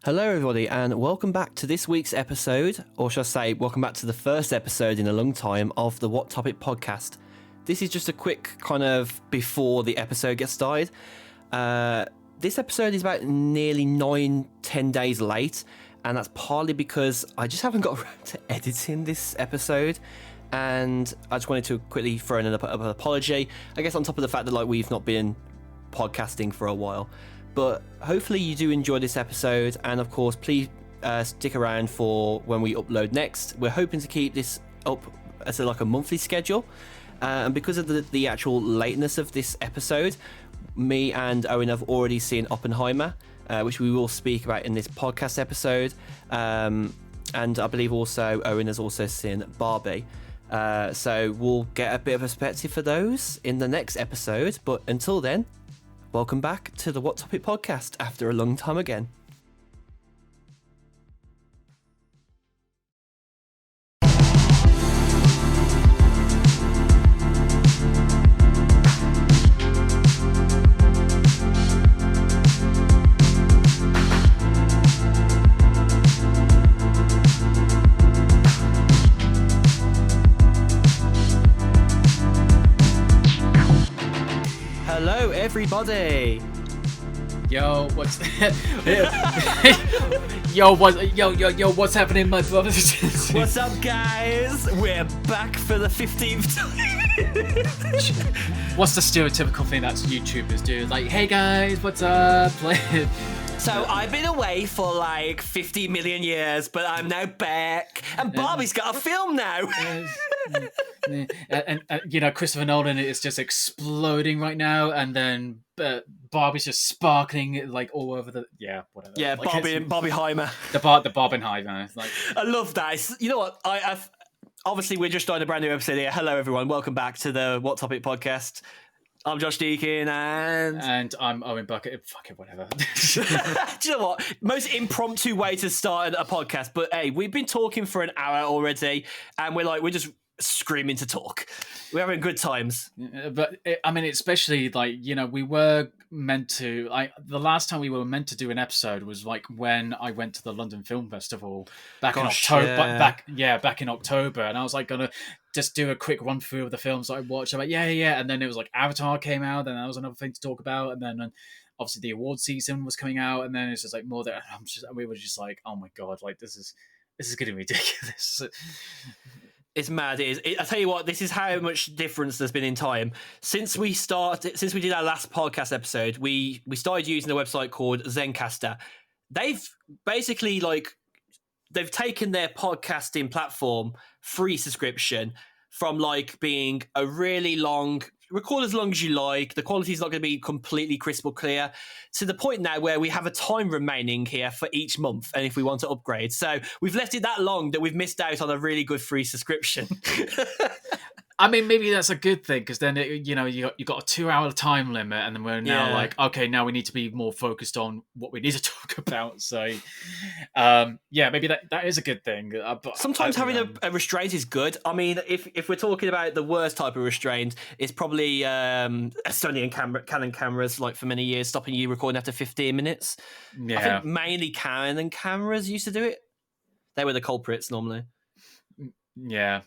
Hello, everybody, and welcome back to this week's episode, or should I say, welcome back to the first episode in a long time of the What Topic podcast. This is just a quick kind of before the episode gets started. This episode is about nearly 9-10 days late, and that's partly because I just haven't got around to editing this episode. And I just wanted to quickly throw in an apology, I guess, on top of the fact that we've not been podcasting for a while. But hopefully you do enjoy this episode, and of course please stick around for when we upload next. We're hoping to keep this up as a monthly schedule, and because of the actual lateness of this episode, me and Owen have already seen Oppenheimer, which we will speak about in this podcast episode, and I believe also Owen has also seen Barbie. So we'll get a bit of perspective for those in the next episode, but until then, welcome back to the What Topic podcast after a long time again. Hello, everybody. Yo, what's what's happening, my brothers? What's up, guys? We're back for the 15th time. What's the stereotypical thing that YouTubers do? Like, hey guys, what's up? So I've been away for 50 million years, but I'm now back, and Barbie's got a film now. and Christopher Nolan is just exploding right now, and then Barbie's just sparkling all over the whatever. Yeah, Barbieheimer. The Barbenheimer. I love that. You know what? I've obviously we're just starting a brand new episode here. Hello, everyone. Welcome back to the What Topic podcast. I'm Josh Deakin, and I'm Owen Bucket. Fuck it, whatever. Do you know what? Most impromptu way to start a podcast. But hey, we've been talking for an hour already, and we're just screaming to talk. We're having good times. But especially we were meant to. The last time we were meant to do an episode was when I went to the London Film Festival back in October. Yeah. Back in October, and I was gonna just do a quick run through of the films I watched. I'm and then it was Avatar came out, and that was another thing to talk about, and then obviously the award season was coming out, and then it's just more that we were just oh my god, this is getting ridiculous. It's mad. It is. I tell you what, this is how much difference there's been in time since we did our last podcast episode. We started using a website called Zencaster. They've basically they've taken their podcasting platform free subscription from being a really long, record as long as you like, the quality is not going to be completely crystal clear, to the point now where we have a time remaining here for each month, and if we want to upgrade. So we've left it that long that we've missed out on a really good free subscription. Maybe that's a good thing, because then you got a 2-hour time limit, and then we're now okay, now we need to be more focused on what we need to talk about. So, maybe that is a good thing. But sometimes having a restraint is good. If we're talking about the worst type of restraint, it's probably Sony and Canon cameras, for many years, stopping you recording after 15 minutes. Yeah. I think mainly Canon cameras used to do it. They were the culprits normally. Yeah,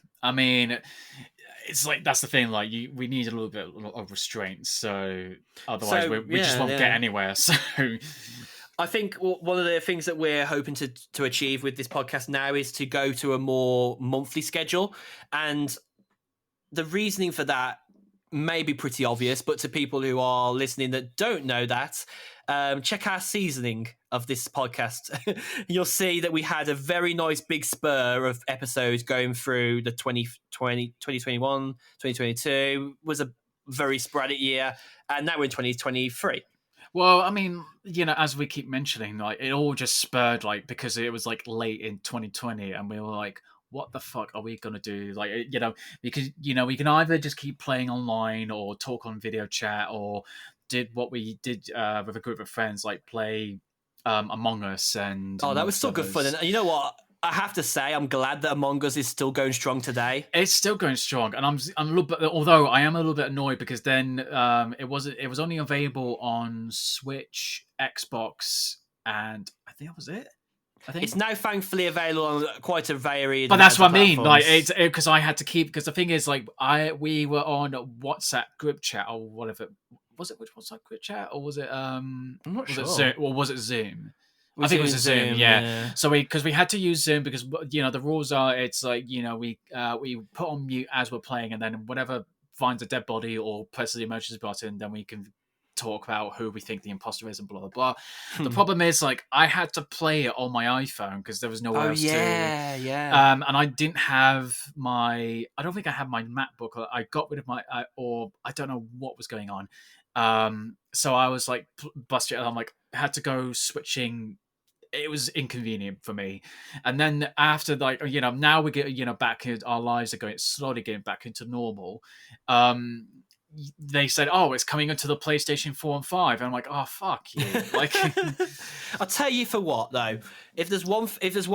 it's that's the thing. We need a little bit of restraint, so otherwise we just won't get anywhere. So, I think one of the things that we're hoping to achieve with this podcast now is to go to a more monthly schedule, and the reasoning for that may be pretty obvious, but to people who are listening that don't know that, check our seasoning of this podcast. You'll see that we had a very nice big spur of episodes going through the 2020, 2021, 2022 was a very sporadic year, and now we're in 2023. Well, as we keep mentioning, it all just spurred, because it was late in 2020, and we were what the fuck are we gonna do? Because we can either just keep playing online or talk on video chat, or did what we did with a group of friends, play Among Us, and that was still good fun. And you know what? I have to say, I'm glad that Among Us is still going strong today. It's still going strong, and I'm a little bit, although I am a little bit annoyed because then it was only available on Switch, Xbox, and I think that was it. I think It's now thankfully available on quite a varied. but that's amount what of I mean. Like, platforms. it's because I had to keep, because the thing is, like, we were on WhatsApp group chat or whatever. Was it which WhatsApp group chat, or was it I'm not was it sure. Zoom, or was it Zoom? I Was think it it was in a Zoom, Zoom? yeah. Yeah. So because we had to use Zoom because the rules are, it's like, we put on mute as we're playing, and then whatever finds a dead body or presses the emergency button, then we can talk about who we think the imposter is and blah blah blah. The problem is, like, I had to play it on my iPhone because there was nowhere Oh else to. yeah, yeah. And I didn't have I don't think I had my MacBook. I got rid of my, or I don't know what was going on. So I was like busted. I'm like, had to go switching. It was inconvenient for me. And then after, like, now we get, back in, our lives are going slowly getting back into normal. Um, they said, "Oh, it's coming into the PlayStation 4 and 5." And I'm like, "Oh, fuck you!" Like, I'll tell you for what though. If there's one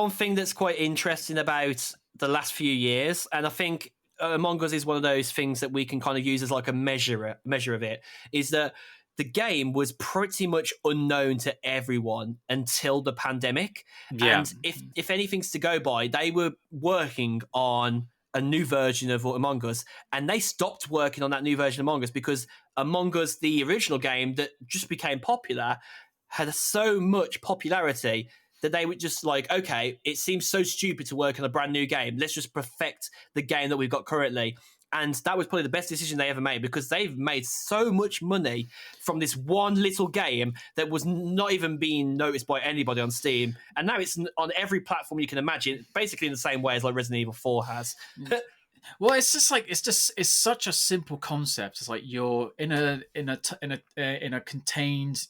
thing that's quite interesting about the last few years, and I think Among Us is one of those things that we can kind of use as like a measure of it, is that the game was pretty much unknown to everyone until the pandemic. yeah, And if anything's to go by, they were working on a new version of Among Us, and they stopped working on that new version of Among Us because Among Us, the original game that just became popular, had so much popularity that they were just like, okay, it seems so stupid to work on a brand new game. Let's just perfect the game that we've got currently. And that was probably the best decision they ever made because they've made so much money from this one little game that was not even being noticed by anybody on Steam. And now it's on every platform you can imagine, basically in the same way as like Resident Evil 4 has. well, it's just like, it's such a simple concept. It's like you're in a contained,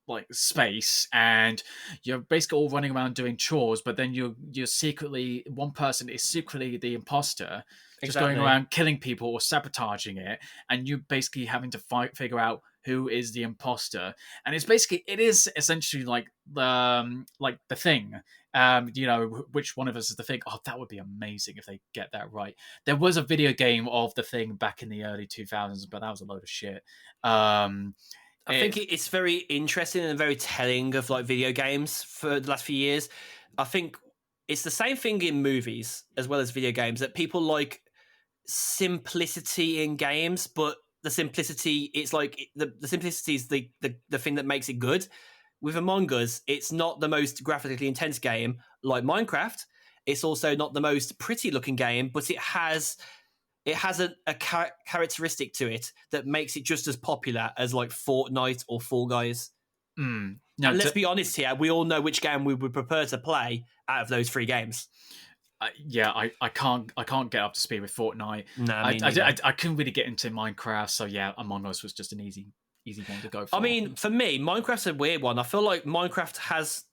like space, and you're basically all running around doing chores, but then you're secretly, one person is secretly the imposter, just going Exactly. around killing people or sabotaging it, and you basically having to figure out who is the imposter. And it is essentially like the thing. Which one of us is the thing? Oh, that would be amazing if they get that right. There was a video game of the thing back in the early 2000s, but that was a load of shit. I think it's very interesting and very telling of like video games for the last few years. I think it's the same thing in movies as well as video games, that people like simplicity in games, but the simplicity, it's like the simplicity is the thing that makes it good. With Among Us, it's not the most graphically intense game like Minecraft. It's also not the most pretty looking game, but it has a characteristic to it that makes it just as popular as like Fortnite or Fall Guys. No, And let's be honest here, we all know which game we would prefer to play out of those three games. I can't get up to speed with Fortnite. Nah, me I neither. couldn't really get into Minecraft, so yeah, Among Us was just an easy one to go for. I mean, for me, Minecraft's a weird one. I feel like Minecraft has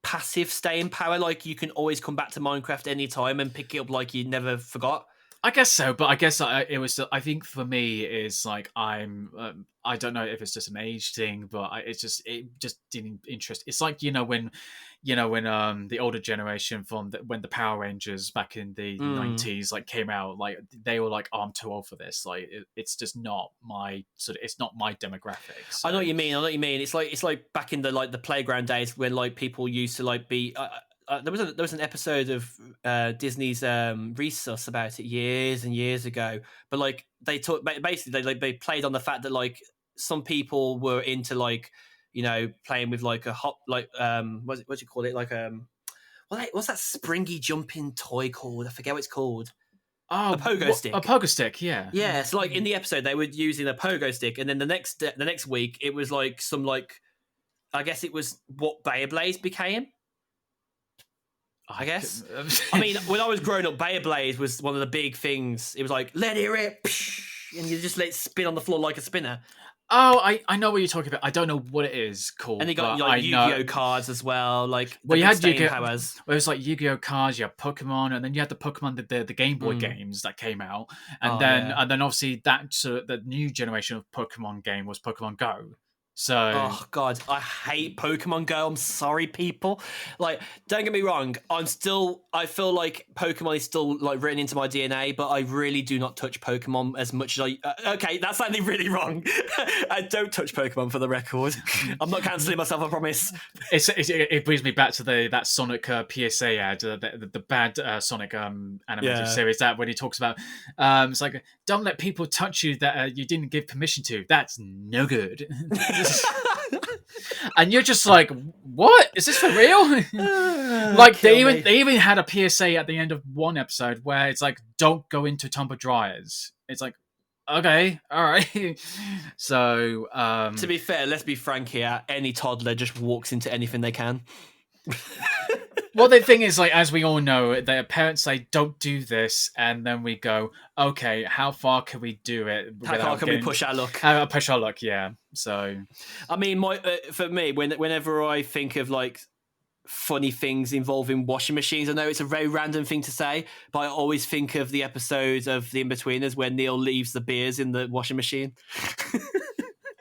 passive staying power. Like you can always come back to Minecraft anytime and pick it up like you never forgot. I guess so, but I guess it was. I think for me, is like I don't know if it's just an age thing, but it just didn't interest. It's like when the older generation when the Power Rangers back in the 90s like came out, like they were like, oh, I'm too old for this. Like it's just not my it's not my demographic. So. I know what you mean. It's like back in the playground days when like people used to like be. There was an episode of Disney's Resus about it years and years ago, but like they talk basically they played on the fact that like some people were into like playing with like a hop like what do you call it, like what's that springy jumping toy called? I forget what it's called. Oh, a pogo stick. A pogo stick, yeah. Yeah, so like in the episode they were using a pogo stick, and then the next week it was like some like I guess it was what Beyblades became. I guess. I mean, when I was growing up, Beyblade was one of the big things. It was like, let it rip, and you just let it spin on the floor like a spinner. Oh, I know what you're talking about. I don't know what it is called. And they got like Yu-Gi-Oh cards as well. Like, well, you had Yu-Gi-Oh powers. Well, it was like Yu-Gi-Oh cards. You had Pokemon, and then you had the Pokemon the Game Boy games that came out, and then obviously the new generation of Pokemon game was Pokemon Go. So Oh god, I hate Pokemon Go. I'm sorry, people. Like, don't get me wrong. I feel like Pokemon is still like written into my DNA, but I really do not touch Pokemon as much as I. Okay, that's sounding really wrong. I don't touch Pokemon for the record. I'm not cancelling myself. I promise. it brings me back to that Sonic PSA ad, the bad Sonic animated series. That when he talks about, it's like, don't let people touch you that you didn't give permission to. That's no good. And you're just like, what is this for real? Like they even had a PSA at the end of one episode where it's like, don't go into tumble dryers. It's like, okay, all right. So to be fair, let's be frank here. Any toddler just walks into anything they can. Well, the thing is, like, as we all know, their parents say, don't do this. And then we go, okay, how far can we do it? How far can we push our luck? Push our luck, yeah. So, I mean, for me, whenever I think of, like, funny things involving washing machines, I know it's a very random thing to say, but I always think of the episodes of The In-Betweeners where Neil leaves the beers in the washing machine.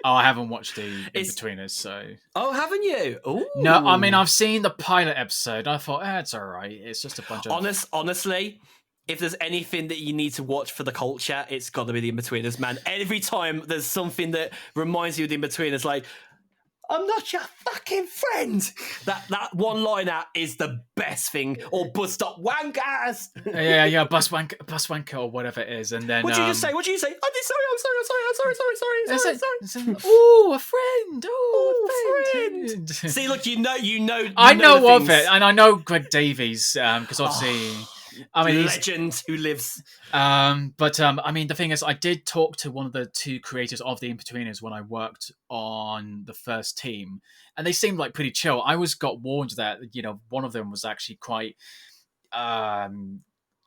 Oh, I haven't watched the In-Betweeners, so... Oh, haven't you? Ooh. No, I mean, I've seen the pilot episode. I thought, it's all right. It's just a bunch of... Honestly, if there's anything that you need to watch for the culture, it's got to be The In-Betweeners, man. Every time there's something that reminds you of The In-Betweeners, like, I'm not your fucking friend. That one liner is the best thing. Or bus stop wankers. Yeah, bus wanker or whatever it is. And then what did you say? I'm sorry. Oh, a friend. Oh, a friend. See, look, you know. I know of it, and I know Greg Davies because obviously. I mean, legend who lives. I mean, the thing is, I did talk to one of the two creators of the In-Betweeners when I worked on the first team, and they seemed like pretty chill. I got warned that one of them was actually quite,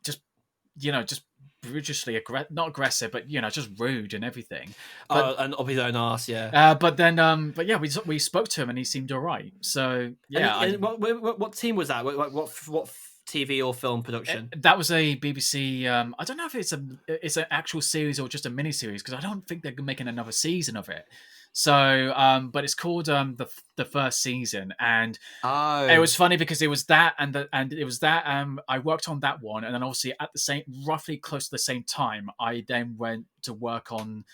just brutally not aggressive, but just rude and everything. And of his own arse, yeah. But we spoke to him and he seemed all right. So yeah. And what team was that? What TV or film production? That was a BBC. I don't know if it's an actual series or just a mini series because I don't think they're making another season of it. So, but it's called the first season, and it was funny because it was that I worked on that one, and then obviously at roughly close to the same time, I then went to work on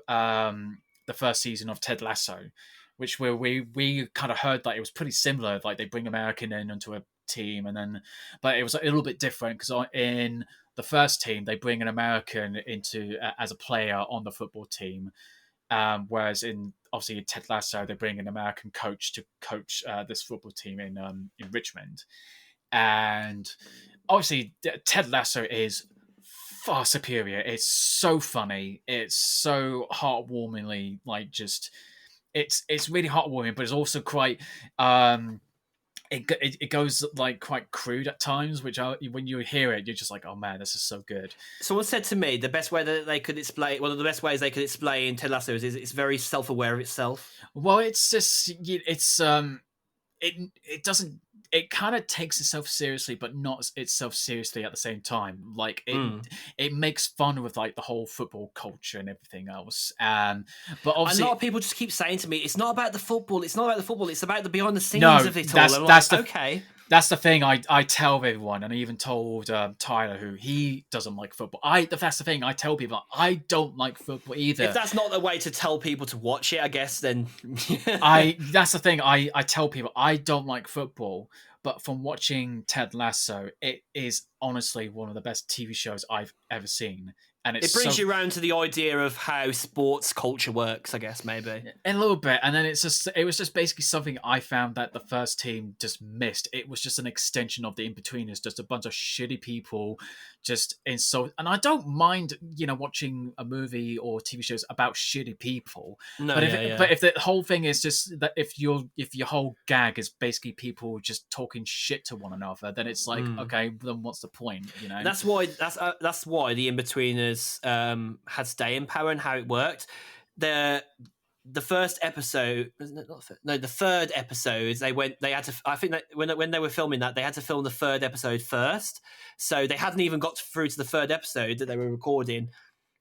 the first season of Ted Lasso, which we kind of heard that it was pretty similar. Like they bring American in onto a team, but it was a little bit different because in the first team they bring an American into as a player on the football team, whereas in Ted Lasso they bring an American coach to coach this football team in Richmond, and obviously Ted Lasso is far superior. It's so funny, it's so heartwarmingly it's really heartwarming, but it's also quite It goes like quite crude at times, which when you hear it, you're just like, oh man, this is so good. Someone said to me the best way that they could explain, one of the best ways they could explain Ted Lasso is it's very self-aware of itself. Well, it's just it doesn't. It kind of takes itself seriously, but not itself seriously at the same time. Like it makes fun with like the whole football culture and everything else. But obviously, a lot of people just keep saying to me, "It's not about the football. It's not about the football. It's about the behind the scenes of it all." Okay. That's the thing I tell everyone, and I even told Tyler, who he doesn't like football. That's the thing I tell people. I don't like football either. If that's not the way to tell people to watch it, I guess then. That's the thing I tell people. I don't like football, but from watching Ted Lasso, it is honestly one of the best TV shows I've ever seen. And it brings you around to the idea of how sports culture works, I guess, maybe. A little bit. And then it was just basically something I found that the first team just missed. It was just an extension of the In-Betweeners, just a bunch of shitty people just insult. And I don't mind, watching a movie or TV shows about shitty people. No, but if the whole thing is just that if your whole gag is basically people just talking shit to one another, then it's like, okay, then what's the point, That's why the In-Betweeners had staying power and how it worked. The first episode, the third episode, they had to, I think that when they were filming that, they had to film the third episode first, so they hadn't even got through to the third episode that they were recording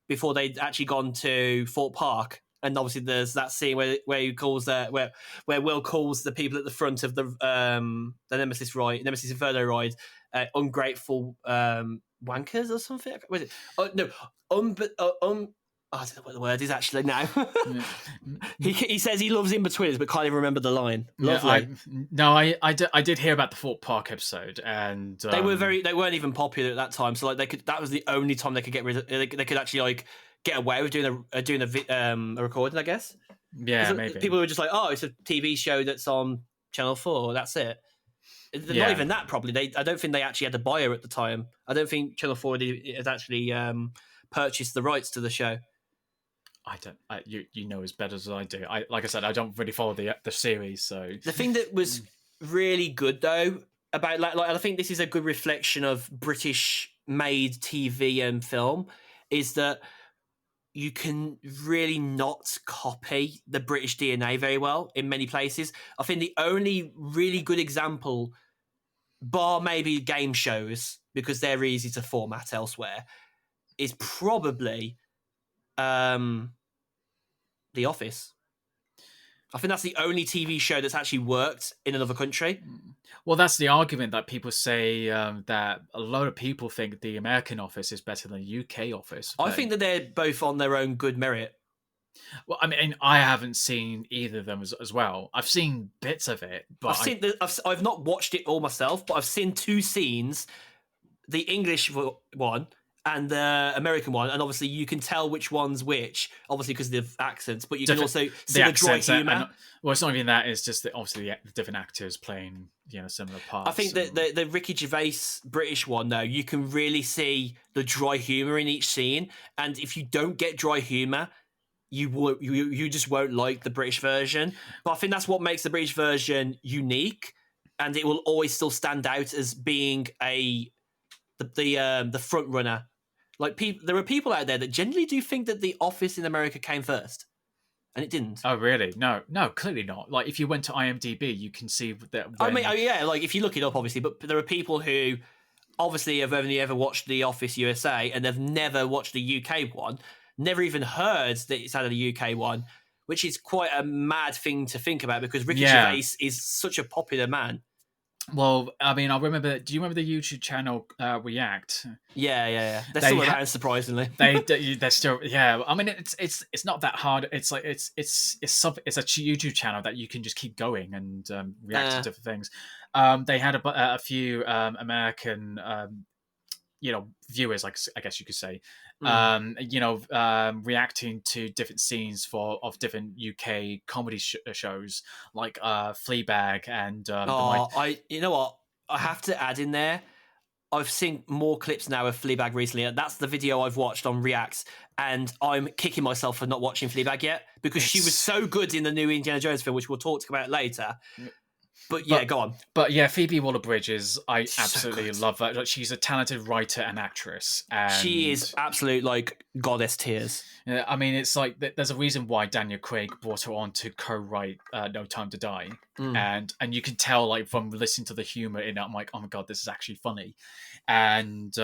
before they'd actually gone to Fort Park And obviously, there's that scene where he calls where Will calls the people at the front of the Nemesis Inferno ride, ungrateful wankers or something. Was it? No, I don't know what the word is actually now. he says he loves in-betweeners, but can't even remember the line. Lovely. I did hear about the Fort Park episode, and they weren't even popular at that time. So like that was the only time they could get rid of. They could actually like get away with doing a recording, I guess. Yeah, maybe people were just like, oh, it's a TV show that's on Channel 4. That's it. Not even that. Probably I don't think they actually had a buyer at the time. I don't think Channel 4 had actually purchased the rights to the show. You know as better as I do. Like I said, I don't really follow the series. So the thing that was really good though about like I think this is a good reflection of British made TV and film is that you can really not copy the British DNA very well in many places. I think the only really good example, bar maybe game shows because they're easy to format elsewhere, is probably The Office. I think that's the only TV show that's actually worked in another country. Well, that's the argument that people say that a lot of people think the American Office is better than the UK Office. I think that they're both on their own good merit. Well, I mean, I haven't seen either of them as well. I've seen bits of it, but I've not watched it all myself, but I've seen two scenes: the English one and the American one, and obviously you can tell which one's which, obviously because of the accents, but you can also see the dry humour. Well, it's not even that; it's just that obviously the different actors playing similar parts. I think that the Ricky Gervais British one, though, you can really see the dry humour in each scene, and if you don't get dry humour, you just won't like the British version. But I think that's what makes the British version unique, and it will always still stand out as being the front runner. Like there are people out there that generally do think that The Office in America came first, and it didn't. Oh, really? No, clearly not. Like if you went to IMDb, you can see that. I mean, yeah, like if you look it up, obviously, but there are people who obviously have only ever watched The Office USA, and they've never watched the UK one, never even heard that it's had a UK one, which is quite a mad thing to think about because Ricky Gervais is such a popular man. Well, I mean, I remember. Do you remember the YouTube channel React? Yeah. They're still around, surprisingly. They're still. Yeah, I mean, it's not that hard. It's like it's a YouTube channel that you can just keep going and react to different things. They had a few American viewers, like I guess you could say, reacting to different scenes of different UK comedy shows like Fleabag and. You know what? I have to add in there. I've seen more clips now of Fleabag recently, and that's the video I've watched on Reacts, and I'm kicking myself for not watching Fleabag yet because she was so good in the new Indiana Jones film, which we'll talk about later. But go on. But yeah, Phoebe Waller-Bridge I absolutely love her. Like, she's a talented writer and actress. And she is absolute like goddess tears. Yeah, I mean, it's like there's a reason why Daniel Craig brought her on to co-write No Time to Die, and you can tell like from listening to the humor in it, I'm like, oh my god, this is actually funny, and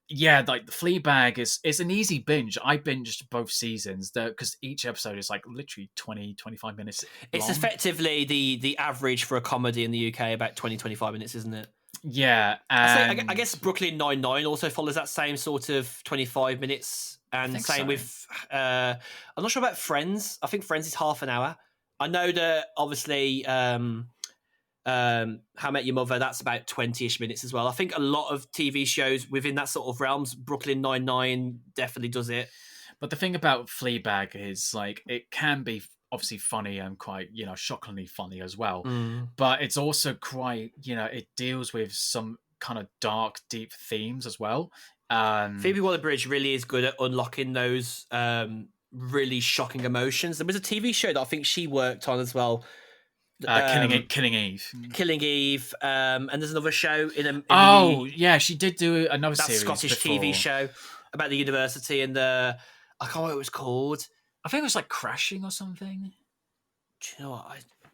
yeah, like the Fleabag is an easy binge. I binged both seasons because each episode is like literally 20-25 minutes long. It's effectively the average for a comedy in the UK, about 20-25 minutes, isn't it? Yeah. I guess Brooklyn Nine-Nine also follows that same sort of 25 minutes, and same with I'm not sure about Friends. I think Friends is half an hour. I know that obviously How I Met Your Mother, that's about 20-ish minutes as well. I think a lot of TV shows within that sort of realms, Brooklyn Nine-Nine definitely does it. But the thing about Fleabag is like it can be obviously funny and quite, shockingly funny as well. But it's also quite, it deals with some kind of dark, deep themes as well. Phoebe Waller-Bridge really is good at unlocking those really shocking emotions. There was a TV show that I think she worked on as well. Killing Eve. And there's another show yeah, she did do another that series Scottish before. TV show about the university and I can't remember what it was called. I think it was like Crashing or something. Do you know what?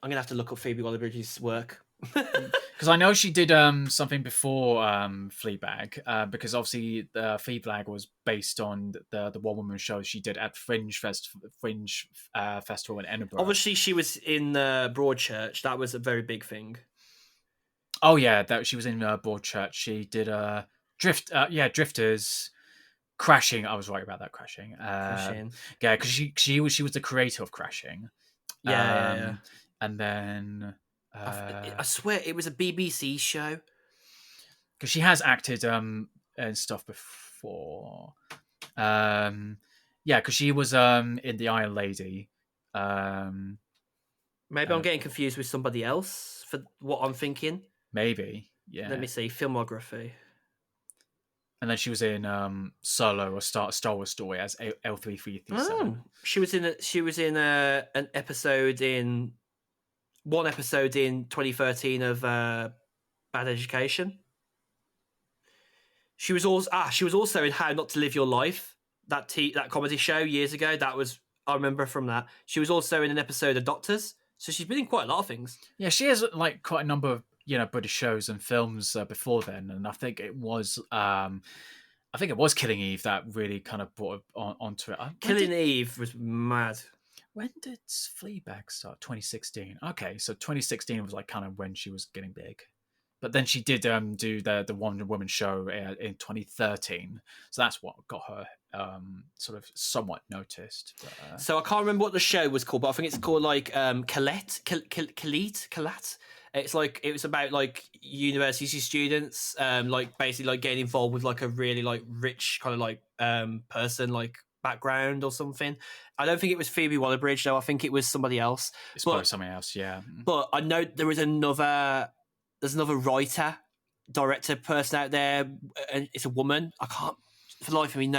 I'm gonna have to look up Phoebe Waller-Bridge's work. Because I know she did something before Fleabag, because obviously the Fleabag was based on the one woman show she did at Fringe Festival in Edinburgh. Obviously, she was in Broadchurch. That was a very big thing. Oh yeah, that she was in Broadchurch. She did Drifters, Crashing. I was right about that, Crashing. Crashing. Yeah, because she was the creator of Crashing. Yeah. And then I swear it was a BBC show. because she has acted and stuff before. Yeah, because she was in The Iron Lady. Maybe I'm getting confused with somebody else for what I'm thinking. Maybe, yeah. Let me see filmography. And then she was in Solo, or Star Wars Story as L3337. Oh, she was in an episode in 2013 of Bad Education. She was also in How Not to Live Your Life, that comedy show years ago. I remember from that. She was also in an episode of Doctors, so she's been in quite a lot of things. Yeah, she has like quite a number of British shows and films before then, and I think it was Killing Eve that really kind of brought it onto it. Killing Eve was mad. When did Fleabag start? 2016. Okay, so 2016 was like kind of when she was getting big. But then she did do the Wonder Woman show in 2013, so that's what got her sort of somewhat noticed. But, So I can't remember what the show was called, but I think it's called like Colette. It's like it was about like university students, like basically like getting involved with like a really like rich kind of like person like background or something. I don't think it was Phoebe Waller-Bridge though. I think it was somebody else. It's probably something else, yeah. But I know there's another writer, director person out there, and it's a woman. I can't for the life of me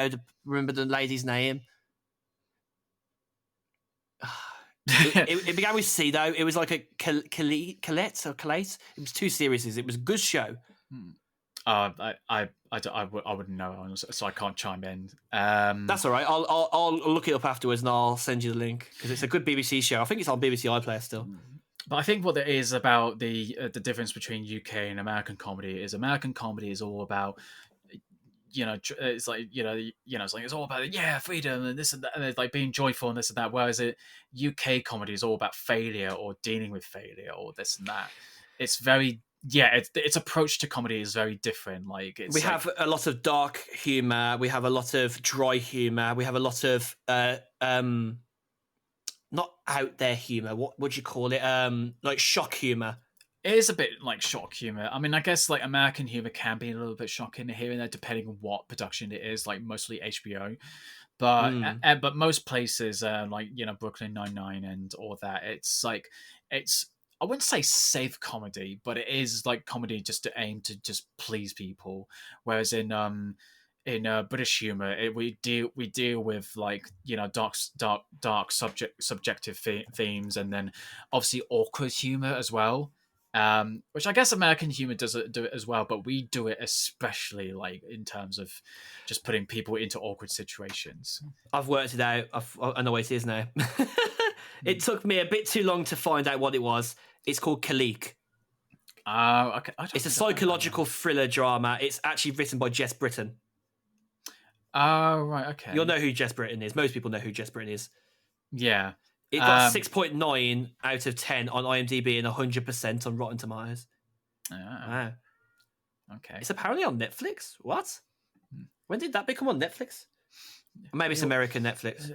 remember the lady's name. It began with C though. It was like a Colette. It was 2 series. It was a good show. I wouldn't know, so I can't chime in. That's all right. I'll look it up afterwards and I'll send you the link because it's a good BBC show. I think it's on BBC iPlayer still. But I think what there is about the difference between UK and American comedy is all about it's like it's like it's all about freedom and this and that, and it's like being joyful and this and that. Whereas UK comedy is all about failure or dealing with failure or this and that. It's very its approach to comedy is very different. We have a lot of dark humor. We have a lot of dry humor. We have a lot of not out there humor. What would you call it? Like shock humor. It is a bit like shock humor. I mean, I guess like American humor can be a little bit shocking here and there, depending on what production it is. Like mostly HBO, but most places, like Brooklyn Nine-Nine and all that, it's I wouldn't say safe comedy, but it is like comedy just to aim to just please people. Whereas in British humor, we deal with like dark subjective themes, and then obviously awkward humor as well. Which I guess American humor do it as well, but we do it especially like in terms of just putting people into awkward situations. I've worked it out. I know what it is now. It took me a bit too long to find out what it was. It's called Kalik. Okay. It's a psychological thriller drama. It's actually written by Jess Britton. Oh, right, okay. You'll know who Jess Britton is. Most people know who Jess Britton is. Yeah. It got 6.9 out of 10 on IMDb and 100% on Rotten Tomatoes. Wow. Okay. It's apparently on Netflix. What? When did that become on Netflix? Or maybe it's American Netflix.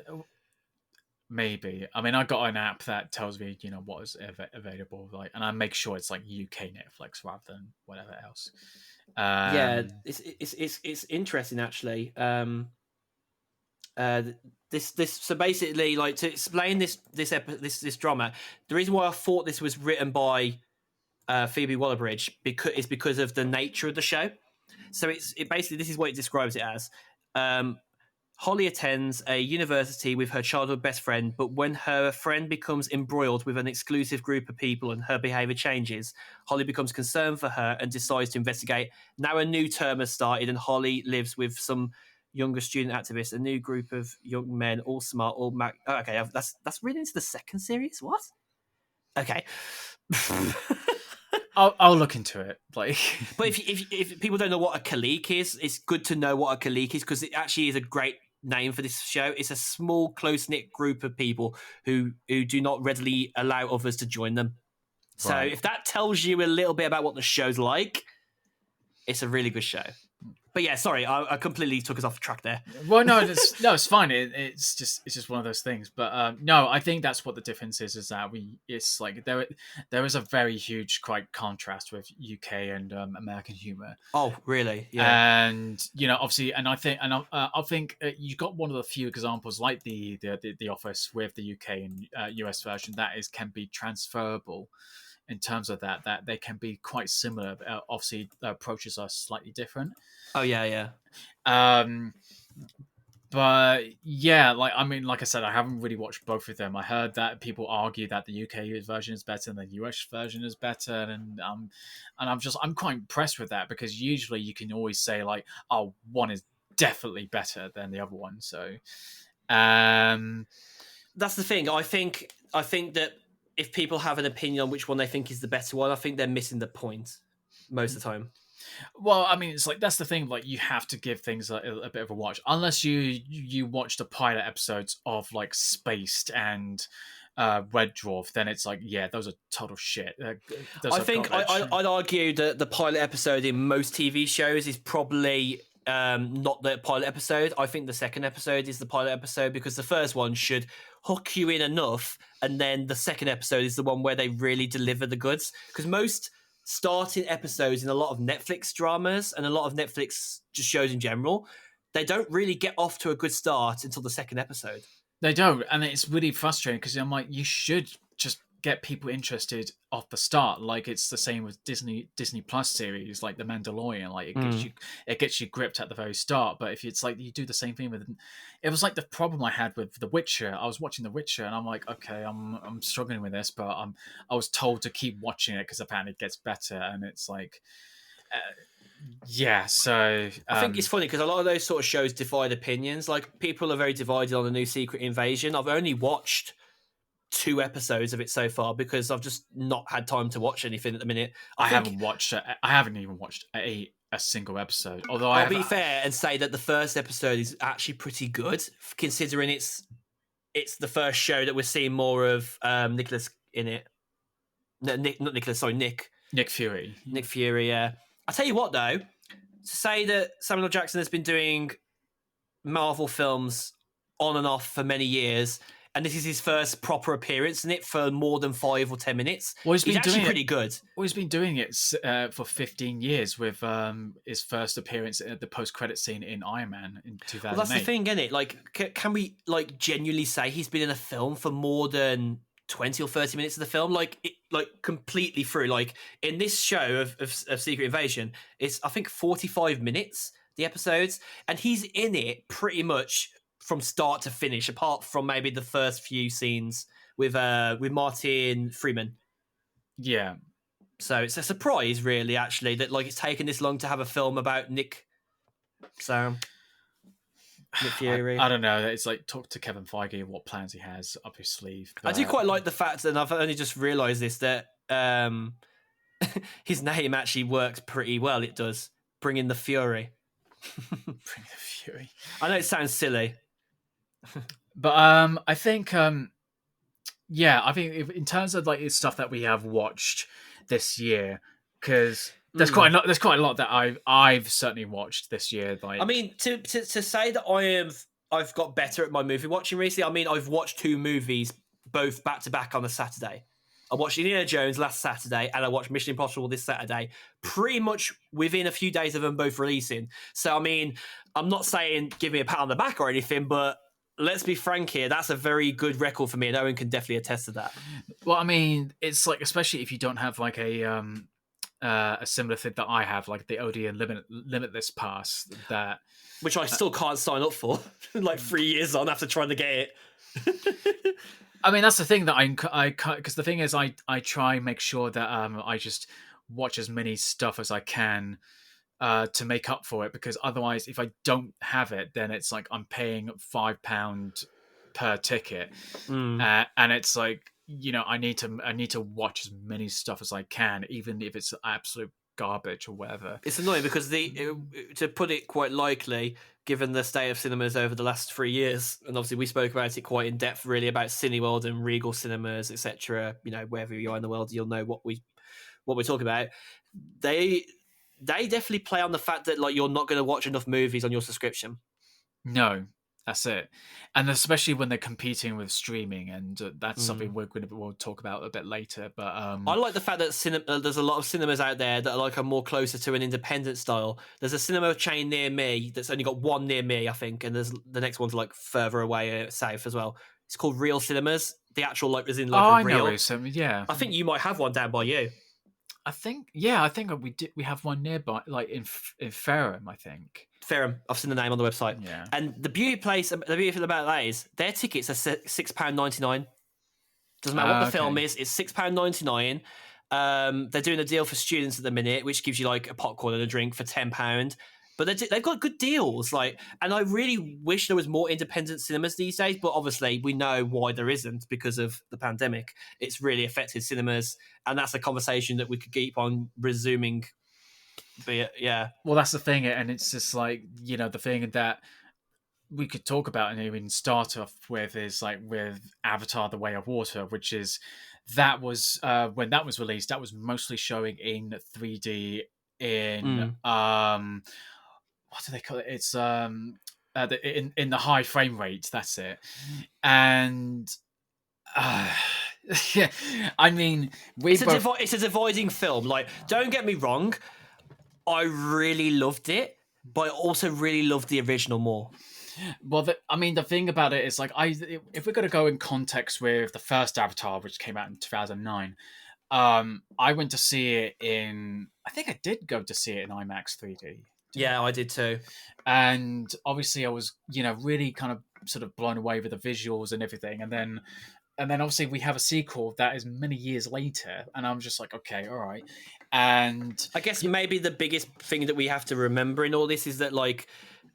Maybe. I mean, I got an app that tells me, what is available, like, and I make sure it's like UK Netflix rather than whatever else. Yeah, it's interesting actually. So basically, like, to explain this drama, the reason why I thought this was written by Phoebe Waller-Bridge is because of the nature of the show. So it basically, this is what it describes it as. Holly attends a university with her childhood best friend, but when her friend becomes embroiled with an exclusive group of people and her behavior changes, Holly becomes concerned for her and decides to investigate. Now a new term has started and Holly lives with some younger student activists, a new group of young men, all smart, all okay, that's really into the second series? What? Okay. I'll look into it. Like, But if people don't know what a colleague is, it's good to know what a colleague is because it actually is a great name for this show. It's a small, close knit group of people who do not readily allow others to join them. So Right. if that tells you a little bit about what the show's like, it's a really good show. But yeah, sorry, I completely took us off track there. Well, no, it's fine. It's just one of those things. But no, I think that's what the difference is that it's like there is a very huge quite contrast with UK and American humor. Oh, really? Yeah. And obviously, and I think you got one of the few examples like the Office with the UK and US version that can be transferable in terms of that they can be quite similar. Obviously, the approaches are slightly different. Oh yeah. But yeah, like I said, I haven't really watched both of them. I heard that people argue that the UK version is better and the US version is better, and I'm quite impressed with that because usually you can always say like, oh, one is definitely better than the other one. So, that's the thing. I think that if people have an opinion on which one they think is the better one, I think they're missing the point most of the time. Well, I mean, it's like that's the thing. Like, you have to give things a bit of a watch, unless you watch the pilot episodes of like Spaced and Red Dwarf. Then it's like, yeah, those are total shit. I think I'd argue that the pilot episode in most TV shows is probably not the pilot episode. I think the second episode is the pilot episode because the first one should hook you in enough, and then the second episode is the one where they really deliver the goods. Because most starting episodes in a lot of Netflix dramas and a lot of Netflix just shows in general, they don't really get off to a good start until the second episode. They don't, and it's really frustrating because I'm like, you should just get people interested off the start. Like, it's the same with Disney Plus series like The Mandalorian. Like, it gets you gripped at the very start. But if it's like you do the same thing with, it was like the problem I had with The Witcher. I was watching The Witcher and I'm like, okay, I'm struggling with this, but I was told to keep watching it because apparently it gets better, and it's like. Yeah, so I think it's funny because a lot of those sort of shows divide opinions. Like, people are very divided on the new Secret Invasion. I've only watched 2 episodes of it so far because I've just not had time to watch anything at the minute. I haven't even watched a single episode. Although I'll be fair and say that the first episode is actually pretty good, considering it's the first show that we're seeing more of Nicholas in it. No, Nick, not Nicholas. Sorry, Nick. Nick Fury. Nick Fury. Yeah. I tell you what, though, to say that Samuel L. Jackson has been doing Marvel films on and off for many years, and this is his first proper appearance in it for more than 5 or 10 minutes. Well, he's actually pretty good. Well, he's been doing it for 15 years with his first appearance at the post-credit scene in Iron Man in 2008. Well, that's the thing, isn't it? Like, can we like genuinely say he's been in a film for more than 20 or 30 minutes of the film? Like, completely through. Like, in this show of Secret Invasion, it's, I think, 45 minutes, the episodes, and he's in it pretty much from start to finish, apart from maybe the first few scenes with Martin Freeman. Yeah. So it's a surprise, really, actually, that like it's taken this long to have a film about Nick Fury. I don't know. It's like, talk to Kevin Feige what plans he has up his sleeve. But I do quite like the fact, and I've only just realised this, that his name actually works pretty well. It does. Bring in the Fury. Bring the Fury. I know it sounds silly. But I think in terms of like stuff that we have watched this year, because there's quite a lot that I've certainly watched this year. Like, I mean, to say that I've got better at my movie watching recently. I mean, I've watched 2 movies both back to back on a Saturday. I watched Indiana Jones last Saturday and I watched Mission Impossible this Saturday, pretty much within a few days of them both releasing. So, I mean, I'm not saying give me a pat on the back or anything, but let's be frank here, that's a very good record for me, and Owen can definitely attest to that. Well, I mean, it's like, especially if you don't have like a similar thing that I have, like the Odeon Limitless Pass, which I still can't sign up for, like 3 years on after trying to get it. I mean, that's the thing that I because the thing is, I try and make sure that I just watch as many stuff as I can to make up for it, because otherwise, if I don't have it, then it's like I'm paying £5 per ticket, and it's like, I need to watch as many stuff as I can, even if it's absolute garbage or whatever. It's annoying because to put it quite lightly, given the state of cinemas over the last 3 years, and obviously we spoke about it quite in depth, really, about Cineworld and Regal Cinemas, etc. Wherever you are in the world, you'll know what we're talking about. They definitely play on the fact that like you're not going to watch enough movies on your subscription. No, that's it. And especially when they're competing with streaming, and that's something we'll talk about a bit later. But I like the fact that there's a lot of cinemas out there that are more closer to an independent style. There's a cinema chain near me that's only got one near me, I think, and there's the next one's further away south as well. It's called Real Cinemas. The actual is in I a real. know some, yeah. I think you might have one down by you. I think we have one nearby, like in Fareham, I think. Fareham, I've seen the name on the website. Yeah. And the beautiful about that is their tickets are £6.99. Doesn't matter what the film is. It's £6.99. They're doing a deal for students at the minute, which gives you a popcorn and a drink for £10. But they've got good deals. And I really wish there was more independent cinemas these days. But obviously, we know why there isn't because of the pandemic. It's really affected cinemas, and that's a conversation that we could keep on resuming. But yeah, well, that's the thing, and it's just the thing that we could talk about and even start off with is with Avatar: The Way of Water, which is that was when that was released, that was mostly showing in 3D in what do they call it? It's in the high frame rate. That's it. And yeah, I mean, it's a dividing film. Don't get me wrong, I really loved it, but I also really loved the original more. Well, the thing about it is if we're going to go in context with the first Avatar, which came out in 2009, I went to see it I think I did go to see it in IMAX 3D. Yeah, I did too. And obviously I was, really kind of sort of blown away with the visuals and everything. And then obviously we have a sequel that is many years later, and I'm just like, okay, all right. And I guess maybe the biggest thing that we have to remember in all this is that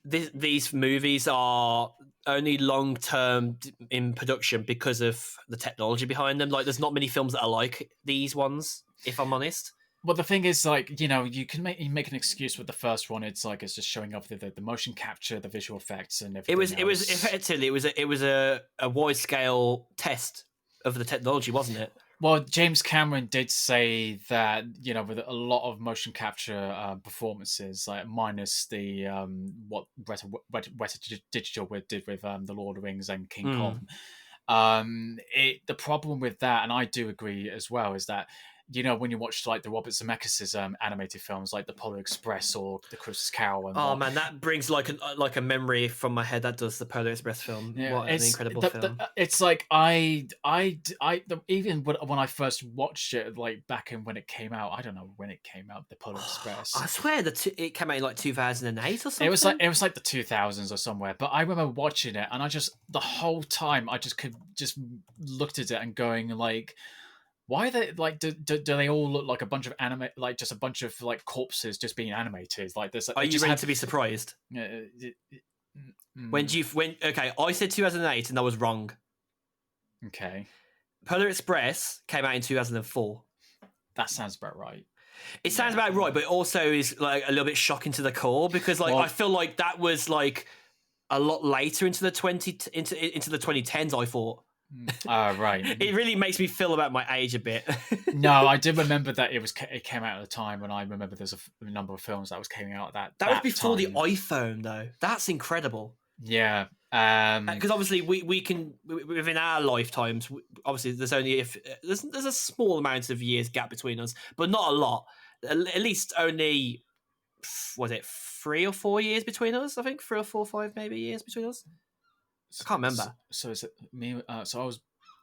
these movies are only long-term in production because of the technology behind them. There's not many films that are like these ones, if I'm honest. Well, the thing is, you can make an excuse with the first one. It's it's just showing off the motion capture, the visual effects, and everything. It was effectively it was a wide scale test of the technology, wasn't it? Well, James Cameron did say that with a lot of motion capture performances, minus the what Weta Digital did with the Lord of the Rings and King Kong. The problem with that, and I do agree as well, is that when you watch the Robert Zemeckis' animated films like the Polar Express or the Christmas Carol, and man, that brings a memory from my head. That does the Polar Express film. Yeah, what an incredible film! It's even when I first watched it, back in when it came out, I don't know when it came out, the Polar Express. I swear it came out in 2008 or something. It was the 2000s or somewhere. But I remember watching it, and I just the whole time I just looked at it and going why are they do they all look like a bunch of just a bunch of corpses just being animated like this? Are you ready to be surprised? Okay, I said 2008 and I was wrong. Okay. Polar Express came out in 2004. That sounds about right. It sounds about right, but it also is a little bit shocking to the core because I feel like that was a lot later into the 2010s, I thought. Right. It really makes me feel about my age a bit. No, I did remember that it came out at a time when I remember there's a number of films that was coming out at that was before time. The iPhone, though. That's incredible. Yeah. Because obviously we can within our lifetimes. Obviously, there's only there's a small amount of years gap between us, but not a lot. At least only was it 3 or 4 years between us? I think 3 or 4, 5 maybe years between us. I can't remember. So is it me? So I was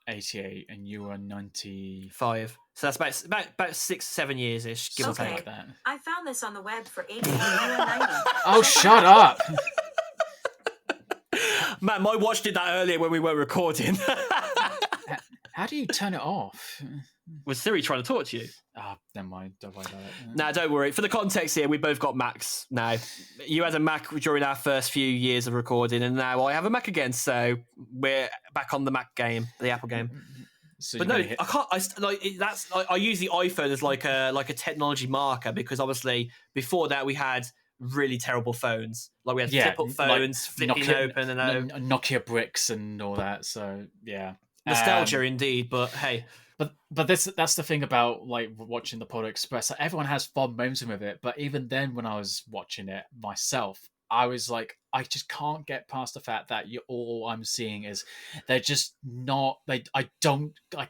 88 and you were 95. So that's about 6, 7 years ish. Give or take. Like that. I found this on the web for 80 90. Oh, shut up! Man, my watch did that earlier when we were recording. How do you turn it off? Was Siri trying to talk to you? Never mind. Don't worry about it. Nah, don't worry. For the context here, we both got Macs now. You had a Mac during our first few years of recording, and now I have a Mac again. So we're back on the Mac game, the Apple game. So But you're no, gonna hit. I can't. That's. I use the iPhone as like a technology marker because obviously before that we had really terrible phones. Like we had Yeah, flip up like phones, flipping Nokia, open and Nokia bricks and all that. So yeah. nostalgia indeed. But hey, But that's the thing about like watching the Polar Express. Like, everyone has fond moments with it, but even then, when I was watching it myself, I was like, I just can't get past the fact that all I'm seeing is they're just not. I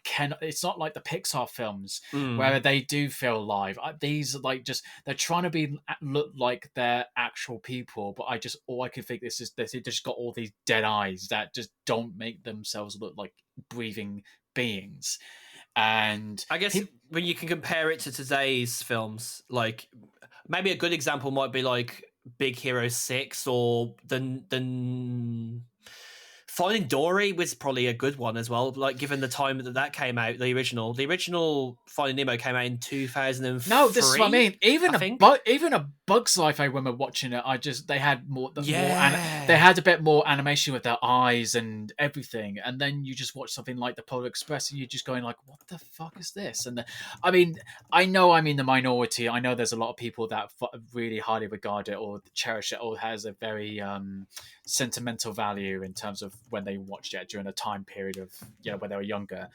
cannot. It's not like the Pixar films where they do feel live. These are like just they're trying to look like they're actual people, but all I can think this is they just got all these dead eyes that just don't make themselves look like breathing beings. And I guess when you can compare it to today's films, like maybe a good example might be like Big Hero 6 or the Finding Dory was probably a good one as well. Like given the time that came out, the original Finding Nemo came out in 2003. no, this is what I mean. Even a Bug's Life, I remember watching it. they had more, they had a bit more animation with their eyes and everything. And then you just watch something like the Polar Express, and you're just going like, "What the fuck is this?" And I mean, I know I'm in the minority. I know there's a lot of people that really highly regard it or cherish it or has a very sentimental value in terms of when they watched it during a time period of when they were younger.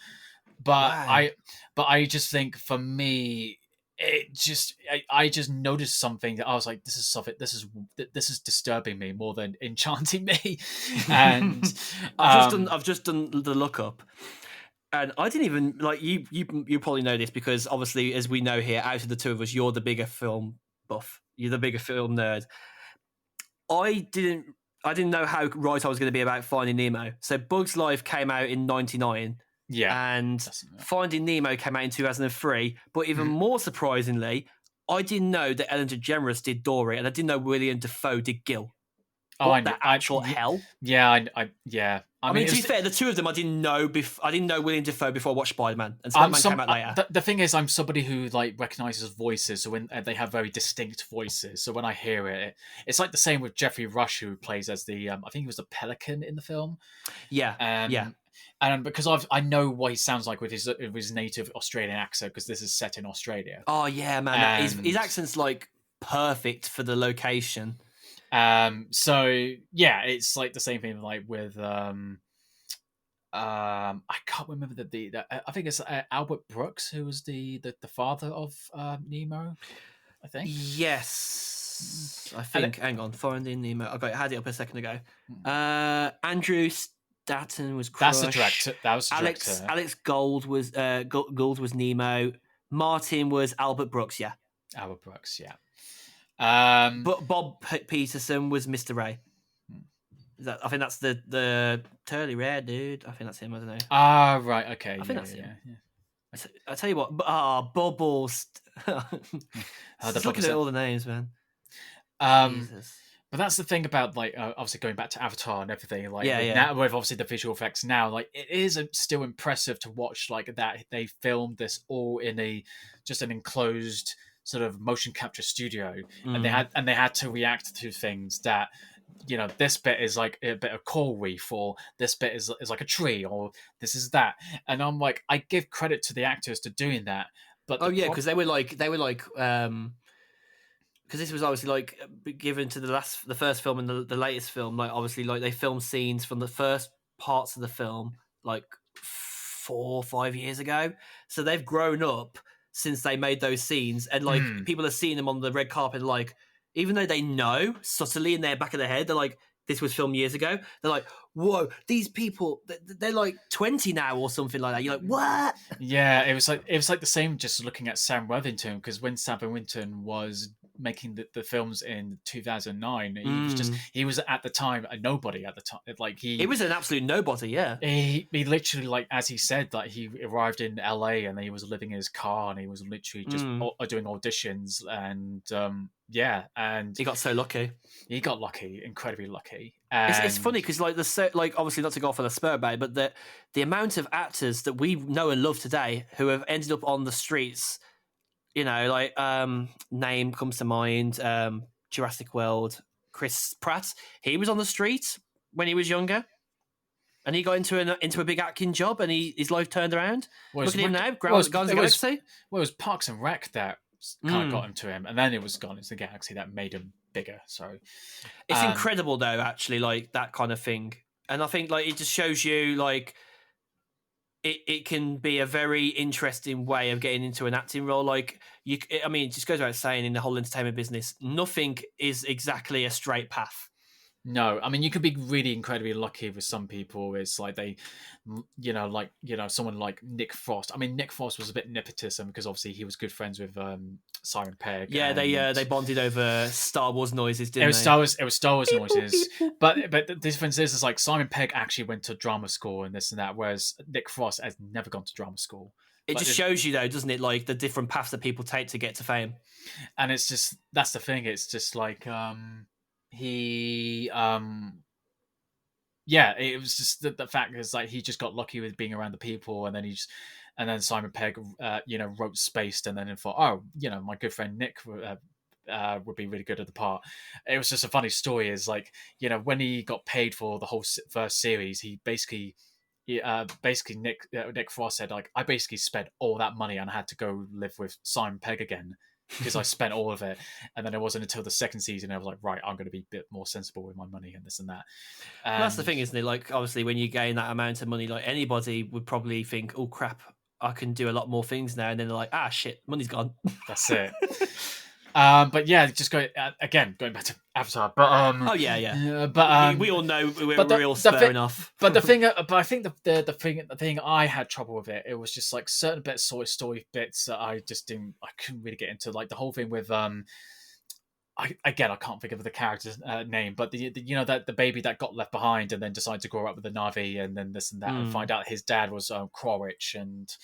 But Wow. I just think for me, I just noticed something that I was like, this is something, this is disturbing me more than enchanting me. And I've just done the lookup, and I didn't even like you probably know this because obviously, as we know here, out of the two of us, you're the bigger film buff, you're the bigger film nerd. I didn't know how right I was going to be about Finding Nemo. So Bug's Life came out in '99. yeah, And Finding Nemo came out in 2003. But even more surprisingly, I didn't know that Ellen DeGeneres did Dory, and I didn't know William Dafoe did Gil. What the actual hell? Yeah, I mean, to be fair, the two of them I didn't know. I didn't know William Dafoe before I watched Spider-Man, and Spider-Man came out later. The thing is, I'm somebody who like recognizes voices, so when they have very distinct voices. So when I hear it, it's like the same with Jeffrey Rush, who plays as the I think he was the pelican in the film. Yeah, yeah. And because I know what he sounds like with his native Australian accent, because this is set in Australia. Oh yeah, man, his accent's like perfect for the location. So yeah, it's like the same thing like with I can't remember I think it's Albert Brooks who was the father of Nemo, I think. Yes, I think. Hang on, Finding Nemo. I had it up a second ago. Andrew Stanton was Crush. That's the director. That was the director. Alex Gould was Gould was Nemo. Martin was Albert Brooks. Yeah, Albert Brooks. Yeah. But Bob Peterson was Mr. Ray. I think that's the Turley Rare dude. I think that's him. I don't know. Ah, right. Okay. I think that's him. Yeah. I tell you what. Bubbles. Just looking at all the names, man. Jesus. But that's the thing about like obviously going back to Avatar and everything. Like now with obviously the visual effects now, like it is still impressive to watch like that they filmed this all in just an enclosed sort of motion capture studio, and they had to react to things that this bit is like a bit of coral reef, or this bit is like a tree, or this is that, and I'm like, I give credit to the actors to doing that. But because they were like because this was obviously like given to the first film and the latest film, like obviously like they filmed scenes from the first parts of the film like 4 or 5 years ago, so they've grown up since they made those scenes, and like people are seeing them on the red carpet, like even though they know subtly in their back of their head, they're like, this was filmed years ago, they're like, whoa, these people, they're like 20 now or something like that. You're like, what? Yeah, it was like the same just looking at Sam Worthington, because when Sam Worthington was making the films in 2009, he was at the time a nobody at the time. Like he was an absolute nobody. Yeah, he literally, like as he said, like he arrived in LA and he was living in his car and he was literally just doing auditions, and and he got so lucky. He got lucky, incredibly lucky. It's funny because like obviously not to go off on a spur about it, but the amount of actors that we know and love today who have ended up on the streets, like name comes to mind, Jurassic World, Chris Pratt. He was on the street when he was younger. and he got into a big acting job, and his life turned around. Well, Look at him now, well, Guardians of the Galaxy. Well, it was Parks and Rec that kind of got him to him, and then it was Guardians of the Galaxy that made him bigger. So it's incredible, though, actually, like that kind of thing. And I think like it just shows you like it can be a very interesting way of getting into an acting role. Like I mean, it just goes without saying in the whole entertainment business, nothing is exactly a straight path. No, I mean, you could be really incredibly lucky with some people. It's like they, someone like Nick Frost. I mean, Nick Frost was a bit nepotism because obviously he was good friends with Simon Pegg. Yeah, they bonded over Star Wars noises, didn't they? It was Star Wars noises. But the difference is like Simon Pegg actually went to drama school and this and that, whereas Nick Frost has never gone to drama school. It just shows you, though, doesn't it? Like the different paths that people take to get to fame. And it's just that's the thing. It's just like it was just the fact is like he just got lucky with being around the people, and then Simon Pegg wrote Spaced, and then he thought, oh, my good friend Nick would be really good at the part. It was just a funny story, is like, when he got paid for the whole first series, he basically Nick Frost said, like, I basically spent all that money and I had to go live with Simon Pegg again because I spent all of it. And then it wasn't until the second season I was like, right, I'm going to be a bit more sensible with my money and this and that. Well, that's the thing, isn't it? Like, obviously, when you gain that amount of money, like anybody would probably think, oh crap, I can do a lot more things now. And then they're like, ah, shit, money's gone. That's it. But yeah, just going back to Avatar. But oh yeah. But we all know we're real spur off. But the thing, but I think the thing I had trouble with it. It was just like certain bits, story bits that I couldn't really get into. Like the whole thing with I can't think of the character's name, but the baby that got left behind and then decided to grow up with the Na'vi and then this and that and find out his dad was Quaritch and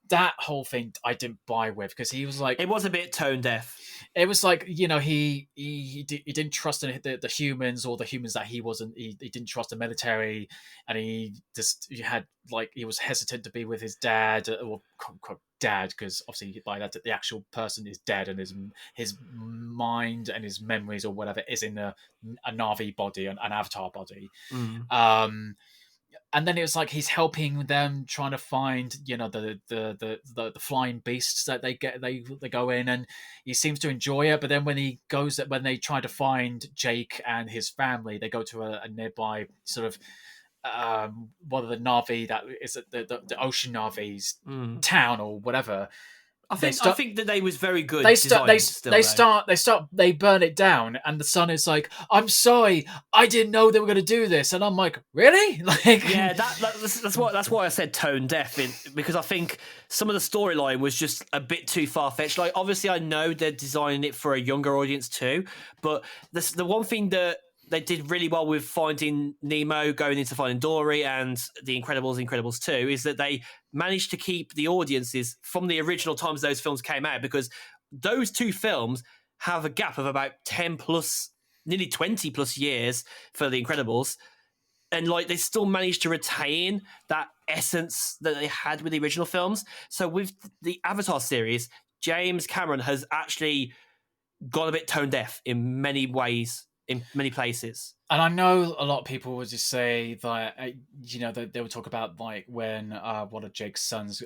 that whole thing I didn't buy with, because he was like, it was a bit tone deaf. It was like, he didn't trust the humans, or the humans that he wasn't. He didn't trust the military, and he was hesitant to be with his dad, or quote unquote dad, because obviously by that the actual person is dead, and his mind and his memories or whatever is in a Na'vi body, an Avatar body. And then it was like he's helping them trying to find, the flying beasts that they go in, and he seems to enjoy it. But then when they try to find Jake and his family, they go to a nearby sort of one of the Na'vi that is the Ocean Navi's town or whatever. I think that they was very good. They burn it down, and the son is like, "I'm sorry, I didn't know they were going to do this," and I'm like, "Really?" Like, yeah, that's why I said tone deaf, because I think some of the storyline was just a bit too far fetched. Like, obviously, I know they're designing it for a younger audience too, but the one thing that they did really well with Finding Nemo, going into Finding Dory, and The Incredibles 2, is that they managed to keep the audiences from the original times those films came out, because those two films have a gap of about 10 plus, nearly 20 plus years for The Incredibles. And like they still managed to retain that essence that they had with the original films. So with the Avatar series, James Cameron has actually gone a bit tone deaf in many ways, in many places. And I know a lot of people would just say that, they would talk about like when one of Jake's sons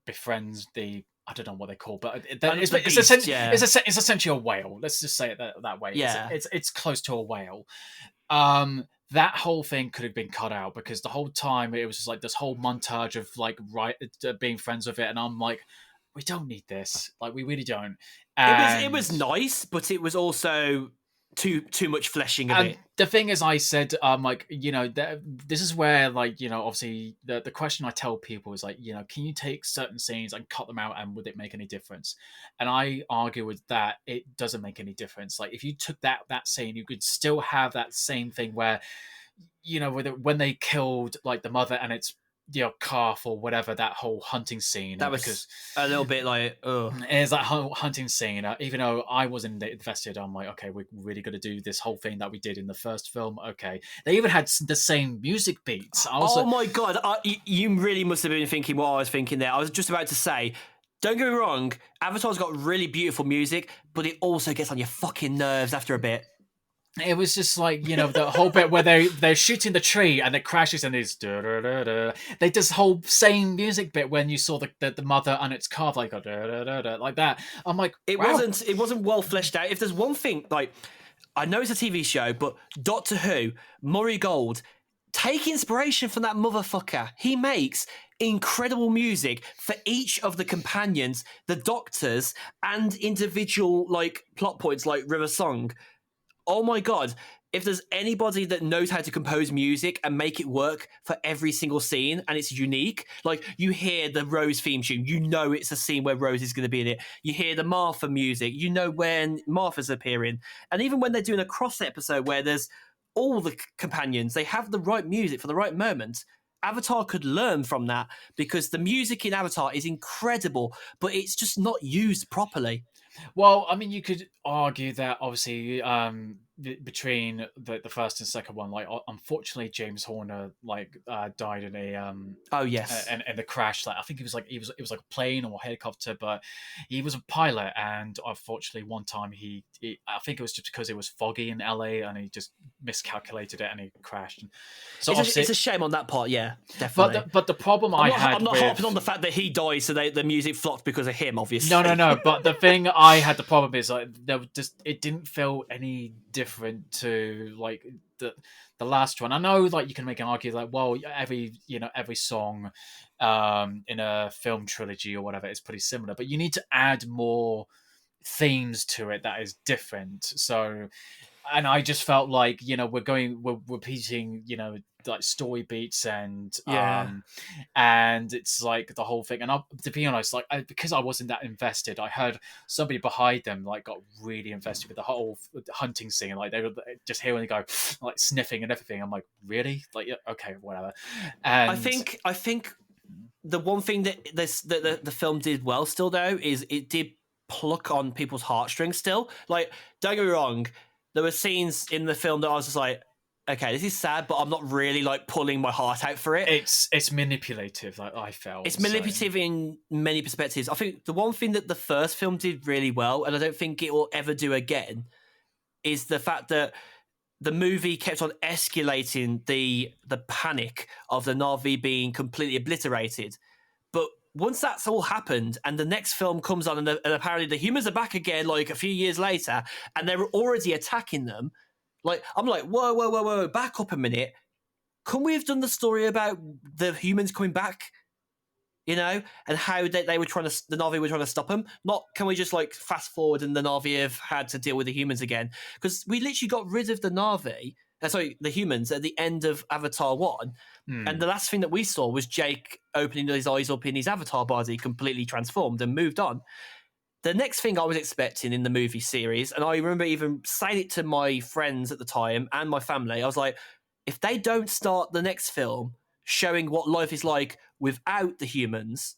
befriends I don't know what they call, but it's essentially a whale. Let's just say it that way. Yeah. It's close to a whale. That whole thing could have been cut out, because the whole time it was just like this whole montage of like being friends with it, and I'm like, we don't need this. Like, we really don't. And it was nice, but it was also too much fleshing of it. The thing is, I said, this is where, like, obviously the question I tell people is like, can you take certain scenes and cut them out, and would it make any difference? And I argue with that, it doesn't make any difference. Like, if you took that scene, you could still have that same thing where, when they killed like the mother and it's calf or whatever, that whole hunting scene, that was because a little bit like, oh, it's that whole hunting scene, even though I wasn't invested, I'm like, okay, we're really going to do this whole thing that we did in the first film. Okay, they even had the same music beats. My god, you really must have been thinking what I was thinking there. I was just about to say, don't get me wrong, Avatar's got really beautiful music, but it also gets on your fucking nerves after a bit. It was just like, the whole bit where they're shooting the tree and it crashes and it's da da da da. They just whole same music bit when you saw the mother and its car like da da da da like that. I'm like, It wow. wasn't well fleshed out. If there's one thing, like, I know it's a TV show, but Doctor Who, Murray Gold, take inspiration from that motherfucker. He makes incredible music for each of the companions, the doctors, and individual like plot points like River Song. Oh my god, if there's anybody that knows how to compose music and make it work for every single scene and it's unique, like you hear the Rose theme tune, you know it's a scene where Rose is going to be in it. You hear the Martha music, you know when Martha's appearing. And even when they're doing a cross episode where there's all the companions, they have the right music for the right moment. Avatar could learn from that because the music in Avatar is incredible, but it's just not used properly. Well, I mean, you could argue that obviously between the first and second one, like unfortunately James Horner died in a Oh yes, and the crash. Like I think it was like a plane or a helicopter, but he was a pilot, and unfortunately one time he I think it was just because it was foggy in LA and he just miscalculated it and he crashed. So it's a shame on that part, yeah, definitely. But the problem I'm not harping on the fact that he died, so the music flopped because of him, obviously. No. But the thing I had the problem is like it didn't feel any different to like the last one. I know like you can make an argument like, well, every song in a film trilogy or whatever is pretty similar, but you need to add more themes to it that is different. So, and I just felt like we're repeating like story beats and and it's like the whole thing. And to be honest, like because I wasn't that invested, I heard somebody behind them like got really invested with the whole hunting scene. Like they were just hearing it go like sniffing and everything. I'm like, really? Like, yeah, okay, whatever. And I think the one thing that the film did well still though is it did pluck on people's heartstrings still. Like, don't get me wrong, there were scenes in the film that I was just like, okay, this is sad, but I'm not really like pulling my heart out for it. It's manipulative, like I felt. It's manipulative in many perspectives. I think the one thing that the first film did really well, and I don't think it will ever do again, is the fact that the movie kept on escalating the panic of the Na'vi being completely obliterated. But once that's all happened and the next film comes on and apparently the humans are back again like a few years later and they're already attacking them, like I'm like, whoa, back up a minute. Couldn't we have done the story about the humans coming back? And how they were the Na'vi were trying to stop them. Not, can we just like fast forward and the Na'vi have had to deal with the humans again? Because we literally got rid of the Na'vi, the humans at the end of Avatar 1. And the last thing that we saw was Jake opening his eyes up in his Avatar body, completely transformed and moved on. The next thing I was expecting in the movie series, and I remember even saying it to my friends at the time and my family, I was like, if they don't start the next film showing what life is like without the humans,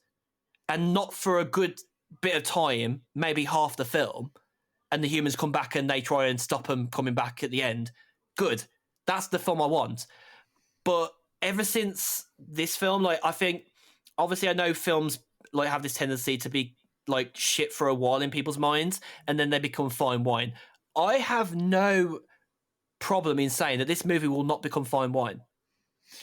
and not for a good bit of time, maybe half the film, and the humans come back and they try and stop them coming back at the end, good. That's the film I want. But ever since this film, like, I think, obviously I know films like have this tendency to be like shit for a while in people's minds, and then they become fine wine. I have no problem in saying that this movie will not become fine wine.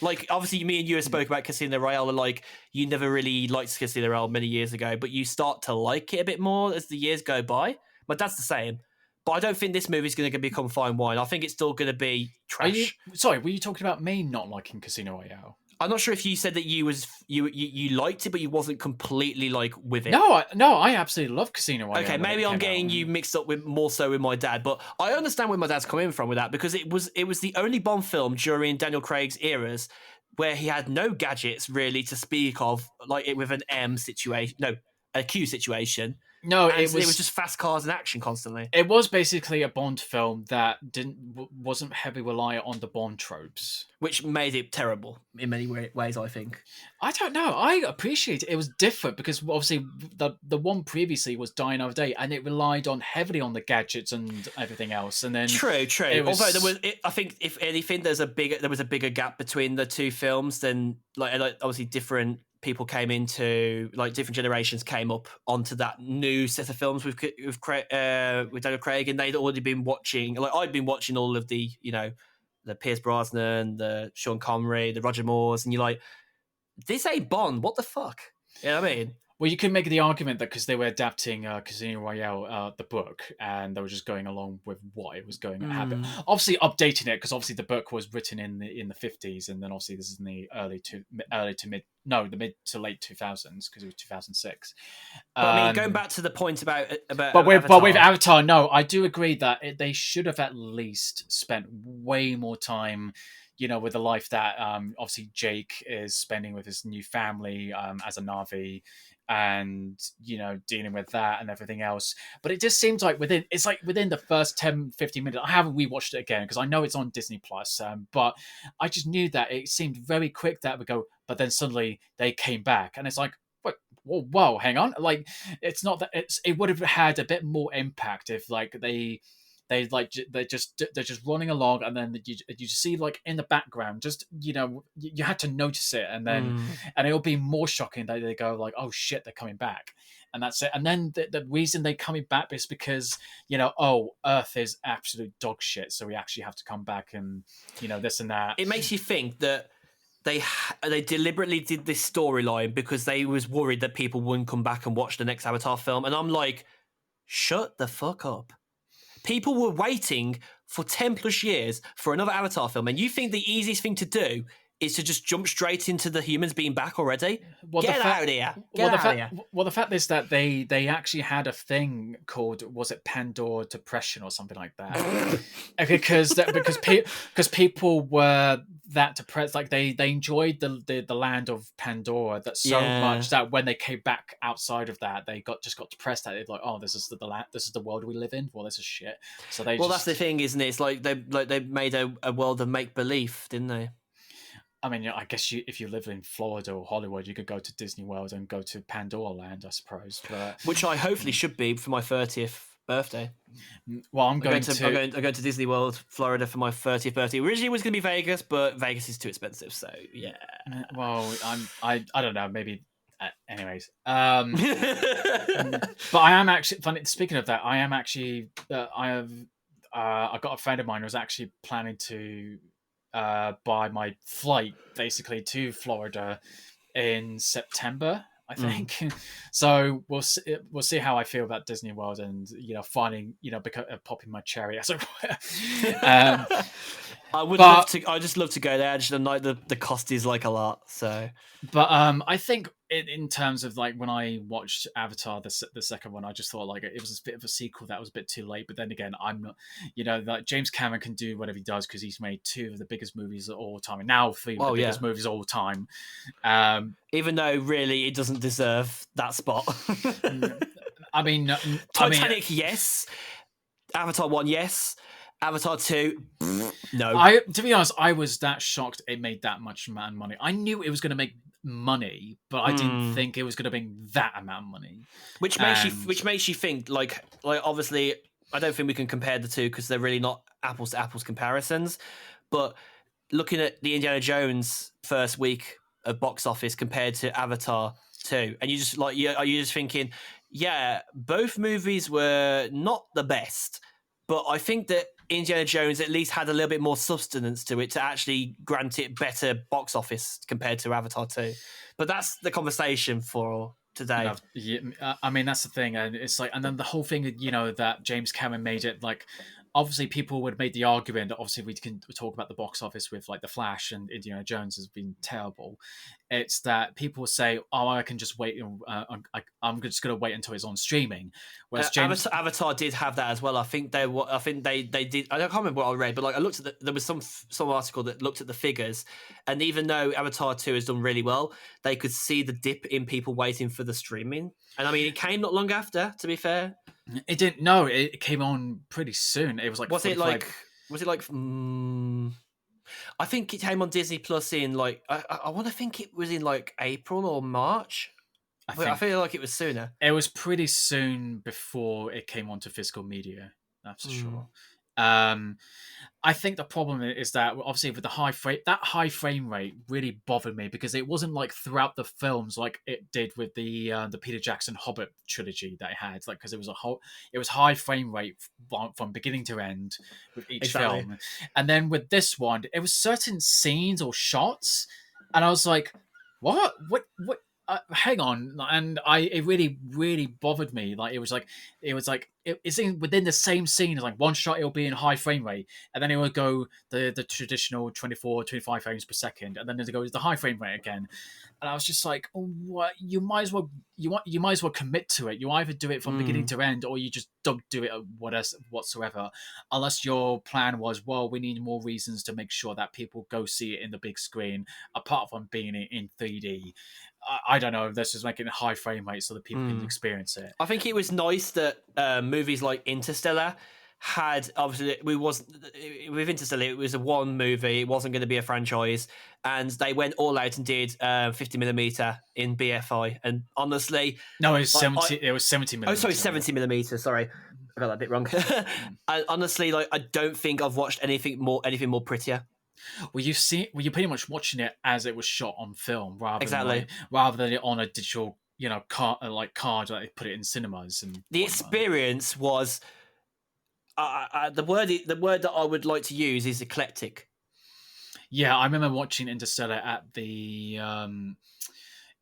Like, obviously, me and you have spoke about Casino Royale, and like, you never really liked Casino Royale many years ago, but you start to like it a bit more as the years go by. My dad's the same. But I don't think this movie's going to become fine wine. I think it's still going to be trash. Were you talking about me not liking Casino Royale? I'm not sure if you said that you liked it, but you wasn't completely like with it. No, I absolutely love Casino Royale. Okay, maybe I'm getting you mixed up with more so with my dad, but I understand where my dad's coming from with that, because it was the only Bond film during Daniel Craig's eras where he had no gadgets really to speak of, like it with an a Q situation. No, it was just fast cars and action constantly. It was basically a Bond film that wasn't heavily reliant on the Bond tropes, which made it terrible in many ways, I think. I don't know. I appreciate it. It was different because obviously the one previously was Die Another Day, and it relied heavily on the gadgets and everything else. And then true. Although I think if anything, there was a bigger gap between the two films than like obviously different people came into, like different generations came up onto that new set of films with Daniel Craig, and they'd already been watching. Like I'd been watching all of the, the Pierce Brosnan, the Sean Connery, the Roger Moores, and you're like, this ain't Bond. What the fuck? You know what I mean? Well, you could make the argument that because they were adapting Casino Royale, the book, and they were just going along with what it was going to happen. Obviously, updating it because obviously the book was written in the 50s, and then obviously this is in the mid to late 2000s because it was 2006. But I mean, going back to the point about but with Avatar, no, I do agree that they should have at least spent way more time, with the life that obviously Jake is spending with his new family as a Na'vi, and dealing with that and everything else. But it just seems like within the first 10-15 minutes, I haven't rewatched it again because I know it's on Disney Plus, but I just knew that it seemed very quick that would go, but then suddenly they came back, and it's like, what? Whoa, hang on, like it's not that it would have had a bit more impact if like they're just running along, and then you see like in the background, just you had to notice it, and then and it'll be more shocking that they go like, oh shit, they're coming back, and that's it. And then the reason they're coming back is because Earth is absolute dog shit, so we actually have to come back, and this and that. It makes you think that they deliberately did this storyline because they was worried that people wouldn't come back and watch the next Avatar film, and I'm like, shut the fuck up. People were waiting for 10 plus years for another Avatar film, and you think the easiest thing to do is to just jump straight into the humans being back already? Get out of here. Well, the fact is that they actually had a thing called, was it Pandora Depression or something like that? because people were that depressed, like they enjoyed the land of Pandora that so much that when they came back outside of that, they got depressed at it. Like, oh, this is the land, this is the world we live in. Well, this is shit. So that's the thing, isn't it? It's like they made a world of make believe, didn't they? I mean, I guess if you live in Florida or Hollywood, you could go to Disney World and go to Pandora Land, I suppose. But which I hopefully should be for my 30th birthday. Well, I'm going Well, I don't know, maybe. Anyways, but I am actually funny. Speaking of that, I am actually I got a friend of mine who was actually planning to buy my flight basically to Florida in September, I think. So we'll see how I feel about Disney World, and finding popping my cherry, as it were. I would love to. I just love to go there. I just like the cost is like a lot. So, but I think in terms of like when I watched Avatar, the second one, I just thought like it was a bit of a sequel that was a bit too late. But then again, I'm not, like James Cameron can do whatever he does because he's made 2 of the biggest movies of all time, and now 3 of the biggest movies of all time. Even though really it doesn't deserve that spot. I mean, Titanic, yes. Avatar 1, yes. Avatar 2, no. To be honest, I was that shocked it made that much amount of money. I knew it was going to make money, but I didn't think it was going to make that amount of money. Which makes you think like obviously I don't think we can compare the two because they're really not apples to apples comparisons. But looking at the Indiana Jones first week of box office compared to Avatar 2, and you just are you just thinking, yeah, both movies were not the best, but I think that Indiana Jones at least had a little bit more substance to it to actually grant it better box office compared to Avatar 2. But that's the conversation for today. I mean, that's the thing. And it's like, and then the whole thing, that James Cameron made it like, obviously people would make the argument that obviously we can talk about the box office with like The Flash and Indiana Jones has been terrible. It's that people say, oh, I can just wait. I'm just going to wait until it's on streaming. Whereas Avatar did have that as well. I think they did. I can't remember what I read, but like I looked at there was some article that looked at the figures, and even though Avatar 2 has done really well, they could see the dip in people waiting for the streaming. And I mean, it came not long after, to be fair. It didn't. No, it came on pretty soon. It was like. Was it like? I think it came on Disney Plus in like. I want to think it was in like April or March. I feel like it was sooner. It was pretty soon before it came onto physical media. That's for sure. I think the problem is that obviously with the high frame rate really bothered me because it wasn't like throughout the films like it did with the Peter Jackson Hobbit trilogy that it had, like because it was high frame rate from beginning to end with each Exactly. film, and then with this one it was certain scenes or shots, and I was like, what. Hang on, and it really bothered me. Like it's within the same scene. Like one shot, it'll be in high frame rate, and then it would go the traditional 24, 25 frames per second, and then it goes the high frame rate again. And I was just like, oh, what? You might as well you might as well commit to it. You either do it from beginning to end, or you just don't do it whatsoever. Unless your plan was, well, we need more reasons to make sure that people go see it in the big screen, apart from being in 3D. I don't know. Let's just make it in high frame rate so that people can experience it. I think it was nice that movies like Interstellar had, obviously with Interstellar it was a one movie, it wasn't going to be a franchise, and they went all out and did 50mm in BFI, and honestly, no, it was 70. It was 70mm. Oh, sorry, 70mm. Sorry, I got that bit wrong. And honestly, like I don't think I've watched anything more prettier. Well, you're pretty much watching it as it was shot on film, rather Exactly. than on a digital, card that they put it in cinemas. And the experience was, the word that I would like to use is eclectic. Yeah, I remember watching Interstellar at the.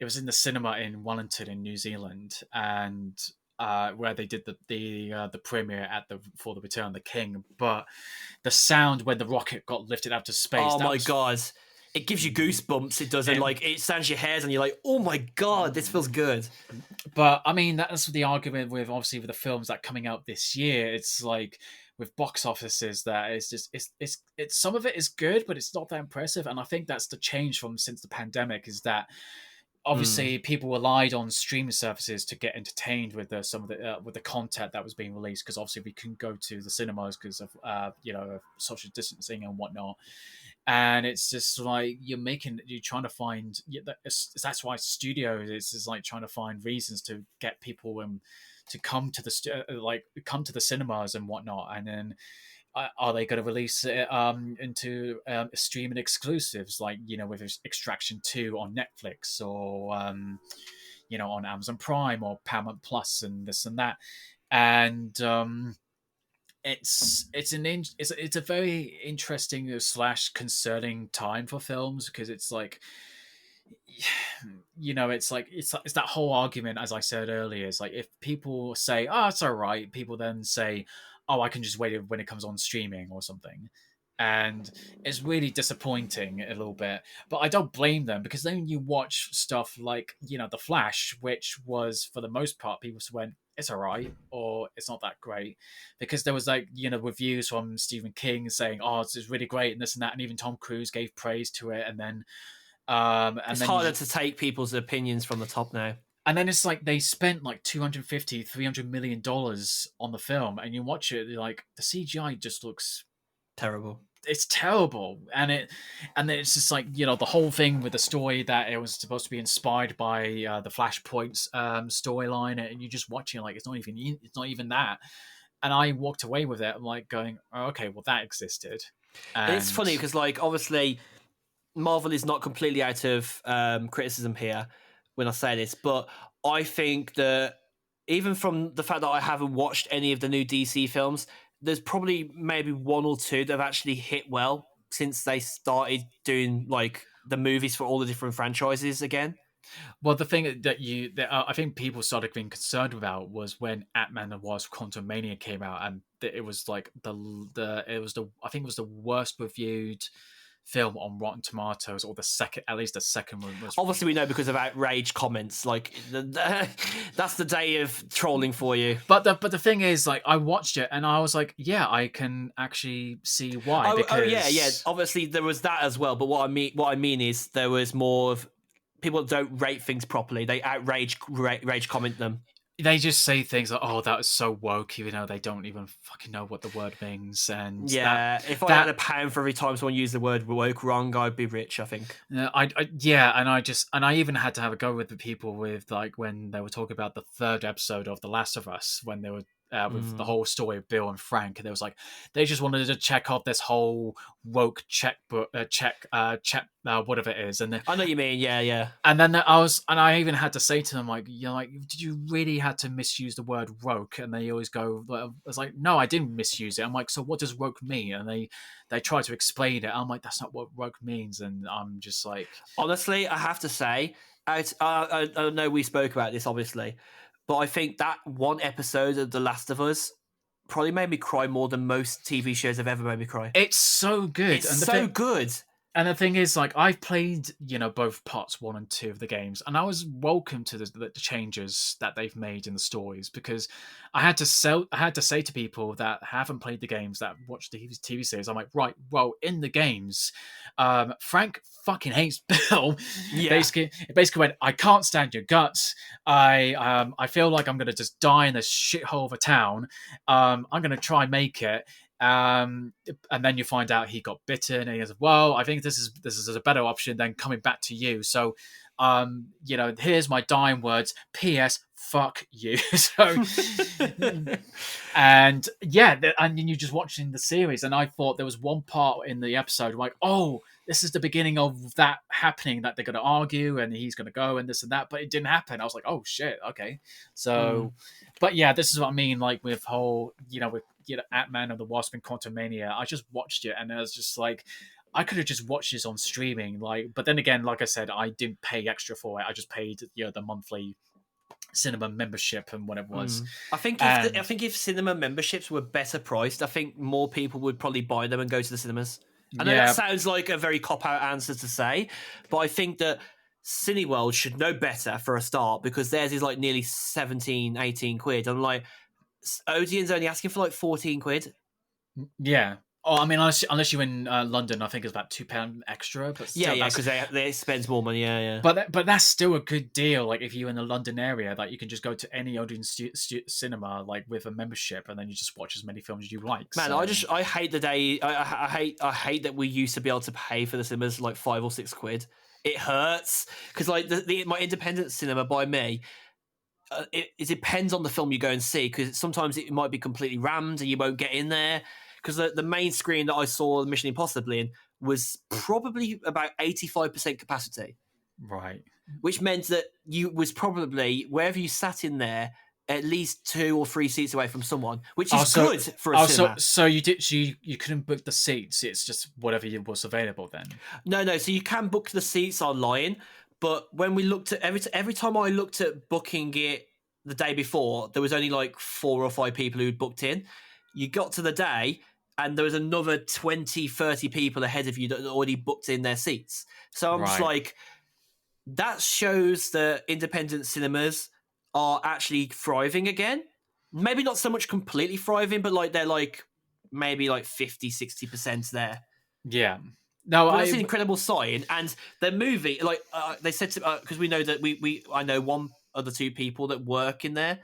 It was in the cinema in Wellington in New Zealand, and where they did the premiere for the Return of the King. But the sound when the rocket got lifted out to space. Oh my god. It gives you goosebumps, it does, and like it stands your hairs and you're like, oh my god, this feels good. But I mean, that's the argument with obviously with the films that are coming out this year. It's like with box offices that it's just it's some of it is good, but it's not that impressive. And I think that's the change from since the pandemic is that obviously people relied on streaming services to get entertained with some of the with the content that was being released, because obviously we couldn't go to the cinemas because of social distancing and whatnot. And it's just like you're trying to find that's why studios is like trying to find reasons to get people to come to the cinemas and whatnot. And then are they going to release it into streaming exclusives like with Extraction 2 on Netflix or on Amazon Prime or Paramount Plus and this and that. And it's a very interesting / concerning time for films, because it's like it's that whole argument, as I said earlier. It's like if people say, oh, it's all right, people then say, oh, I can just wait when it comes on streaming or something. And it's really disappointing a little bit, but I don't blame them, because then you watch stuff like The Flash, which was for the most part people went, it's all right, or it's not that great, because there was reviews from Stephen King saying, oh, it's really great and this and that, and even Tom Cruise gave praise to it. And then it's harder to take people's opinions from the top now. And then it's like they spent like $250-300 million on the film, and you watch it, like the CGI just looks terrible. It's terrible, and then it's just like the whole thing with the story that it was supposed to be inspired by the Flashpoint storyline, and you just watching like it's not even that. And I walked away with it, I'm like going, oh, okay, well that existed. And it's funny because like obviously Marvel is not completely out of criticism here when I say this, but I think that even from the fact that I haven't watched any of the new DC films, there's probably maybe one or two that have actually hit well since they started doing like the movies for all the different franchises again. Well, the thing that I think people started being concerned about was when Ant-Man and the Wasp: Quantumania came out, and it was like I think it was the worst reviewed film on Rotten Tomatoes, or at least the second one was. Obviously, we know because of outrage comments. Like that's the day of trolling for you. But the thing is, like, I watched it and I was like, yeah, I can actually see why. Yeah. Obviously, there was that as well. But what I mean is, there was more of people don't rate things properly. They rage comment them. They just say things like, "Oh, that was so woke," even though they don't even fucking know what the word means. And if I had £1 for every time someone used the word woke wrong, I'd be rich, I think. And I even had to have a go with the people with like when they were talking about the third episode of The Last of Us, when they were with the whole story of Bill and Frank, and there was like they just wanted to check off this whole woke checkbook, whatever it is, and then I know what you mean. Yeah. and then I even had to say to them, like, like, did you really had to misuse the word woke? And they always go, I was like, no, I didn't misuse it. I'm like, so what does woke mean? And they try to explain it. I'm like, that's not what woke means. And I'm just like, honestly, I have to say, I know we spoke about this obviously, but I think that one episode of The Last of Us probably made me cry more than most TV shows have ever made me cry. it's so good. It's so good. And the thing is, like, I've played, both parts 1 and 2 of the games, and I was welcome to the changes that they've made in the stories, because I had to say to people that haven't played the games, that watch the TV series, I'm like, right, well, in the games, Frank fucking hates Bill. Yeah. Basically went, I can't stand your guts. I feel like I'm gonna just die in this shithole of a town. I'm gonna try and make it. And then you find out he got bitten, and he goes, well, I think this is a better option than coming back to you. So here's my dying words, PS, fuck you. So and then you're just watching the series, and I thought there was one part in the episode like, oh, this is the beginning of that happening, that they're going to argue and he's going to go and this and that, but it didn't happen. I was like, oh shit, okay. So but yeah, this is what I mean, like with whole, with Ant-Man and the Wasp and Quantumania. I just watched it, and I was just like, I could have just watched this on streaming, like. But then again, like I said, I didn't pay extra for it. I just paid the monthly cinema membership and whatever it was. I think if cinema memberships were better priced, I think more people would probably buy them and go to the cinemas. I know that sounds like a very cop-out answer to say, but I think that Cineworld should know better for a start, because theirs is like nearly 17, 18 quid. I'm like, Odeon's only asking for like 14 quid. Yeah. Oh, I mean, unless you're in London, I think it's about £2 extra. But still, because they spend more money. Yeah. But that's still a good deal. Like if you're in the London area, like you can just go to any Odeon cinema, like with a membership, and then you just watch as many films as you like. Man, so. I hate the day. I hate that we used to be able to pay for the cinemas like 5 or 6 quid. It hurts because like my independent cinema by me. It depends on the film you go and see, because sometimes it might be completely rammed and you won't get in there. Because the main screen that I saw Mission Impossible in was probably about 85% capacity. Right. Which meant that you was probably, wherever you sat in there, at least 2 or 3 seats away from someone, which is good for a cinema. So you couldn't book the seats. It's just whatever was available then. No. So you can book the seats online, but when we looked at every time I looked at booking it the day before, there was only like 4 or 5 people who'd booked in. You got to the day, and there was another 20, 30 people ahead of you that had already booked in their seats. So I'm just like, that shows that independent cinemas are actually thriving again. Maybe not so much completely thriving, but like they're like maybe like 50, 60% there. Yeah. No, that's an incredible sign. And the movie, like they said, because we know that I know one of the 2 people that work in there.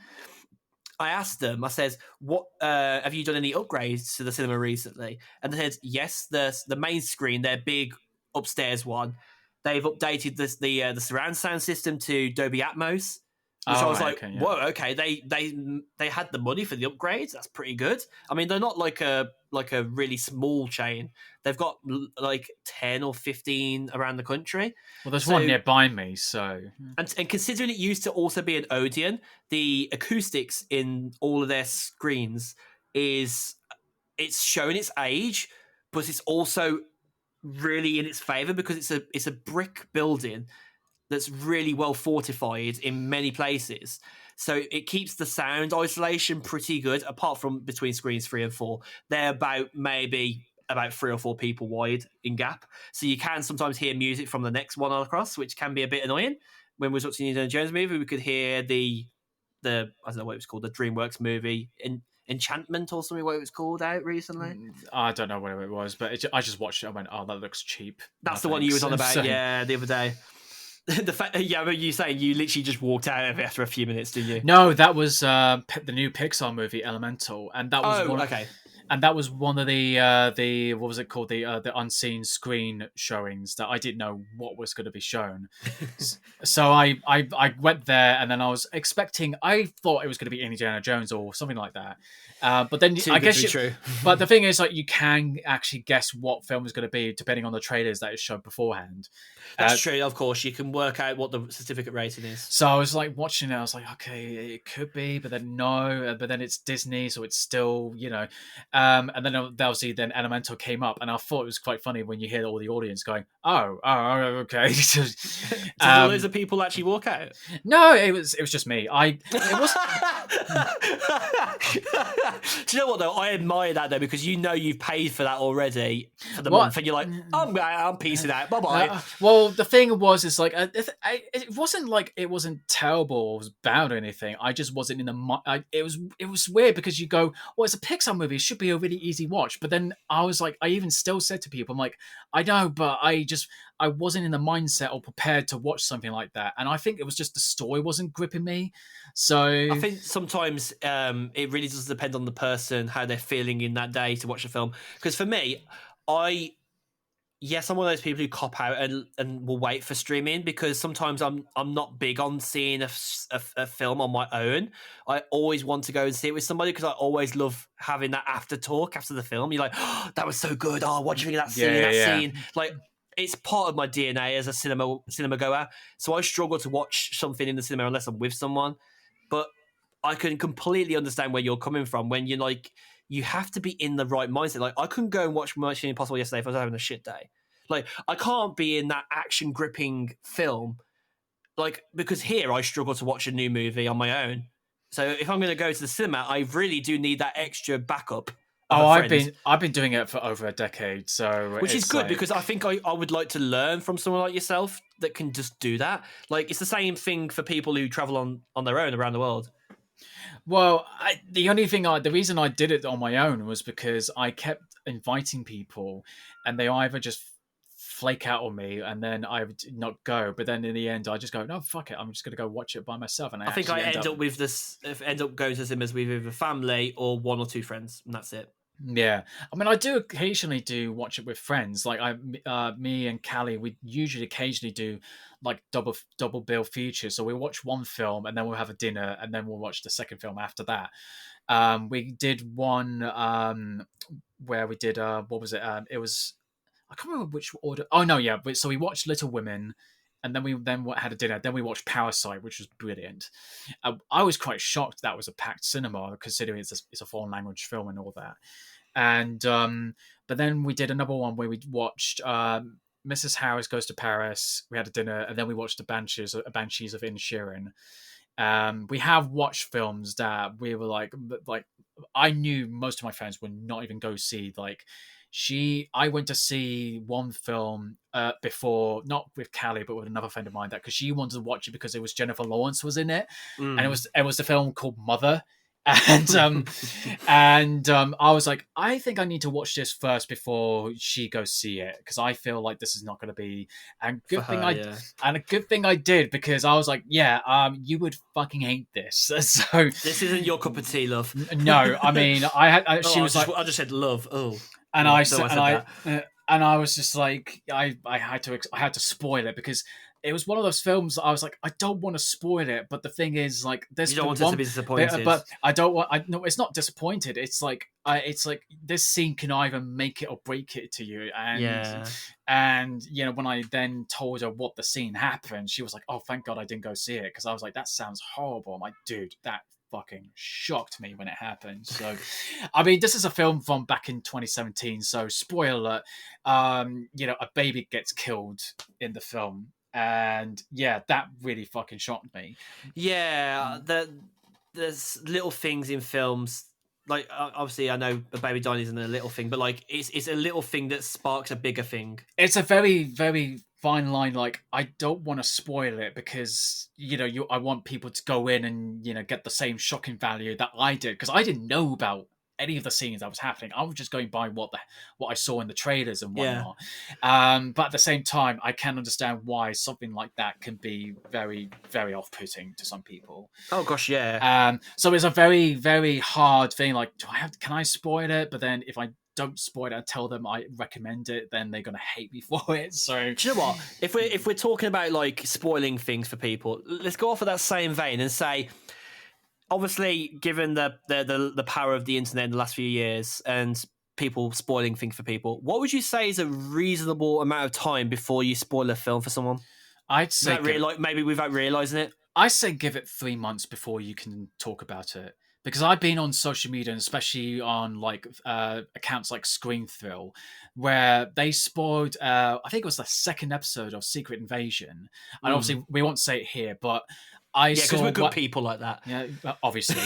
I asked them, I said, what have you done any upgrades to the cinema recently? And they said, yes, the main screen, their big upstairs one, they've updated the surround sound system to Dolby Atmos, which I was like, okay, whoa, okay, they had the money for the upgrades. That's pretty good. I mean, they're not like a really small chain. They've got like 10 or 15 around the country. Well, there's one nearby me, so... And considering it used to also be an Odeon, the acoustics in all of their screens it's showing its age, but it's also really in its favour, because it's a brick building that's really well fortified in many places. So it keeps the sound isolation pretty good, apart from between screens 3 and 4. They're maybe about 3 or 4 people wide in gap. So you can sometimes hear music from the next one across, which can be a bit annoying. When we were watching the Indiana Jones movie, we could hear the I don't know what it was called, the DreamWorks movie, Enchantment or something, what it was called out recently. I don't know what it was, but I just watched it. I went, oh, that looks cheap. That's the one you was on about, the other day. The fact, but you saying you literally just walked out of it after a few minutes, didn't you? No, that was the new Pixar movie, Elemental, and that was okay. and that was one of the what was it called, the unseen screen showings that I didn't know what was going to be shown. So I went there, and then I was expecting, I thought it was going to be Indiana Jones or something like that. But then Too I good to guess be true. but the thing is, like, you can actually guess what film is going to be depending on the trailers that is shown beforehand. That's true. Of course, you can work out what the certificate rating is. So I was like watching it. I was like, okay, it could be, but then no. But then it's Disney, so it's still, you know. And then obviously then Elemental came up, and I thought it was quite funny when you hear all the audience going, "Oh, okay." Did loads of people actually walk out? No, it was just me. It was. Do you know what though? I admire that though, because you've paid for that already for the What? month, and you're like, I'm peacing out. Bye bye. Well, the thing was, is like it wasn't like it wasn't terrible or was bad or anything. I just wasn't in the. It was weird because you go, well, it's a Pixar movie. It should be a really easy watch. But then I was like, I even still said to people, I'm like, I know, but I wasn't in the mindset or prepared to watch something like that. And I think it was just the story wasn't gripping me. So I think sometimes it really does depend on the person, how they're feeling in that day to watch a film. Because for me, I'm one of those people who cop out and will wait for streaming, because sometimes I'm not big on seeing a film on my own. I always want to go and see it with somebody, because I always love having that after talk after the film. You're like, oh, that was so good. Oh, what do you think of that scene? Scene. Like, it's part of my DNA as a cinema goer. So I struggle to watch something in the cinema unless I'm with someone. But I can completely understand where you're coming from when you're like, you have to be in the right mindset. Like, I couldn't go and watch Mission Impossible yesterday if I was having a shit day. Like, I can't be in that action gripping film, like, because here I struggle to watch a new movie on my own. So if I'm going to go to the cinema, I really do need that extra backup. Oh, I've been doing it for over a decade, so which is good, like... because I think I would like to learn from someone like yourself that can just do that. Like, it's the same thing for people who travel on their own around the world. Well, the reason I did it on my own was because I kept inviting people, and they either just flake out on me, and then I would not go. But then in the end, I just go, no, fuck it, I'm just going to go watch it by myself. And I think I end up going to cinemas with either family or one or two friends, and that's it. Yeah, I mean, I do occasionally watch it with friends. Like me and Callie, we usually occasionally do like double bill features. So we watch one film, and then we'll have a dinner, and then we'll watch the second film after that. We did one where we did what was it? It was, I can't remember which order. Oh no, yeah. So we watched Little Women, and then we had a dinner. Then we watched Parasite, which was brilliant. I was quite shocked that was a packed cinema, considering it's a foreign language film and all that. And but then we did another one where we watched Mrs. Harris Goes to Paris. We had a dinner, and then we watched the Banshees of Inisherin. We have watched films that we were like I knew most of my friends would not even go see. Like, I went to see one film before, not with Callie, but with another friend of mine, that because she wanted to watch it because it was Jennifer Lawrence was in it, and it was the film called Mother. And I was like, I think I need to watch this first before she goes see it, because I feel like this is not going to be. And a good thing I did, because I was like, you would fucking hate this. So this isn't your cup of tea, love. No, I mean, I just said love. Oh, and I was just like, I had to spoil it, because it was one of those films that I was like, I don't want to spoil it, but the thing is, like, you don't want us to be disappointed. But I don't want. No, it's not disappointed. It's like this scene can either make it or break it to you. And you know, when I then told her what the scene happened, she was like, "Oh, thank God I didn't go see it," because I was like, "That sounds horrible." I'm like, dude, that fucking shocked me when it happened. So, I mean, this is a film from back in 2017. So, spoiler alert, you know, a baby gets killed in the film. And yeah, that really fucking shocked me. Yeah, there's little things in films, like obviously I know a baby dying isn't a little thing, but like it's a little thing that sparks a bigger thing. It's a very, very fine line. Like, I don't want to spoil it, because you know, I want people to go in and, you know, get the same shocking value that I did, because I didn't know about any of the scenes that was happening. I was just going by what I saw in the trailers and Yeah. whatnot. But at the same time, I can understand why something like that can be very, very off-putting to some people. Oh gosh, yeah. So it's a very, very hard thing. Like, can I spoil it? But then if I don't spoil it, I tell them I recommend it, then they're gonna hate me for it. So Do you know what? If we're talking about like spoiling things for people, let's go off of that same vein and say, obviously, given the power of the internet in the last few years and people spoiling things for people, what would you say is a reasonable amount of time before you spoil a film for someone? I'd say Maybe without realizing it. I say give it 3 months before you can talk about it. Because I've been on social media, and especially on like accounts like Screen Thrill, where they spoiled. I think it was the second episode of Secret Invasion, and obviously we won't say it here, but I saw because we're good people like that. Yeah, obviously.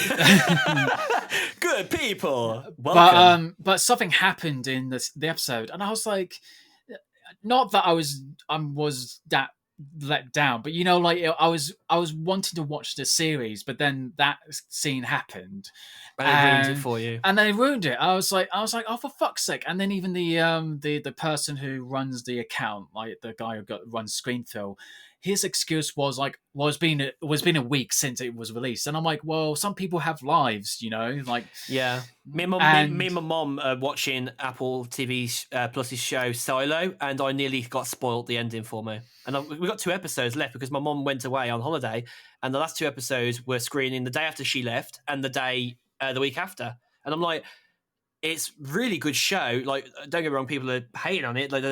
Good people. Welcome. But something happened in the episode, and I was like, not that I was that let down, but like I was wanting to watch the series, but then that scene happened and it ruined it for you, and they ruined it. I was like, oh, for fuck's sake. And then even the person who runs the account, like the guy who runs Screen Thrill, his excuse was like, well, it's been a week since it was released, and I'm like, well, some people have lives, like. Yeah, me and my mom watching Apple TV Plus's show Silo, and I nearly got spoiled the ending for me. And we got 2 episodes left because my mom went away on holiday, and the last 2 episodes were screening the day after she left and the week after. And I'm like, it's really good show. Like, don't get me wrong, people are hating on it. Like,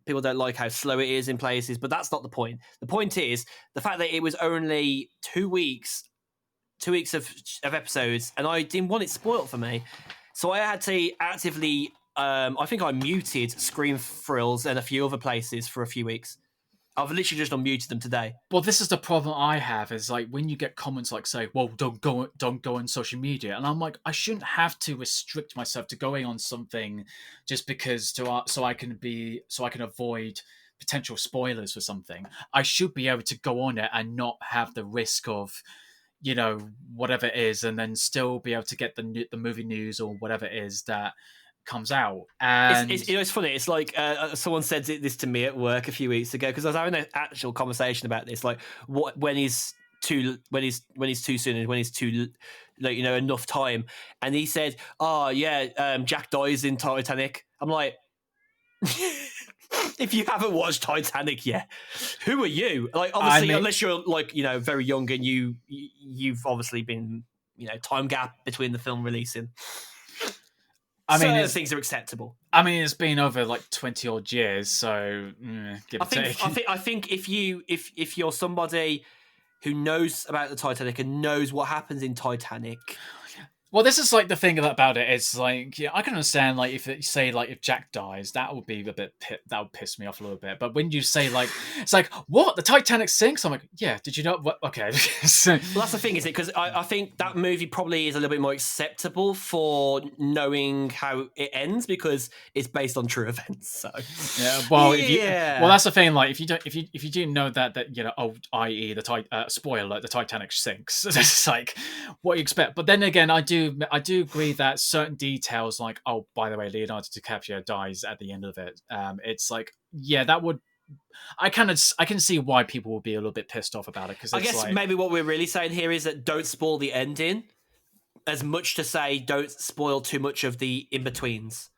people don't like how slow it is in places, but that's not the point. The point is the fact that it was only 2 weeks of episodes, and I didn't want it spoiled for me, so I had to actively. I think I muted Screen Thrills and a few other places for a few weeks. I've literally just unmuted them today. Well, this is the problem I have, is like when you get comments like say, well, don't go on social media, and I'm like, I shouldn't have to restrict myself to going on something just because so I can avoid potential spoilers for something. I should be able to go on it and not have the risk of whatever it is, and then still be able to get the movie news or whatever it is that comes out. And it's funny. It's like someone said this to me at work a few weeks ago, because I was having an actual conversation about this, like when is too soon and when is too enough time. And he said, "Oh yeah, Jack dies in Titanic." I'm like, if you haven't watched Titanic yet, who are you? Like, obviously, unless you're like very young and you've obviously been time gap between the film releasing. Certain things are acceptable. I mean, it's been over like 20 odd years, so give or take. I think if you're somebody who knows about the Titanic and knows what happens in Titanic. Well, this is like the thing about it. It's like, yeah, I can understand like if you say like if Jack dies, that would be a bit that would piss me off a little bit. But when you say like it's like what the Titanic sinks, I'm like, yeah, did you know? What? Okay. Well, that's the thing, is it? Because I think that movie probably is a little bit more acceptable for knowing how it ends because it's based on true events. So yeah, well, that's the thing. Like if you do know that i.e. the spoiler, the Titanic sinks. It's like what you expect. But then again, I do agree that certain details, like, oh, by the way, Leonardo DiCaprio dies at the end of it. It's like, yeah, that would. I can see why people will be a little bit pissed off about it, because I guess maybe what we're really saying here is that don't spoil the ending, as much to say don't spoil too much of the in betweens.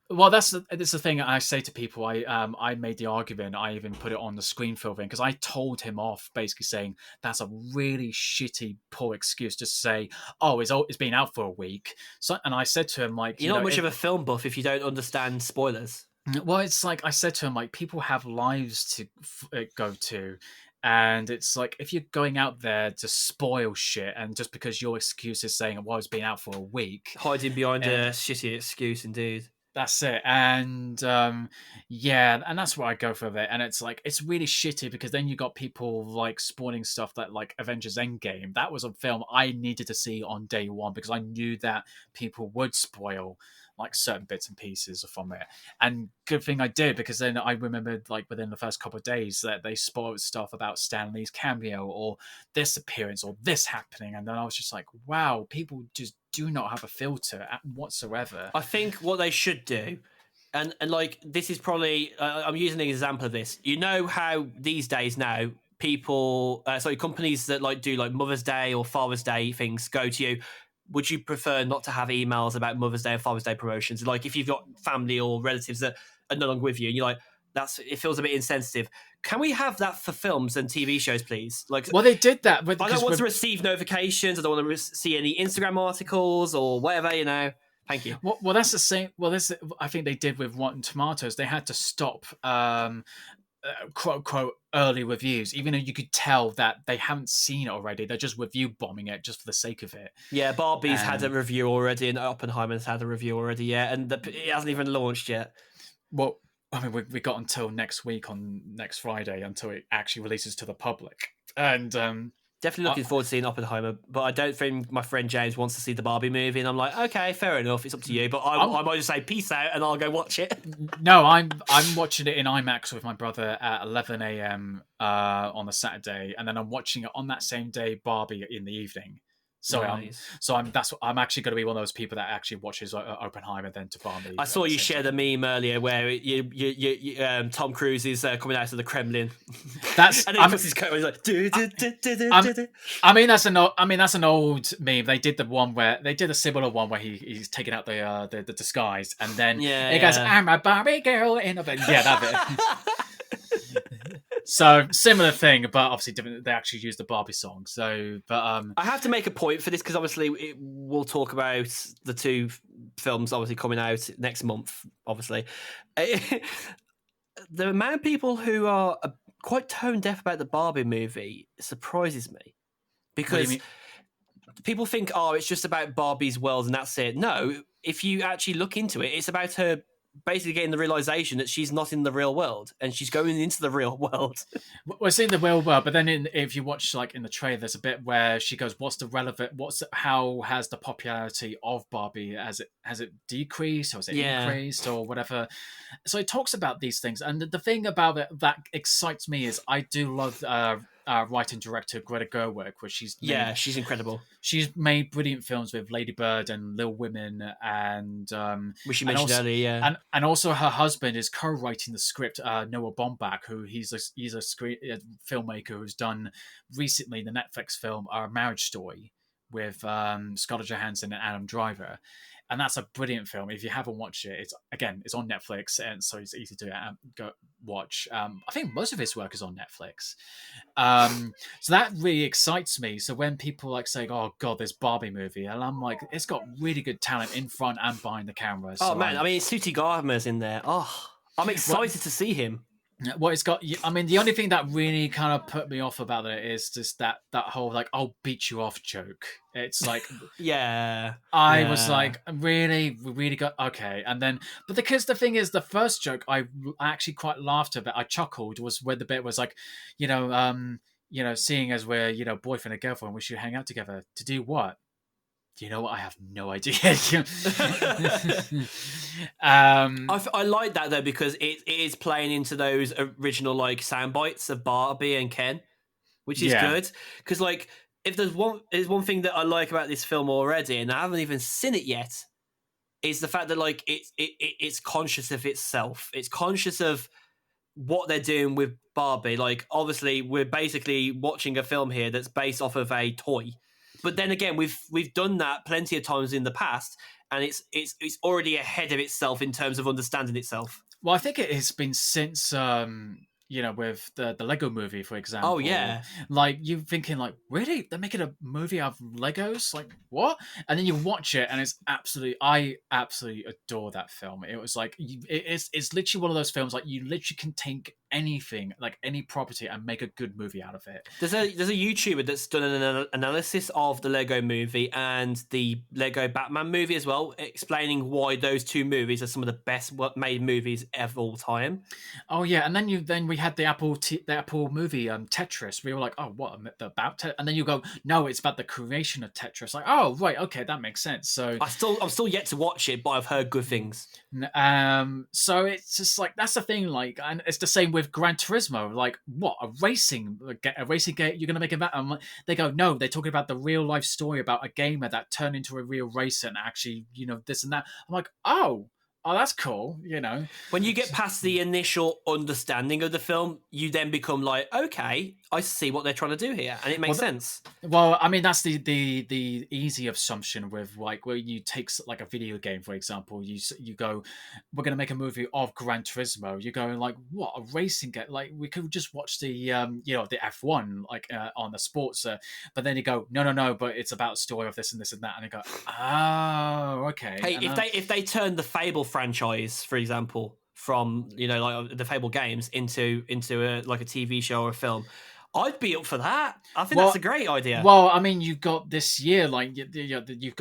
Well, that's the thing I say to people. I made the argument. I even put it on the Screen Thrill thing because I told him off, basically saying that's a really shitty, poor excuse to say, oh, it's been out for a week. So, and I said to him, like, you're not much of a film buff if you don't understand spoilers. Well, it's like I said to him, like, people have lives to go to. And it's like, if you're going out there to spoil shit, and just because your excuse is saying, well, it's been out for a week. Hiding behind a shitty excuse, indeed. That's it. And yeah, and that's where I go for it. And it's like, it's really shitty because then you got people like spoiling stuff that like Avengers Endgame. That was a film I needed to see on day one because I knew that people would spoil like certain bits and pieces from it. And good thing I did, because then I remembered like within the first couple of days that they spoiled stuff about Stan Lee's cameo or this appearance or this happening, and then I was just like, wow, people just do not have a filter whatsoever. I think what they should do, and like this is probably I'm using an example of this. You know how these days now people, companies that like do like Mother's Day or Father's Day things go to you. Would you prefer not to have emails about Mother's Day and Father's Day promotions? Like if you've got family or relatives that are no longer with you, and you're like, it feels a bit insensitive. Can we have that for films and TV shows, please? Like, well, they did that. But I don't want to receive notifications. I don't want to see any Instagram articles or whatever. Thank you. Well, that's the same. Well, I think they did with Rotten Tomatoes. They had to stop quote unquote early reviews, even though you could tell that they haven't seen it already. They're just review bombing it just for the sake of it. Yeah, Barbie's had a review already, and Oppenheimer's had a review already. Yeah, and it hasn't even launched yet. Well, I mean, we got until next week, on next Friday, until it actually releases to the public. And definitely looking forward to seeing Oppenheimer, but I don't think my friend James wants to see the Barbie movie, and I'm like, okay, fair enough, it's up to you, but I might just say peace out and I'll go watch it. No, I'm watching it in IMAX with my brother at 11 a.m. On a Saturday, and then I'm watching it on that same day, Barbie, in the evening. So nice. I'm actually going to be one of those people that actually watches Oppenheimer then to Barbie. I saw you share the meme earlier where Tom Cruise is coming out of the Kremlin. That's and he puts his coat on. He's like, I mean that's an old meme. They did the one where they did a similar one where he's taking out the disguise, and then he goes, "I'm a Barbie girl in a bed." Yeah, that bit. So similar thing, but obviously different. They actually use the Barbie song. So, but I have to make a point for this because obviously we'll talk about the two films obviously coming out next month. Obviously, the amount of people who are quite tone deaf about the Barbie movie surprises me, because people think, oh, it's just about Barbie's world and that's it. No, if you actually look into it, it's about her basically getting the realization that she's not in the real world and she's going into the real world. We're seeing the real world, but then if you watch like in the trailer, there's a bit where she goes, how has the popularity of Barbie, has it decreased or has it increased or whatever? So it talks about these things, and the thing about it that excites me is I do love writing director Greta Gerwig, where she's incredible. She's made brilliant films with Lady Bird and Little Women, and which you mentioned earlier, and also her husband is co-writing the script. Noah Baumbach, who he's a filmmaker who's done recently the Netflix film Marriage Story with Scarlett Johansson and Adam Driver. And that's a brilliant film. If you haven't watched it, it's on Netflix, and so it's easy to go watch. I think most of his work is on Netflix, so that really excites me. So when people like say, "Oh God, this Barbie movie," and I'm like, it's got really good talent in front and behind the camera. So man, I mean, Ncuti Gatwa's in there. Oh, I'm excited to see him. Well, it's got. I mean, the only thing that really kind of put me off about it is just that whole like "I'll beat you off" joke. It's like, I was like, really, we really got okay. And then, but because the thing is, the first joke I actually quite laughed at, I chuckled, was where the bit was like, seeing as we're boyfriend and girlfriend, we should hang out together to do what? You know what? I have no idea. I like that though, because it is playing into those original like sound bites of Barbie and Ken, which is good. Because like, if there's one thing that I like about this film already, and I haven't even seen it yet, is the fact that like it's conscious of itself. It's conscious of what they're doing with Barbie. Like, obviously, we're basically watching a film here that's based off of a toy. But then again, we've done that plenty of times in the past, and it's already ahead of itself in terms of understanding itself. Well, I think it has been since with the Lego movie, for example. Oh yeah, like you thinking like, really, they're making a movie out of Legos? Like what? And then you watch it, and I absolutely adore that film. It was like it's literally one of those films like you literally can take anything, like any property, and make a good movie out of it. There's a YouTuber that's done an analysis of the Lego Movie and the Lego Batman movie as well, explaining why those two movies are some of the best made movies of all time. Oh yeah, and then we had the Apple movie Tetris. We were like, oh, what about Tetris? And then you go, no, it's about the creation of Tetris. Like, oh right, okay, that makes sense. So I'm still yet to watch it, but I've heard good things. So it's just like that's the thing. Like, and it's the same with Gran Turismo. Like, what a racing game? You're gonna make it that? They go, no, they're talking about the real life story about a gamer that turned into a real racer and actually, this and that. I'm like, oh, that's cool. When you get past the initial understanding of the film, you then become like, okay, I see what they're trying to do here, and it makes sense. Well, I mean, that's the easy assumption with like where you take like a video game, for example. You go, we're going to make a movie of Gran Turismo. You're going like, what, a racing game? Like we could just watch the the F1 like on the sports, but then you go, no, but it's about a story of this and this and that, and you go, oh, okay. Hey, if they turn the Fable franchise, for example, from like the Fable games into like a TV show or a film, I'd be up for that. I think that's a great idea. Well, I mean, you've got this year, like you've got you've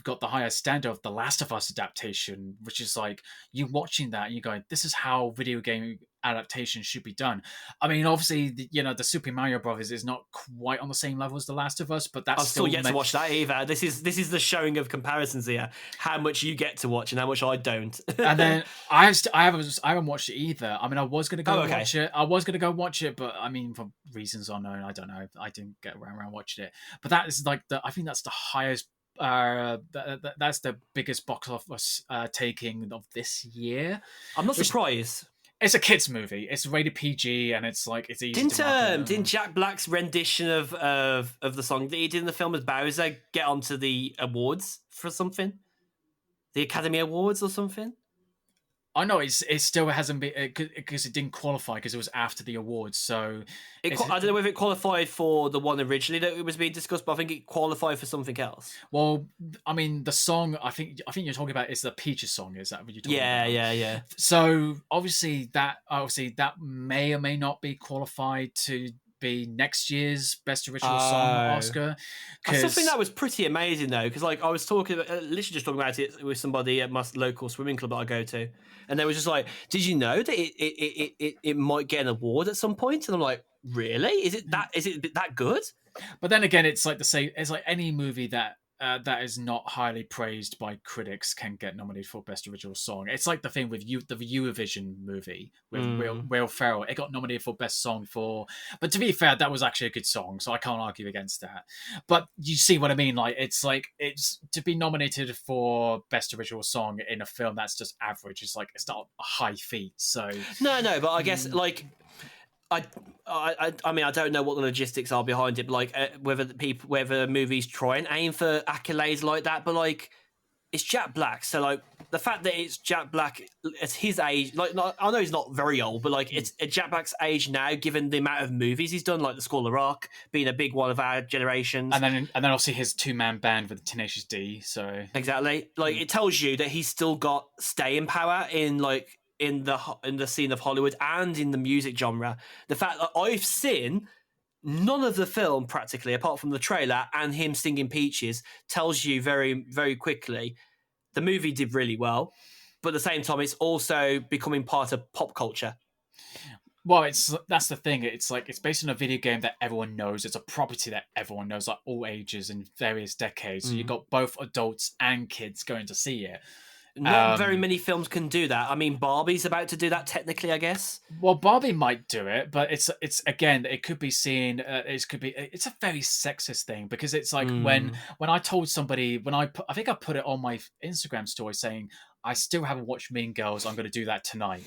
got the higher standard of the Last of Us adaptation, which is like you watching that and you're going, this is how video game adaptation should be done. I mean, obviously, the Super Mario Brothers is not quite on the same level as the Last of Us, but that's I'm still yet to watch that either. This is the showing of comparisons here. How much you get to watch and how much I don't. And then I haven't watched it either. I mean, I was going to go watch it. I was going to go watch it, but I mean, for reasons unknown, I don't know. I didn't get around watching it. But that is like I think that's the highest. That's the biggest box office taking of this year. I'm not surprised. It's a kids movie. It's rated PG, and it's like it's easy. Didn't Jack Black's rendition of the song that he did in the film as Bowser get onto the awards for something, the Academy Awards or something? Oh no, it still hasn't been because it didn't qualify because it was after the awards. So I don't know if it qualified for the one originally that it was being discussed, but I think it qualified for something else. Well, I mean, the song I think you're talking about is the Peaches song. Is that what you're talking about? Yeah. So obviously that may or may not be qualified to be next year's Best Original Song Oscar. I still think that was pretty amazing though, because like I was literally just talking about it with somebody at my local swimming club that I go to, and they were just like, "Did you know that it might get an award at some point?" And I'm like, "Really? Is it that good?" But then again, it's like the same. It's like any movie that is not highly praised by critics can get nominated for Best Original Song. It's like the thing with the Eurovision movie with Will Ferrell. It got nominated for Best Song but to be fair, that was actually a good song, so I can't argue against that. But you see what I mean? Like it's to be nominated for Best Original Song in a film that's just average. It's like it's not a high feat. So no, but I guess like. I mean, I don't know what the logistics are behind it, but like whether movies try and aim for accolades like that, but like it's Jack Black, so like the fact that it's Jack Black at his age, like I know he's not very old, but like it's at Jack Black's age now, given the amount of movies he's done, like The School of Rock being a big one of our generations, and then obviously his 2-man band with Tenacious D. So exactly, like it tells you that he's still got staying power in like. In the scene of Hollywood and in the music genre. The fact that I've seen none of the film practically, apart from the trailer and him singing Peaches, tells you very, very quickly the movie did really well, but at the same time, it's also becoming part of pop culture. Well, that's the thing. It's like it's based on a video game that everyone knows. It's a property that everyone knows, like all ages and various decades. So you've got both adults and kids going to see it. Not very many films can do that. I mean, Barbie's about to do that technically, I guess. Well, Barbie might do it, but it's again, it could be seen. It's a very sexist thing because it's like when I told somebody I think I put it on my Instagram story saying I still haven't watched Mean Girls. I'm going to do that tonight.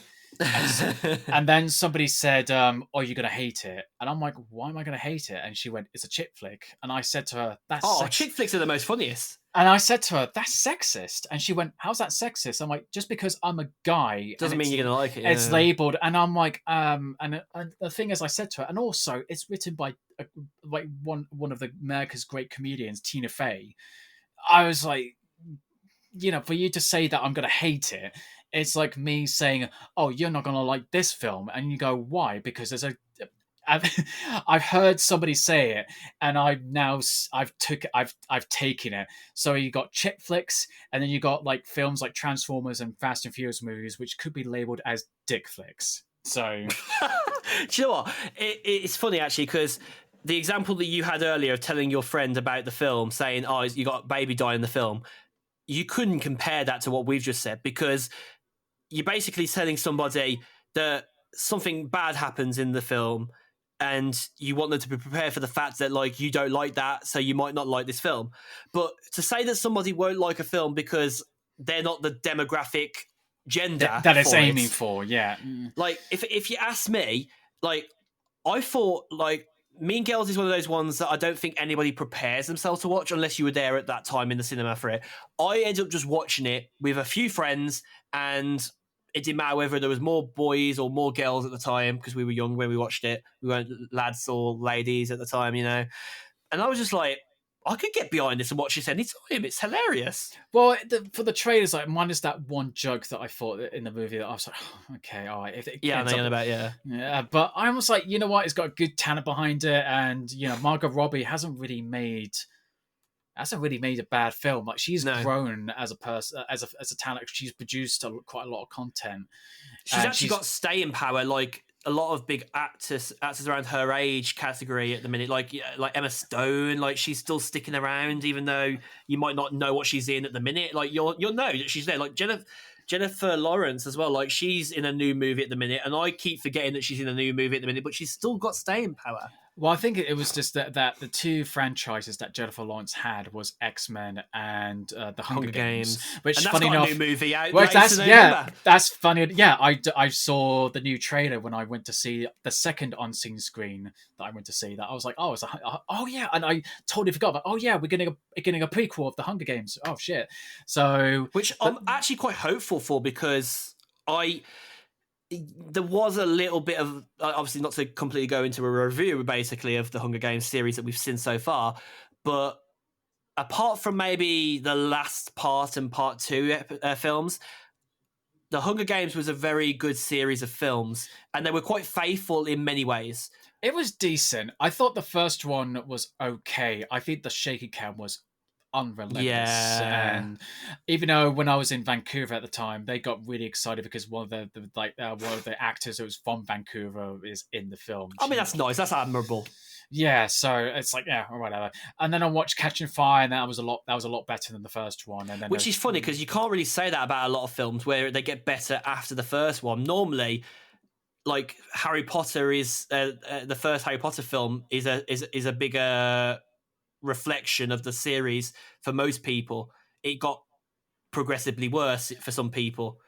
And then somebody said, "Oh, you're gonna hate it," and I'm like, "Why am I gonna hate it?" And she went, "It's a chick flick." And I said to her, "That's chick flicks are the most funniest." And I said to her, "That's sexist." And she went, "How's that sexist?" I'm like, "Just because I'm a guy doesn't mean you're gonna like it." Yeah. It's labeled, and I'm like, and the thing is, I said to her, and also it's written by like one of the America's great comedians, Tina Fey. I was like, for you to say that I'm gonna hate it. it's like me saying, "Oh, you're not gonna like this film," and you go, "Why?" Because there's a I've, I've heard somebody say it, and I've taken it. So you got chick flicks, and then you got like films like Transformers and Fast and Furious movies, which could be labeled as dick flicks. So, Do you know what? It's funny actually because the example that you had earlier of telling your friend about the film, saying, "Oh, you got a baby die in the film," you couldn't compare that to what we've just said because you're basically telling somebody that something bad happens in the film and you want them to be prepared for the fact that like you don't like that, so you might not like this film. But to say that somebody won't like a film because they're not the demographic gender that it's for aiming it, for, yeah. like if you ask me, like I thought like Mean Girls is one of those ones that I don't think anybody prepares themselves to watch unless you were there at that time in the cinema for it. I ended up just watching it with a few friends, and it didn't matter whether there was more boys or more girls at the time because we were young when we watched it. We weren't lads or ladies at the time, you know. And I was just like, I could get behind this and watch this anytime. It's hilarious. Well, for the trailers, like minus that one joke that I thought in the movie, that I was like, oh, okay, all right. If it Yeah, I ends know up- about yeah. But I was like, you know what? It's got good talent behind it, and Margot Robbie hasn't really made a bad film. Like she's No. grown as a person, as a talent. She's produced quite a lot of content. She's And actually got staying power, like a lot of big actors around her age category at the minute, like Emma Stone, like she's still sticking around, even though you might not know what she's in at the minute. Like you'll know that she's there. Like Jennifer Lawrence as well, like she's in a new movie at the minute, and I keep forgetting that she's in a new movie at the minute, but she's still got staying power. Well, I think it was just that the two franchises that Jennifer Lawrence had was X-Men and the Hunger Games, which and that's funny got enough, a new movie out. well, later that's November. that's funny. Yeah, I saw the new trailer when I went to see the second on-scene screen that I went to see. That I was like, oh yeah, and I totally forgot. Like, oh yeah, we're getting a prequel of the Hunger Games. Oh shit! So which I'm actually quite hopeful for because there was a little bit of, obviously not to completely go into a review basically of the Hunger Games series that we've seen so far, but apart from maybe the last part and part two films, the Hunger Games was a very good series of films, and they were quite faithful in many ways. It was decent. I thought the first one was okay. I think the shaky cam was unrelentless. Yeah. And even though when I was in Vancouver at the time, they got really excited because one of the actors who was from Vancouver is in the film. I mean, that's nice. That's admirable. Yeah, so it's like, yeah, or whatever. And then I watched Catching Fire, and that was a lot better than the first one. And then which is funny because you can't really say that about a lot of films where they get better after the first one. Normally, like Harry Potter is the first Harry Potter film is a bigger reflection of the series for most people. It got progressively worse for some people.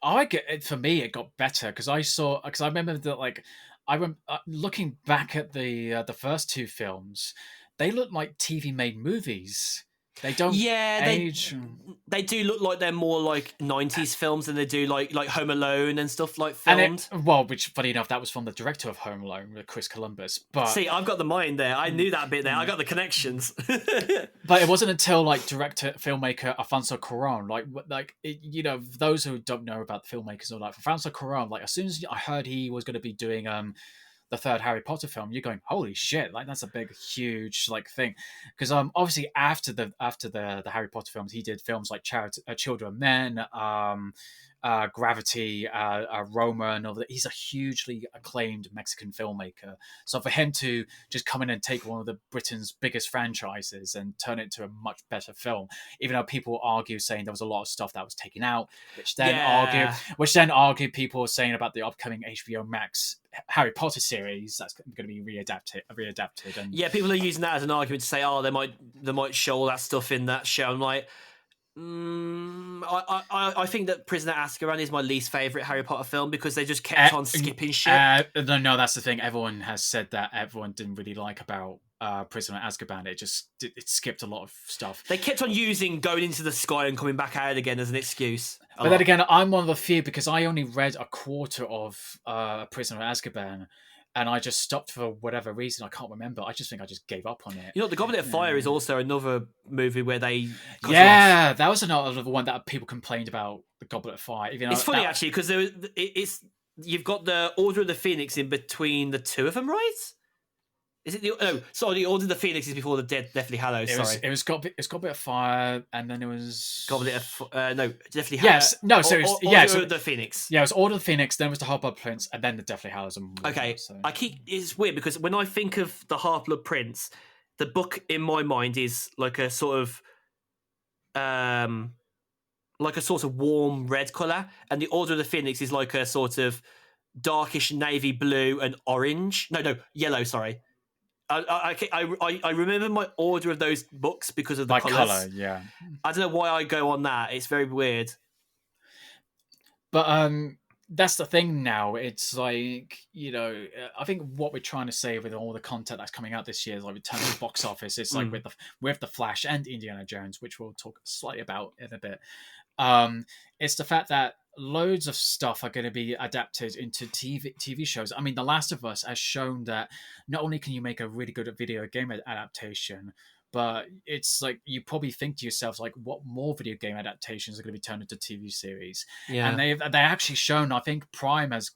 For me, it got better because I remember that I went looking back at the first two films, they look like TV made movies. They don't age. They do look like they're more like 90s films than they do like Home Alone and stuff like filmed. Which funny enough, that was from the director of Home Alone, with Chris Columbus. But see, I've got the mind there. I knew that bit there. I got the connections. But it wasn't until like director filmmaker Alfonso Cuarón, those who don't know about the filmmakers or like Alfonso Cuarón, like as soon as I heard he was going to be doing the third Harry Potter film, you're going, holy shit, like that's a big, huge like thing. Because obviously after the Harry Potter films, he did films like Children of Men, Gravity, Roma, and all that. He's a hugely acclaimed Mexican filmmaker. So for him to just come in and take one of the Britain's biggest franchises and turn it into a much better film, even though people argue saying there was a lot of stuff that was taken out, which then argue people are saying about the upcoming HBO Max Harry Potter series that's going to be readapted. And yeah, people are using that as an argument to say, oh, they might show all that stuff in that show. I'm like, I think that Prisoner of Azkaban is my least favorite Harry Potter film because they just kept on skipping shit. No, that's the thing. Everyone has said that everyone didn't really like about Prisoner of Azkaban. It skipped a lot of stuff. They kept on using going into the sky and coming back out again as an excuse. But then again, I'm one of the few because I only read a quarter of Prisoner of Azkaban. and I just stopped for whatever reason. I can't remember. I just think I just gave up on it. You know, The Goblet of Fire is also another movie where they cut it off. Yeah, that was another one that people complained about, The Goblet of Fire. Even though It's funny actually because you've got the Order of the Phoenix in between the two of them, right? Is it the Order of the Phoenix is before the Deathly Hallows. It was Goblet of Fire, and then it was Goblet of Deathly Hallows. Yes, no, so Order of the Phoenix. Yeah, it was Order of the Phoenix, then it was the Half-Blood Prince, and then the Deathly Hallows. Okay, so. It's weird because when I think of the Half-Blood Prince, the book in my mind is like a sort of warm red color, and the Order of the Phoenix is like a sort of darkish navy blue and orange. No, yellow. Sorry. I remember my order of those books because of the colour. Yeah. I don't know why I go on that. It's very weird. But that's the thing now. It's like, I think what we're trying to say with all the content that's coming out this year is like return to the box office. It's like with the Flash and Indiana Jones, which we'll talk slightly about in a bit. It's the fact that loads of stuff are going to be adapted into TV shows. I mean, The Last of Us has shown that not only can you make a really good video game adaptation, but it's like you probably think to yourself, like, what more video game adaptations are going to be turned into TV series? Yeah, and they actually shown. I think Prime is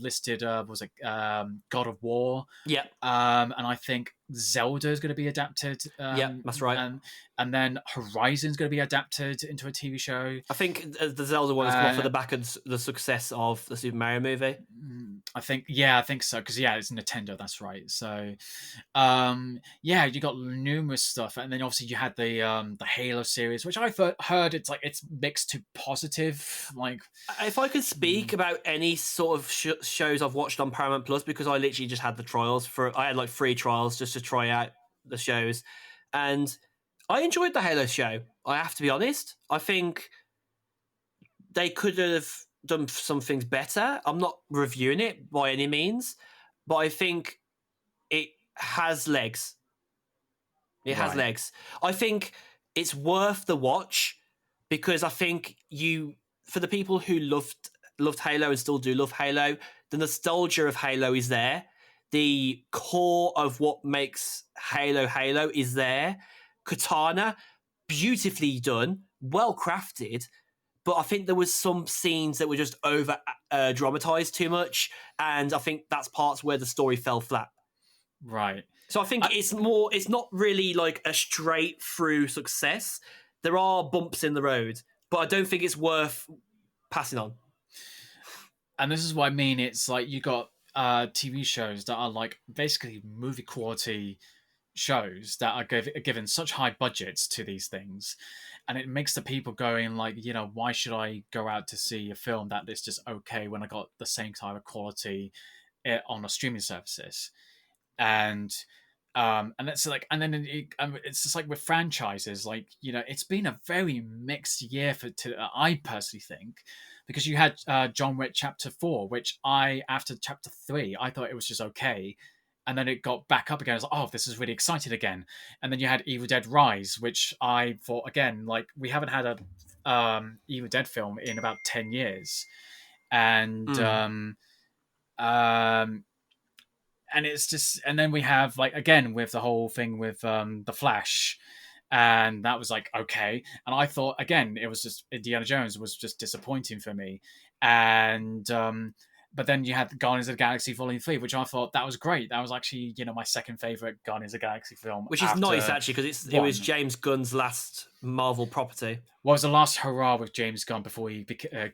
listed. God of War? Yeah, and I think Zelda is going to be adapted. Yeah, that's right. And then Horizon's going to be adapted into a TV show. I think the Zelda one is come off for the back of the success of the Super Mario movie. I think so, because it's Nintendo. That's right. So, you got numerous stuff, and then obviously you had the Halo series, which I've heard it's mixed to positive. Like, if I could speak about any sort of shows I've watched on Paramount Plus, because I literally just had the trials I had like 3 trials just to try out the shows, and I enjoyed the Halo show. I have to be honest. I think they could have done some things better. I'm not reviewing it by any means, but I think it has legs. It has legs. I think it's worth the watch because I think for the people who loved Halo and still do love Halo, the nostalgia of Halo is there. The core of what makes Halo is there. Katana, beautifully done, well crafted, but I think there was some scenes that were just over dramatized too much, and I think that's parts where the story fell flat. Right. So I think it's not really like a straight through success. There are bumps in the road, but I don't think it's worth passing on. And this is what I mean. It's like you got TV shows that are like basically movie quality shows that are given such high budgets to these things, and it makes the people going like, why should I go out to see a film that is just okay when I got the same type of quality on a streaming services? And it's like, and then it's just like with franchises, like, it's been a very mixed year I personally think, because you had John Wick Chapter 4, which after Chapter 3 I thought it was just okay. And then it got back up again. I was like, oh, this is really exciting again. And then you had Evil Dead Rise, which I thought, again, like, we haven't had a Evil Dead film in about 10 years. And and it's just, and then we have, like, again, with the whole thing with The Flash. And that was like, okay. And I thought, again, it was just, Indiana Jones was just disappointing for me. And but then you had Guardians of the Galaxy Volume 3, which I thought that was great. That was actually, my second favourite Guardians of the Galaxy film. Which is nice, actually, because it was James Gunn's last Marvel property. Well, it was the last hurrah with James Gunn before he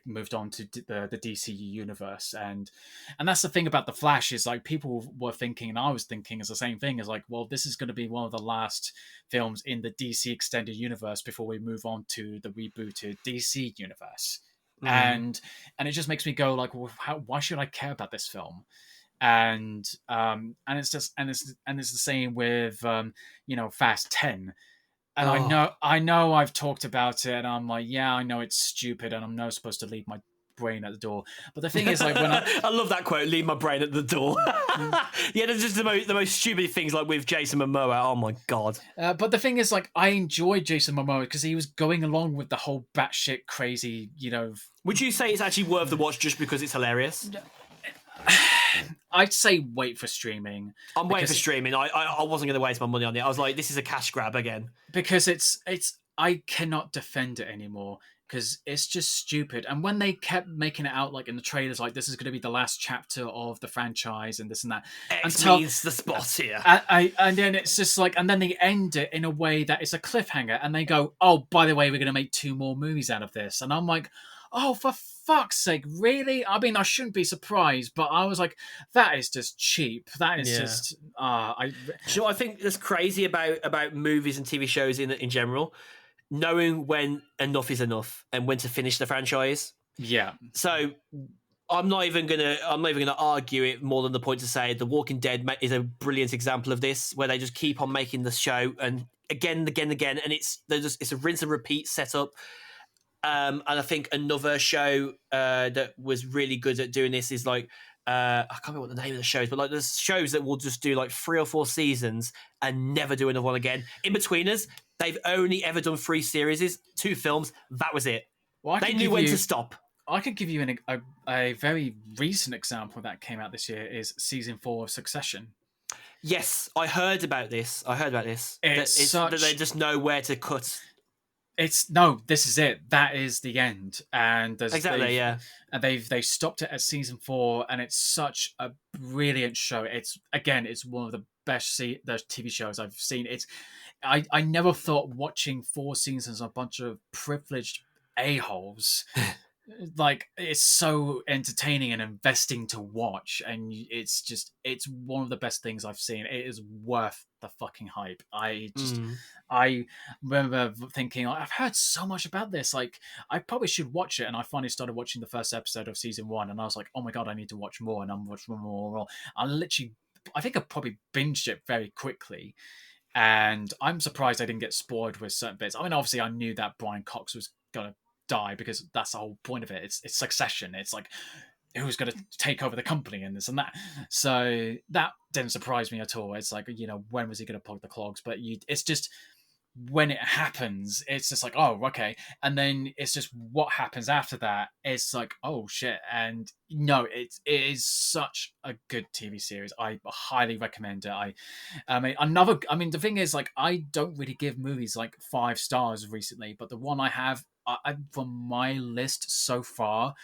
moved on to the DC universe. And that's the thing about The Flash, is like people were thinking, and I was thinking, is the same thing, is like, well, this is going to be one of the last films in the DC extended universe before we move on to the rebooted DC universe. And it just makes me go like, well, why should I care about this film? And it's just, and it's the same with Fast 10. And I know I've talked about it, and I'm like, yeah, I know it's stupid, and I'm not supposed to leave my brain at the door. But the thing is, like, when I love that quote, leave my brain at the door. Yeah, there's just the most stupid things, like with Jason Momoa. Oh my god. But the thing is, like, I enjoyed Jason Momoa because he was going along with the whole batshit crazy, Would you say it's actually worth the watch just because it's hilarious? I'd say wait for streaming. I'm waiting for because streaming. I wasn't going to waste my money on it. I was like, this is a cash grab again. because it's I cannot defend it anymore because it's just stupid. And when they kept making it out like in the trailers, like this is going to be the last chapter of the franchise and this and that, X means the spot here. and then it's just like, and then they end it in a way that it's a cliffhanger, and they go, "Oh, by the way, we're going to make 2 more movies out of this," and I'm like, "Oh, for fuck's sake, really?" I mean, I shouldn't be surprised, but I was like, "That is just cheap. That is just." Do you know what I think that's crazy about movies and TV shows in general? Knowing when enough is enough and when to finish the franchise. Yeah. So I'm not even gonna argue it more than the point to say The Walking Dead is a brilliant example of this, where they just keep on making the show and again, and it's a rinse and repeat setup. And I think another show that was really good at doing this is like I can't remember what the name of the show is, but like there's shows that will just do like 3 or 4 seasons and never do another one again. In Betweeners, they've only ever done 3 series, 2 films. That was it. Well, they knew when to stop. I could give you a very recent example that came out this year is season 4 of Succession. Yes, I heard about this. That they just know where to cut. This is it. That is the end, and and they stopped it at season 4, and it's such a brilliant show. It's one of the best the TV shows I've seen. I never thought watching 4 seasons of a bunch of privileged a-holes like it's so entertaining and investing to watch, and it's one of the best things I've seen. It is worth the fucking hype. I remember thinking, I've heard so much about this, like I probably should watch it, and I finally started watching the first episode of season 1, and I was like, oh my god, I need to watch more, and I'm watching more. I think I probably binged it very quickly, and I'm surprised I didn't get spoiled with certain bits. I mean, obviously I knew that Brian Cox was gonna die because that's the whole point of it. It's Succession. It's like who's going to take over the company and this and that. So that didn't surprise me at all. It's like, when was he going to plug the clogs? But it's just when it happens, it's just like, oh, okay. And then it's just what happens after that. It's like, oh shit. And no, it is such a good TV series. I highly recommend it. The thing is, like, I don't really give movies like 5 stars recently, but the one I have, from my list so far,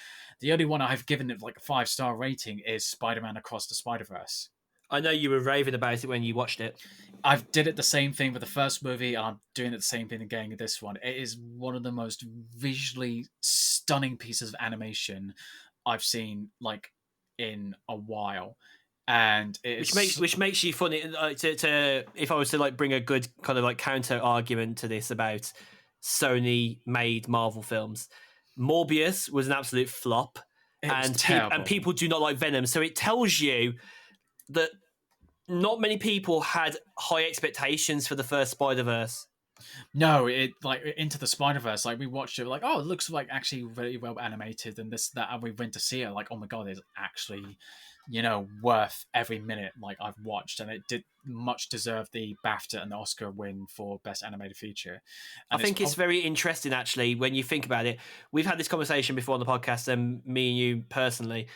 the only one I've given it like a 5-star rating is Spider-Man Across the Spider-Verse. I know you were raving about it when you watched it. I did it the same thing with the first movie, and I'm doing it the same thing again with this one. It is one of the most visually stunning pieces of animation I've seen like in a while. And which makes you funny to if I was to like bring a good kind of like counter argument to this about Sony made Marvel films. Morbius was an absolute flop, and people do not like Venom. So it tells you that not many people had high expectations for the first Spider-Verse. No, it like Into the Spider-Verse, like we watched it, like, oh, it looks like actually very well animated and this, that, and we went to see it, like, oh my god, it's actually, worth every minute like I've watched, and it did much deserve the BAFTA and the Oscar win for Best Animated Feature. And I think it's very interesting, actually, when you think about it. We've had this conversation before on the podcast, and me and you personally.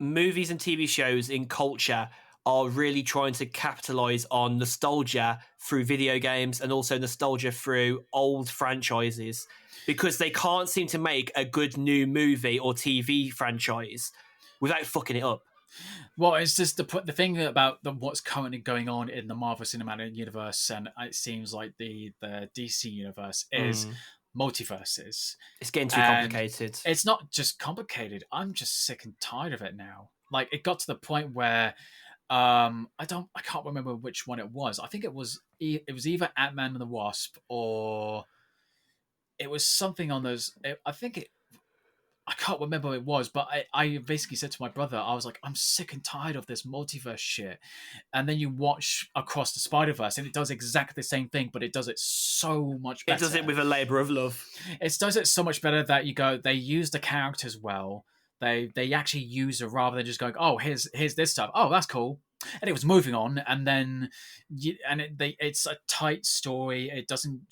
Movies and TV shows in culture are really trying to capitalize on nostalgia through video games and also nostalgia through old franchises, because they can't seem to make a good new movie or TV franchise without fucking it up. Well, it's just the thing about what's currently going on in the Marvel Cinematic Universe, and it seems like the DC Universe is multiverses. It's getting too complicated. It's not just complicated. I'm just sick and tired of it now. Like, it got to the point where I can't remember which one it was. I think it was either Ant-Man and the Wasp, or it was something on those. I can't remember what it was, but I basically said to my brother, I was like, I'm sick and tired of this multiverse shit. And then you watch Across the Spider-Verse, and it does exactly the same thing, but it does it so much better. It does it with a labour of love. It does it so much better that they use the characters well. They actually use it rather than just going, oh, here's this stuff. Oh, that's cool. and it was moving on, and then it's a tight story. It doesn't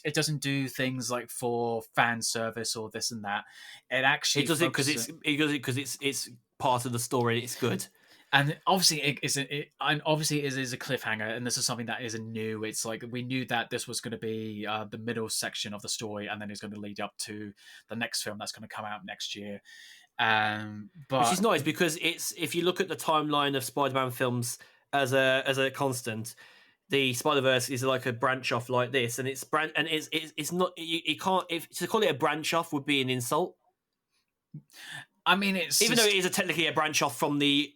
it doesn't do things like for fan service or this and that. It actually It does it because focuses. it's part of the story. It's good. And obviously, and obviously, it is a cliffhanger, and this is something that isn't new. It's like we knew that this was going to be the middle section of the story, and then it's going to lead up to the next film that's going to come out next year. Which is But nice because it's, if you look at the timeline of Spider-Man films as a constant, the Spider-Verse is like a branch off like this, and it's not, you can't, if to call it a branch off would be an insult. I mean, it's Even though it is technically a branch off from the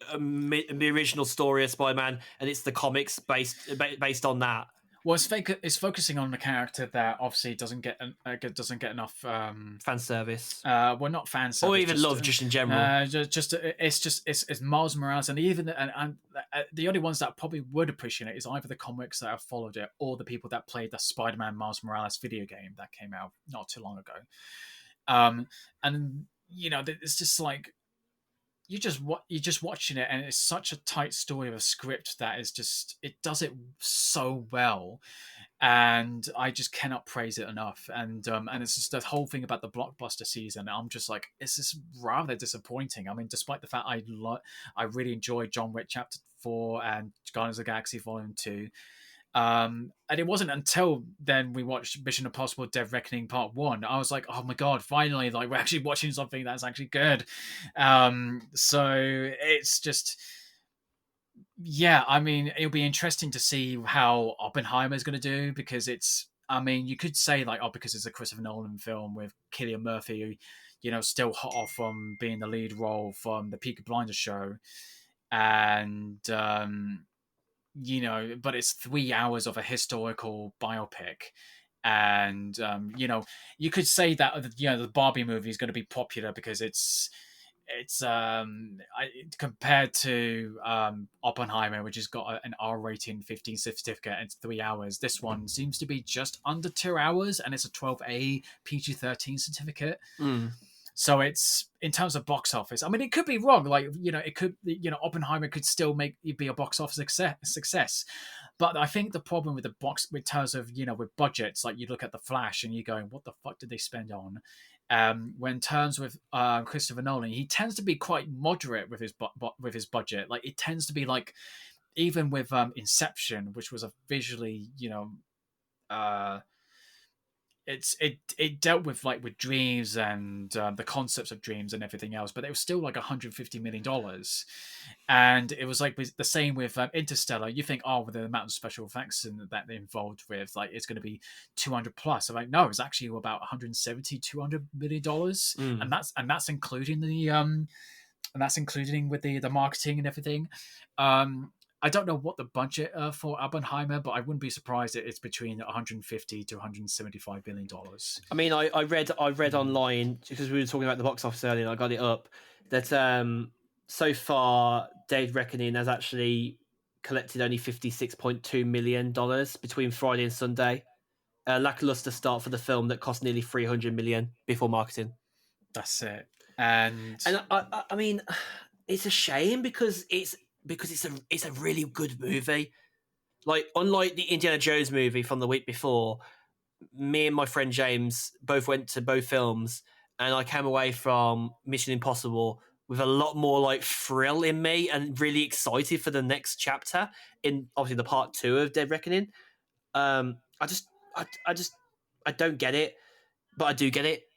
original story of Spider-Man, and it's the comics based on that. well, it's focusing on the character that obviously doesn't get enough Fan service, well, not fan service, or even love, just in general. It's Miles Morales, and even and the only ones that probably would appreciate it is either the comics that have followed it or the people that played the Spider-Man Miles Morales video game that came out not too long ago. And it's just like you're just watching it, and it's such a tight story of a script that is just, it does it so well, and I just cannot praise it enough. And it's just the whole thing about the blockbuster season. I'm just like, it's just rather disappointing. I mean, despite the fact I really enjoyed John Wick Chapter 4 and Guardians of the Galaxy Volume 2. And it wasn't until then we watched Mission Impossible: Dead Reckoning Part 1. I was like, oh my god, finally, like we're actually watching something that's actually good. So it's just, yeah, I mean, it'll be interesting to see how Oppenheimer is going to do, because it's, I mean, you could say like, oh, because it's a Christopher Nolan film with Cillian Murphy, still hot off from being the lead role from the Peaky Blinders show, and but it's 3 hours of a historical biopic. And you could say that the Barbie movie is going to be popular because it's compared to Oppenheimer, which has got an R rating 15 certificate, and it's 3 hours. This one seems to be just under 2 hours, and it's a 12A PG-13 certificate. So it's, in terms of box office, I mean, it could be wrong. Like, it could, Oppenheimer could still be a box office success. But I think the problem with with terms of, with budgets, like you look at The Flash and you're going, what the fuck did they spend on? When terms with Christopher Nolan, he tends to be quite moderate with his budget. Like, it tends to be like, even with Inception, which was a visually, it dealt with dreams and the concepts of dreams and everything else, but it was still like $150 million. And it was like the same with Interstellar. You think, oh, with the amount of special effects that they're involved with, like it's going to be 200 plus. I'm like, no, it's actually about 170 $200 million. And that's including with the marketing and everything. I don't know what the budget for Oppenheimer, but I wouldn't be surprised if it's between 150 to 175 billion dollars. I mean, I read online, because we were talking about the box office earlier, and I got it up, that so far Dead Reckoning has actually collected only $56.2 million between Friday and Sunday. A lackluster start for the film that cost nearly $300 million before marketing. That's it. And I mean, it's a shame because it's a really good movie. Like, unlike the Indiana Jones movie from the week before, me and my friend James both went to both films, and I came away from Mission Impossible with a lot more like thrill in me and really excited for the next chapter in, obviously, the part 2 of Dead Reckoning. I don't get it, but I do get it,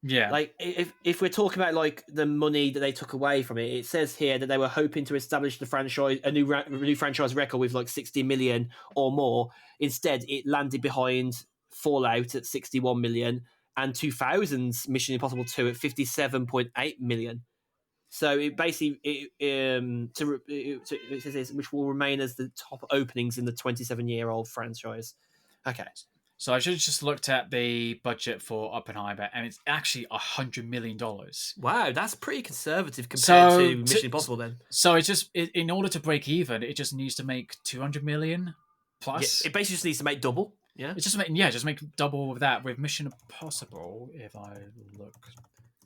Yeah. Like, if we're talking about like the money that they took away from it, it says here that they were hoping to establish the franchise, a new franchise record with like 60 million or more. Instead, it landed behind Fallout at 61 million and 2000's Mission Impossible 2 at 57.8 million. So it basically it says, which will remain as the top openings in the 27-year-old franchise. Okay. So I should have just looked at the budget for Oppenheimer, and it's actually $100 million. Wow, that's pretty conservative compared to Mission Impossible then. So it's just, in order to break even, it just needs to make 200 million plus. Yeah, it basically just needs to make double. Yeah, it's just make double of that with Mission Impossible. If I look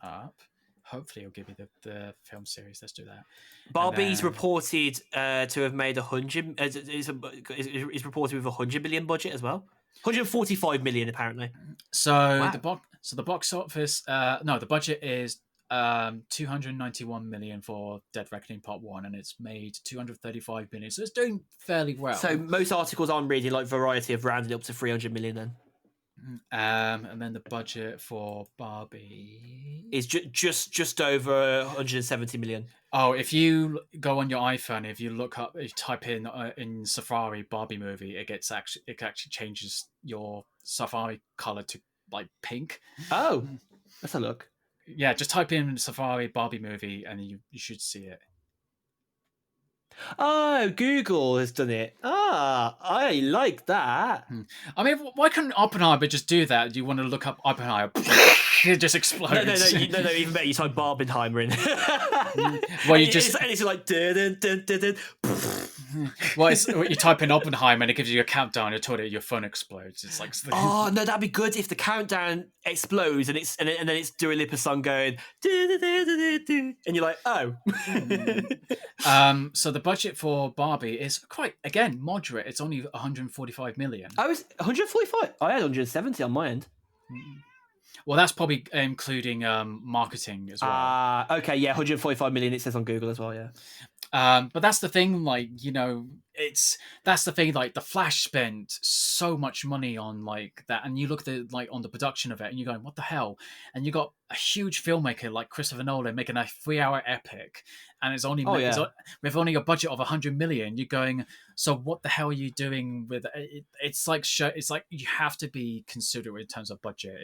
up hopefully it'll give me the film series. Let's do that. Barbie's then- reported to have made 100. Is reported with 100 million budget as well. 145 million apparently. So Wow. the box office. No, the budget is 291 million for Dead Reckoning Part 1, and it's made 235 million, so it's doing fairly well. So most articles I'm reading, like Variety, have rounded up to 300 million. Then and then the budget for Barbie is just over 170 million. Oh, if you go on your iPhone, if you type in Safari Barbie movie, it actually changes your Safari color to like pink. Oh, let's have a look. Yeah, just type in Safari Barbie movie and you should see it. Oh, Google has done it. I like that. I mean, why couldn't Oppenheimer just do that? Do you want to look up Oppenheimer? It just explodes. No, even better. You type Barbenheimer in. Well, you just and it's like dun, dun, dun, dun, dun. Well, you type in Oppenheimer and it gives you a countdown. You're told your phone explodes. It's like oh no, that'd be good if the countdown explodes and then it's Dua Lipa song going and you're like, oh. So the budget for Barbie is quite again moderate. It's only 145 million. I was 145. I had 170 on my end. Well, that's probably including marketing as well. Okay, yeah, 145 million. It says on Google as well. Yeah. But that's the thing, like, that's the thing, like, the Flash spent so much money on like that, and you look at on the production of it and you're going, what the hell? And you got a huge filmmaker like Christopher Nolan making a 3-hour epic, and it's only with only a budget of 100 million. You're going, so what the hell are you doing with it? It's like you have to be considerate in terms of budget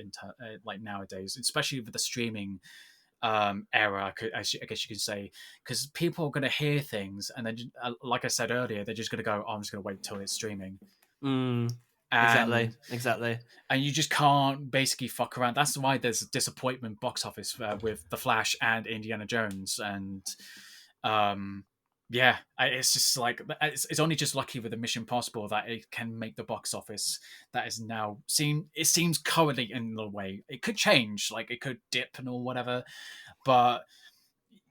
like nowadays, especially with the streaming era, I guess you could say, because people are going to hear things and then, like I said earlier, they're just going to go, oh, I'm just going to wait until it's streaming. Exactly. And you just can't basically fuck around. That's why there's a disappointment box office with The Flash and Indiana Jones, and yeah, it's just like it's only just lucky with the Mission Impossible that it can make the box office that is now seen. It seems currently in the way. It could change, like it could dip and all whatever, but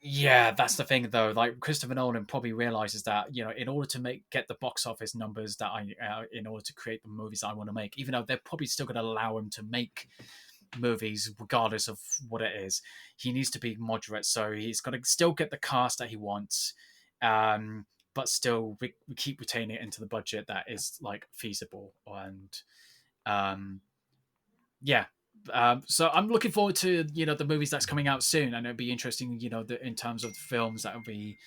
yeah, that's the thing though. Like Christopher Nolan probably realizes that, you know, in order to get the box office numbers that in order to create the movies I want to make, even though they're probably still going to allow him to make movies regardless of what it is, he needs to be moderate. So he's got to still get the cast that he wants. But still we keep retaining it into the budget that is like feasible, and so I'm looking forward to, you know, the movies that's coming out soon, and it'll be interesting, you know, in terms of the films that will be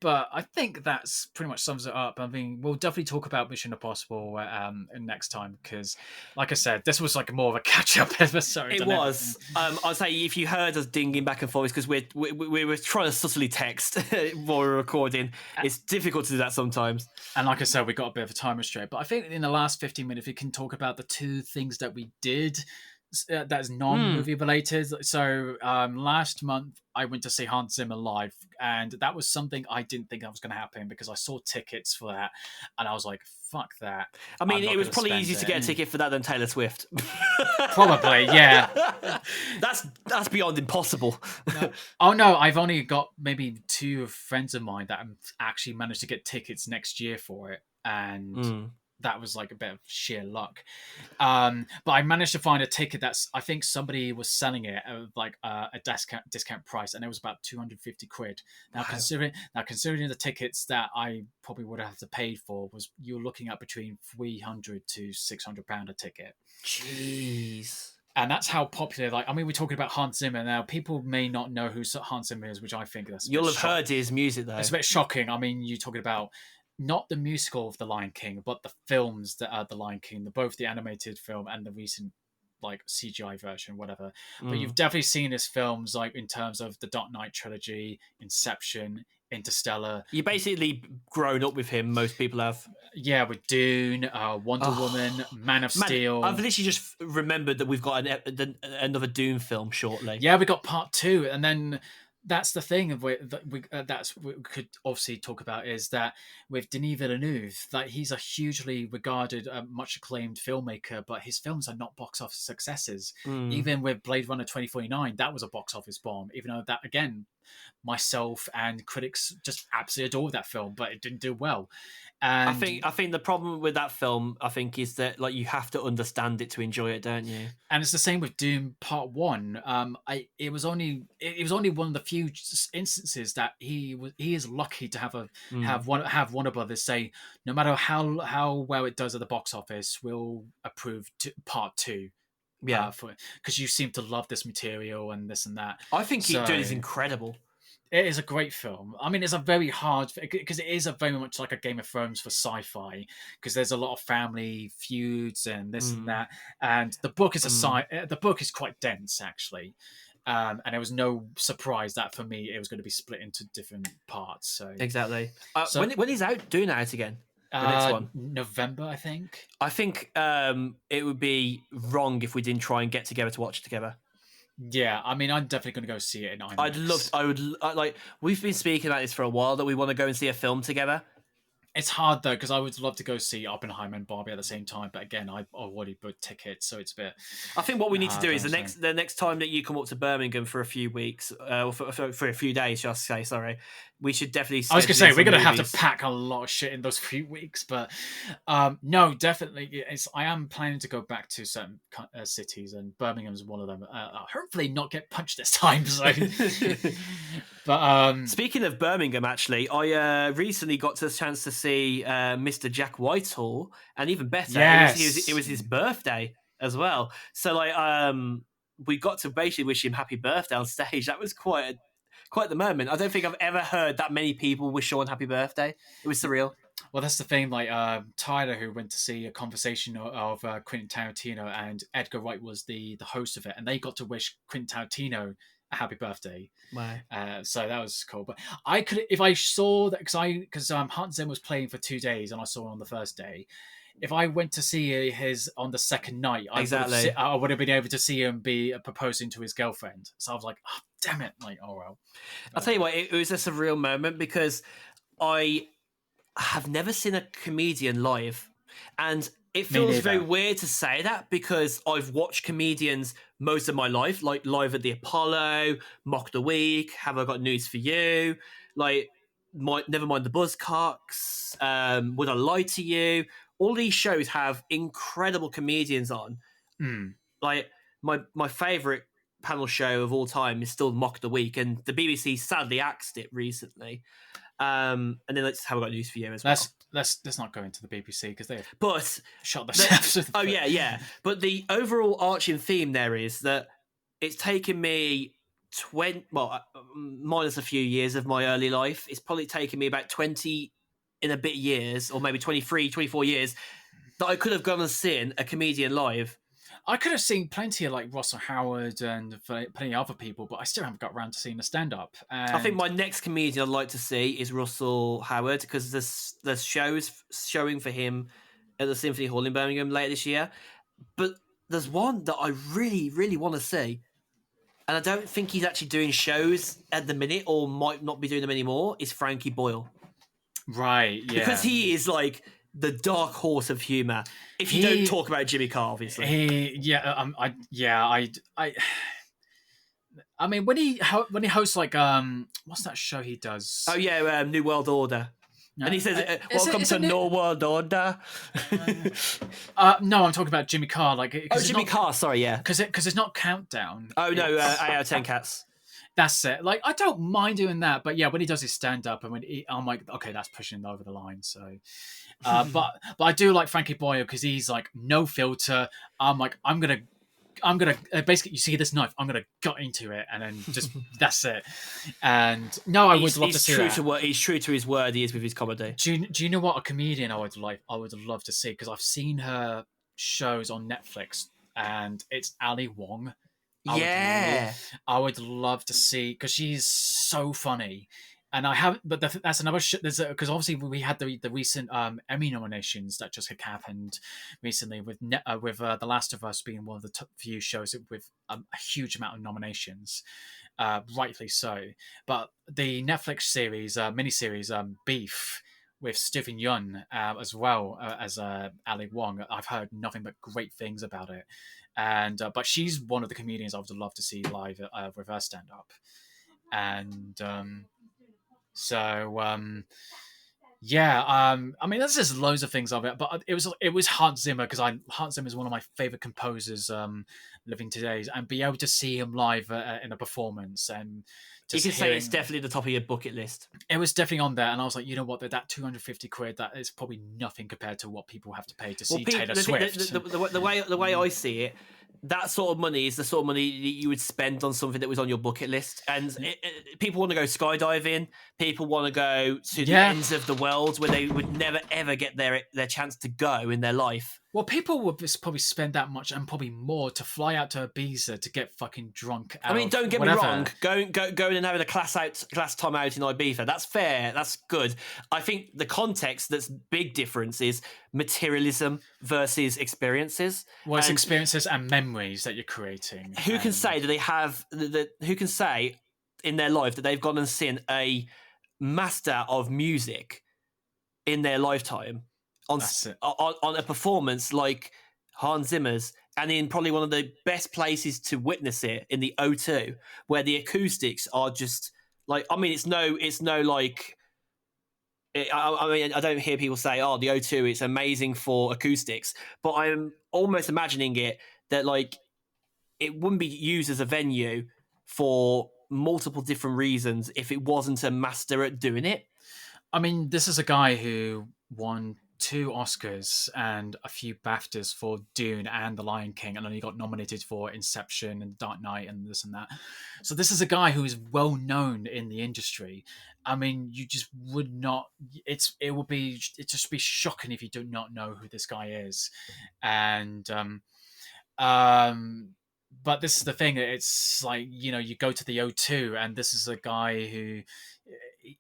but I think that's pretty much sums it up. I mean, we'll definitely talk about Mission Impossible next time, because, like I said, this was like more of a catch-up episode. It was. I'll say if you heard us dinging back and forth, because we were trying to subtly text while we were recording. It's difficult to do that sometimes. And like I said, we got a bit of a time restraint. But I think in the last 15 minutes, we can talk about the two things that we did that's non-movie related. So last month I went to see Hans Zimmer live, and that was something I didn't think that was going to happen, because I saw tickets for that and I was like, fuck that. I mean, it was probably easier to get a ticket for that than Taylor Swift. Probably, yeah. That's beyond impossible. No. Oh no, I've only got maybe 2 friends of mine that actually managed to get tickets next year for it, and that was like a bit of sheer luck. But I managed to find a ticket that's, I think somebody was selling it at like a discount price, and it was about 250 quid. Now, wow. Considering the tickets that I probably would have to pay for, you're looking at between 300 to 600 pound a ticket. Jeez. And that's how popular, like, I mean, we're talking about Hans Zimmer now. People may not know who Hans Zimmer is, which I think that's you'll have heard his music though. It's a bit shocking. I mean, you're talking about not the musical of The Lion King, but the films that are The Lion King, both the animated film and the recent like CGI version, whatever. But you've definitely seen his films, like in terms of the Dark Knight trilogy, Inception, Interstellar. You basically grown up with him. Most people have. Yeah, with Dune, Wonder Woman, Man of Steel. I've literally just remembered that we've got another Dune film shortly. Yeah, we got part 2, and then that's the thing of that's what we could obviously talk about is that with Denis Villeneuve, that he's a hugely regarded, much acclaimed filmmaker, but his films are not box office successes. Mm. Even with Blade Runner 2049, that was a box office bomb. Even though that again, myself and critics just absolutely adored that film, but it didn't do well. And I think the problem with that film, I think, is that like you have to understand it to enjoy it, don't you? and it's the same with Doom Part One. It was only one of the few instances that he is lucky to have Warner Brothers say no matter how well it does at the box office, we'll approve Part Two. Yeah, Because you seem to love this material and this and that. I think So, Dude is incredible. it is a great film. I mean, it's a very hard because it is a very much like a Game of Thrones for sci-fi because there's a lot of family feuds and this and that. And the book is the book is quite dense actually, and it was no surprise that for me it was going to be split into different parts. So Exactly. So- when is Dune out again? The next one. November, I think. I think it would be wrong if we didn't try and get together to watch it together. Yeah, I mean, I'm definitely going to go see it in IMAX. Like, we've been speaking about this for a while that we want to go and see a film together. It's hard though because I would love to go see Oppenheimer and Barbie at the same time, but again, I already booked tickets, so it's a bit. I think what we need to do is understand. the next time that you come up to Birmingham for a few weeks, or for a few days, just say sorry. We should definitely. I was gonna say schedule we're gonna some have movies. to pack a lot of shit in those few weeks, but no, definitely. I am planning to go back to certain cities, and Birmingham's one of them. Hopefully, not get punched this time. So. But Speaking of Birmingham, actually, I recently got the chance to see Mr. Jack Whitehall, and even better, Yes. it was his birthday as well. So like, we got to basically wish him happy birthday on stage. That was quite the moment. I don't think I've ever heard that many people wish Sean happy birthday. It was surreal. well, that's the thing. Like Tyler, who went to see a conversation of Quentin Tarantino, and Edgar Wright was the host of it, and they got to wish Quentin Tarantino a happy birthday. Wow. So that was cool. But I could, if I saw that, because Hunt Zinn was playing for 2 days, and I saw it on the first day. If I went to see his on the second night, I would have been able to see him be proposing to his girlfriend. So I was like, oh, damn it! Like, oh well. I'll tell you what, it was a surreal moment because I have never seen a comedian live, and it feels very weird to say that because I've watched comedians most of my life, like live at the Apollo, Mock the Week, Have I Got News for You, like Never Mind the Buzzcocks, Would I Lie to You? All these shows have incredible comedians on. Like my favorite panel show of all time is still Mock the Week, and the BBC sadly axed it recently. And then let's have I got news for you as well. Let's not go into the BBC because they've shot themselves. Yeah. But the overall arching theme there is that it's taken me minus a few years of my early life. It's probably taken me about 20 in a bit years, or maybe 23, 24 years, that I could have gone and seen a comedian live. I could have seen plenty of like Russell Howard and plenty of other people, but I still haven't got around to seeing a stand-up. I think my next comedian I'd like to see is Russell Howard because there's shows showing for him at the Symphony Hall in Birmingham later this year. But there's one that I really, really want to see, and I don't think he's actually doing shows at the minute, or might not be doing them anymore, is Frankie Boyle. Right, yeah. Because he is like the dark horse of humour. If you don't talk about Jimmy Carr, obviously. I mean, when he hosts like what's that show he does? Oh yeah, New World Order. And he says, "Welcome to New World Order." No, I'm talking about Jimmy Carr. Like, Jimmy Carr. Sorry, yeah. Because it's not Countdown. Oh no, 8 out of 10 cats. That's it. Like, I don't mind doing that, but yeah, when he does his stand up, and I'm like, okay, that's pushing him over the line. So, but I do like Frankie Boyle because he's like no filter. I'm like, I'm gonna basically, you see this knife, I'm gonna gut into it, and then just that's it. And no, I would love to see that. He's true to his word. He is with his comedy. Do you know what a comedian I would love to see? Because I've seen her shows on Netflix, and it's Ali Wong. I would love to see because she's so funny, and I haven't. But that's another. There's because obviously we had the recent Emmy nominations that just had happened recently with The Last of Us being one of the top few shows with a huge amount of nominations, rightly so. But the Netflix series, miniseries, Beef, with Stephen Yun as well as Ali Wong. I've heard nothing but great things about it, and but she's one of the comedians I would love to see live with her stand up, and yeah, I mean, there's just loads of things of it, but it was Hans Zimmer because Hans Zimmer is one of my favorite composers living today, and be able to see him live in a performance and You just can say it's definitely the top of your bucket list. it was definitely on there, and I was like, you know what, that 250 quid, that is probably nothing compared to what people have to pay to see Taylor Swift. The way I see it, that sort of money is the sort of money that you would spend on something that was on your bucket list. And people want to go skydiving. People want to go to the ends of the world where they would never ever get their chance to go in their life. Well, people would probably spend that much and probably more to fly out to Ibiza to get fucking drunk. I mean, don't get me wrong. Going and having a class time out in Ibiza, that's fair. That's good. I think the context that's big difference is materialism versus experiences. Well, it's experiences and memories that you're creating. Who can say that they have? Who can say in their life that they've gone and seen a master of music in their lifetime? On a performance like Hans Zimmer's, and in probably one of the best places to witness it in the O2, where the acoustics are just like, I mean, it's no like, I mean, I don't hear people say, oh, the O2, it's amazing for acoustics, but I'm almost imagining it that like it wouldn't be used as a venue for multiple different reasons if it wasn't a master at doing it. I mean, this is a guy who won 2 Oscars and a few BAFTAs for Dune and The Lion King, and only got nominated for Inception and Dark Knight and this and that. So this is a guy who is well known in the industry. I mean, you just would not. It'd just be shocking if you do not know who this guy is, and but this is the thing. It's like, you know, you go to the O2, and this is a guy who,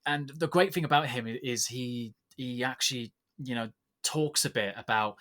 and the great thing about him is he actually, you know, talks a bit about,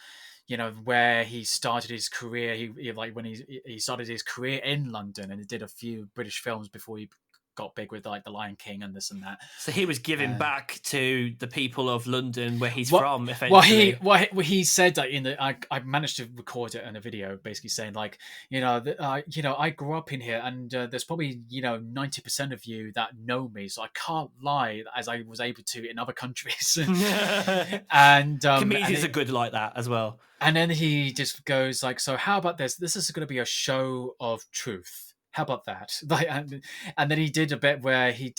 you know, where he started his career. He like when he started his career in London, and he did a few British films before he got big with like The Lion King and this and that. So he was giving back to the people of London where he's from. Eventually, he said that I managed to record it in a video, basically saying like, you know, I grew up in here, and there's probably 90% of you that know me, so I can't lie as I was able to in other countries. And comedians are good like that as well. And then he just goes like, so how about this? This is going to be a show of truth. How about that? Like, and then he did a bit where he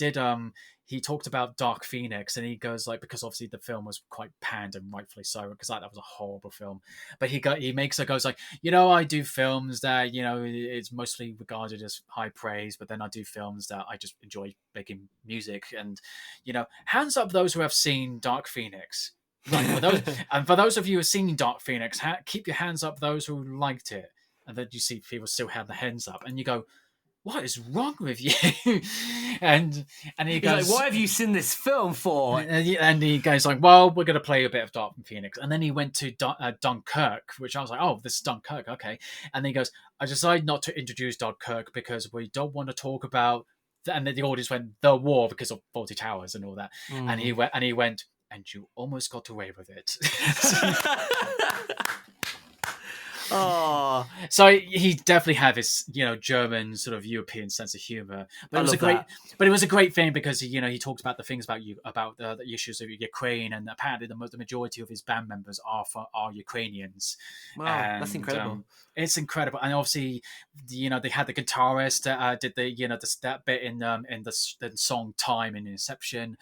talked about Dark Phoenix, and he goes like, because obviously the film was quite panned, and rightfully so, because that was a horrible film. But he goes like, you know, I do films that, you know, it's mostly regarded as high praise, but then I do films that I just enjoy making music, and, you know, hands up those who have seen Dark Phoenix. And for those of you who have seen Dark Phoenix, keep your hands up those who liked it. And then you see people still have their hands up, and you go, what is wrong with you? and he goes, like, what have you seen this film for? And he goes like, well, we're going to play a bit of Dark Phoenix. And then he went to Dunkirk, which I was like, oh, this is Dunkirk, okay. And then he goes, I decided not to introduce Dunkirk because we don't want to talk about, and then the audience went, the war, because of Fawlty Towers and all that. And he went, and you almost got away with it. Oh, so he definitely had this, you know, German sort of European sense of humor. But it was a great thing because he talked about the things about the issues of Ukraine, and apparently the majority of his band members are Ukrainians. Wow, and, that's incredible. It's incredible, and obviously, you know, they had the guitarist that did that bit in the song "Time" in Inception.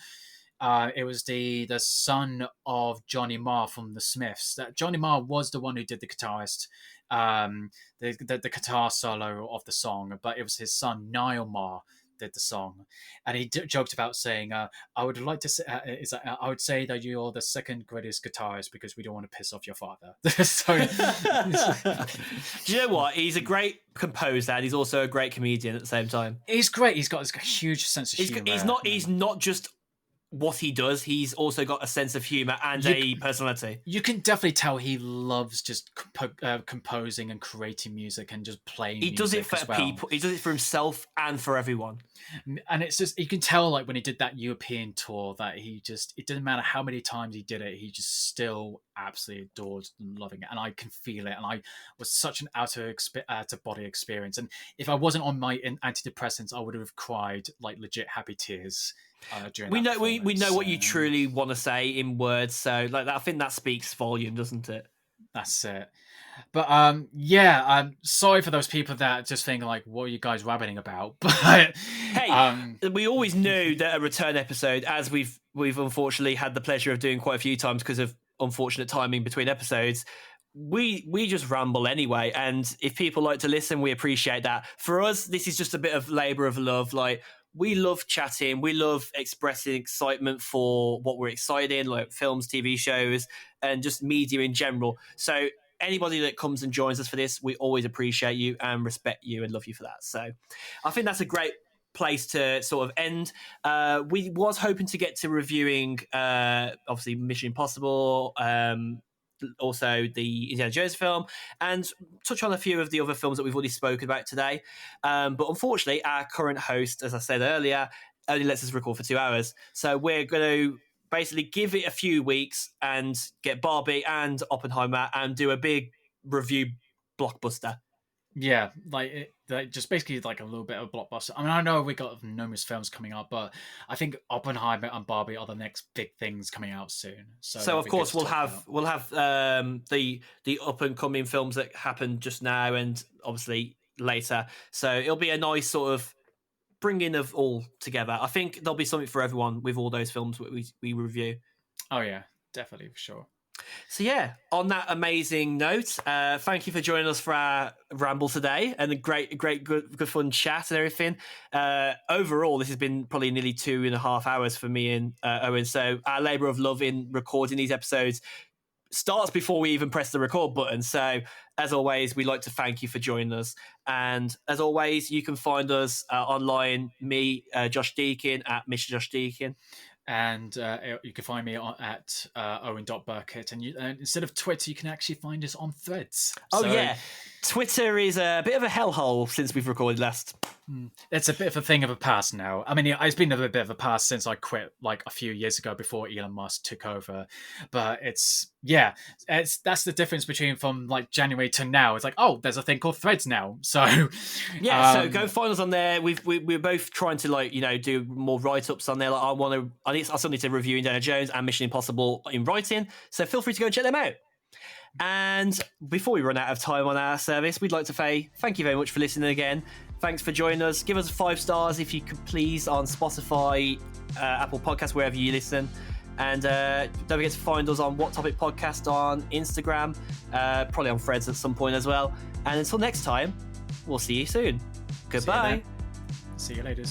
It was the son of Johnny Marr from the Smiths. That Johnny Marr was the one who did the guitarist, the guitar solo of the song, but it was his son Niall Marr did the song, and he joked about saying, "I would like to say, I would say that you're the second greatest guitarist because we don't want to piss off your father." So, do you know what? He's a great composer, and he's also a great comedian at the same time. He's great. He's got this huge sense of humor. He's not just what he does, he's also got a sense of humor and a personality. You can definitely tell he loves just composing and creating music and just playing. He does it for people. He does it for himself and for everyone. And it's just, you can tell like when he did that European tour that it didn't matter how many times he did it, he just still absolutely adored and loving it. And I can feel it. And I was such an out of body experience. And if I wasn't on my antidepressants, I would have cried like legit happy tears. We know what you truly want to say in words, so like that, I think that speaks volume, doesn't it? That's it. But I'm sorry for those people that just think like, what are you guys rabbiting about? But hey, we always knew that a return episode, as we've unfortunately had the pleasure of doing quite a few times because of unfortunate timing between episodes. We just ramble anyway, and if people like to listen, we appreciate that. For us, this is just a bit of labor of love. Like, we love chatting, we love expressing excitement for what we're excited in, like films, TV shows, and just media in general. So anybody that comes and joins us for this, we always appreciate you and respect you and love you for that. So I think that's a great place to sort of end. We was hoping to get to reviewing obviously Mission Impossible, also the Indiana Jones film, and touch on a few of the other films that we've already spoken about today. But unfortunately, our current host, as I said earlier, only lets us record for 2 hours. So we're going to basically give it a few weeks and get Barbie and Oppenheimer and do a big review blockbuster. Yeah, just basically like a little bit of blockbuster. I mean, I know we got numerous films coming up, but I think Oppenheimer and Barbie are the next big things coming out soon. So of course we'll have the up and coming films that happened just now and obviously later. So it'll be a nice sort of bringing of all together. I think there'll be something for everyone with all those films we review. Oh yeah, definitely, for sure. So yeah, on that amazing note, thank you for joining us for our ramble today and a great good fun chat and everything. Overall, this has been probably nearly 2.5 hours for me and Owen. So our labour of love in recording these episodes starts before we even press the record button. So as always, we'd like to thank you for joining us. And as always, you can find us online, me, Josh Deakin, at Mr. Josh Deakin. And you can find me at Owen.Burkett. And instead of Twitter, you can actually find us on Threads. Yeah. Twitter is a bit of a hellhole since we've recorded last. It's a bit of a thing of a past now. I mean, it's been a bit of a past since I quit like a few years ago before Elon Musk took over. But that's the difference between from like January to now. It's like, oh, there's a thing called Threads now. So so go find us on there. We're both trying to do more write-ups on there. Like I still need to review Indiana Jones and Mission Impossible in writing. So feel free to go and check them out. And before we run out of time on our service, we'd like to say thank you very much for listening again. Thanks for joining us. Give us 5 stars if you could please on Spotify, Apple Podcasts, wherever you listen. And don't forget to find us on What Topic Podcast on Instagram, probably on Threads at some point as well. And until next time, we'll see you soon. Goodbye. See you later.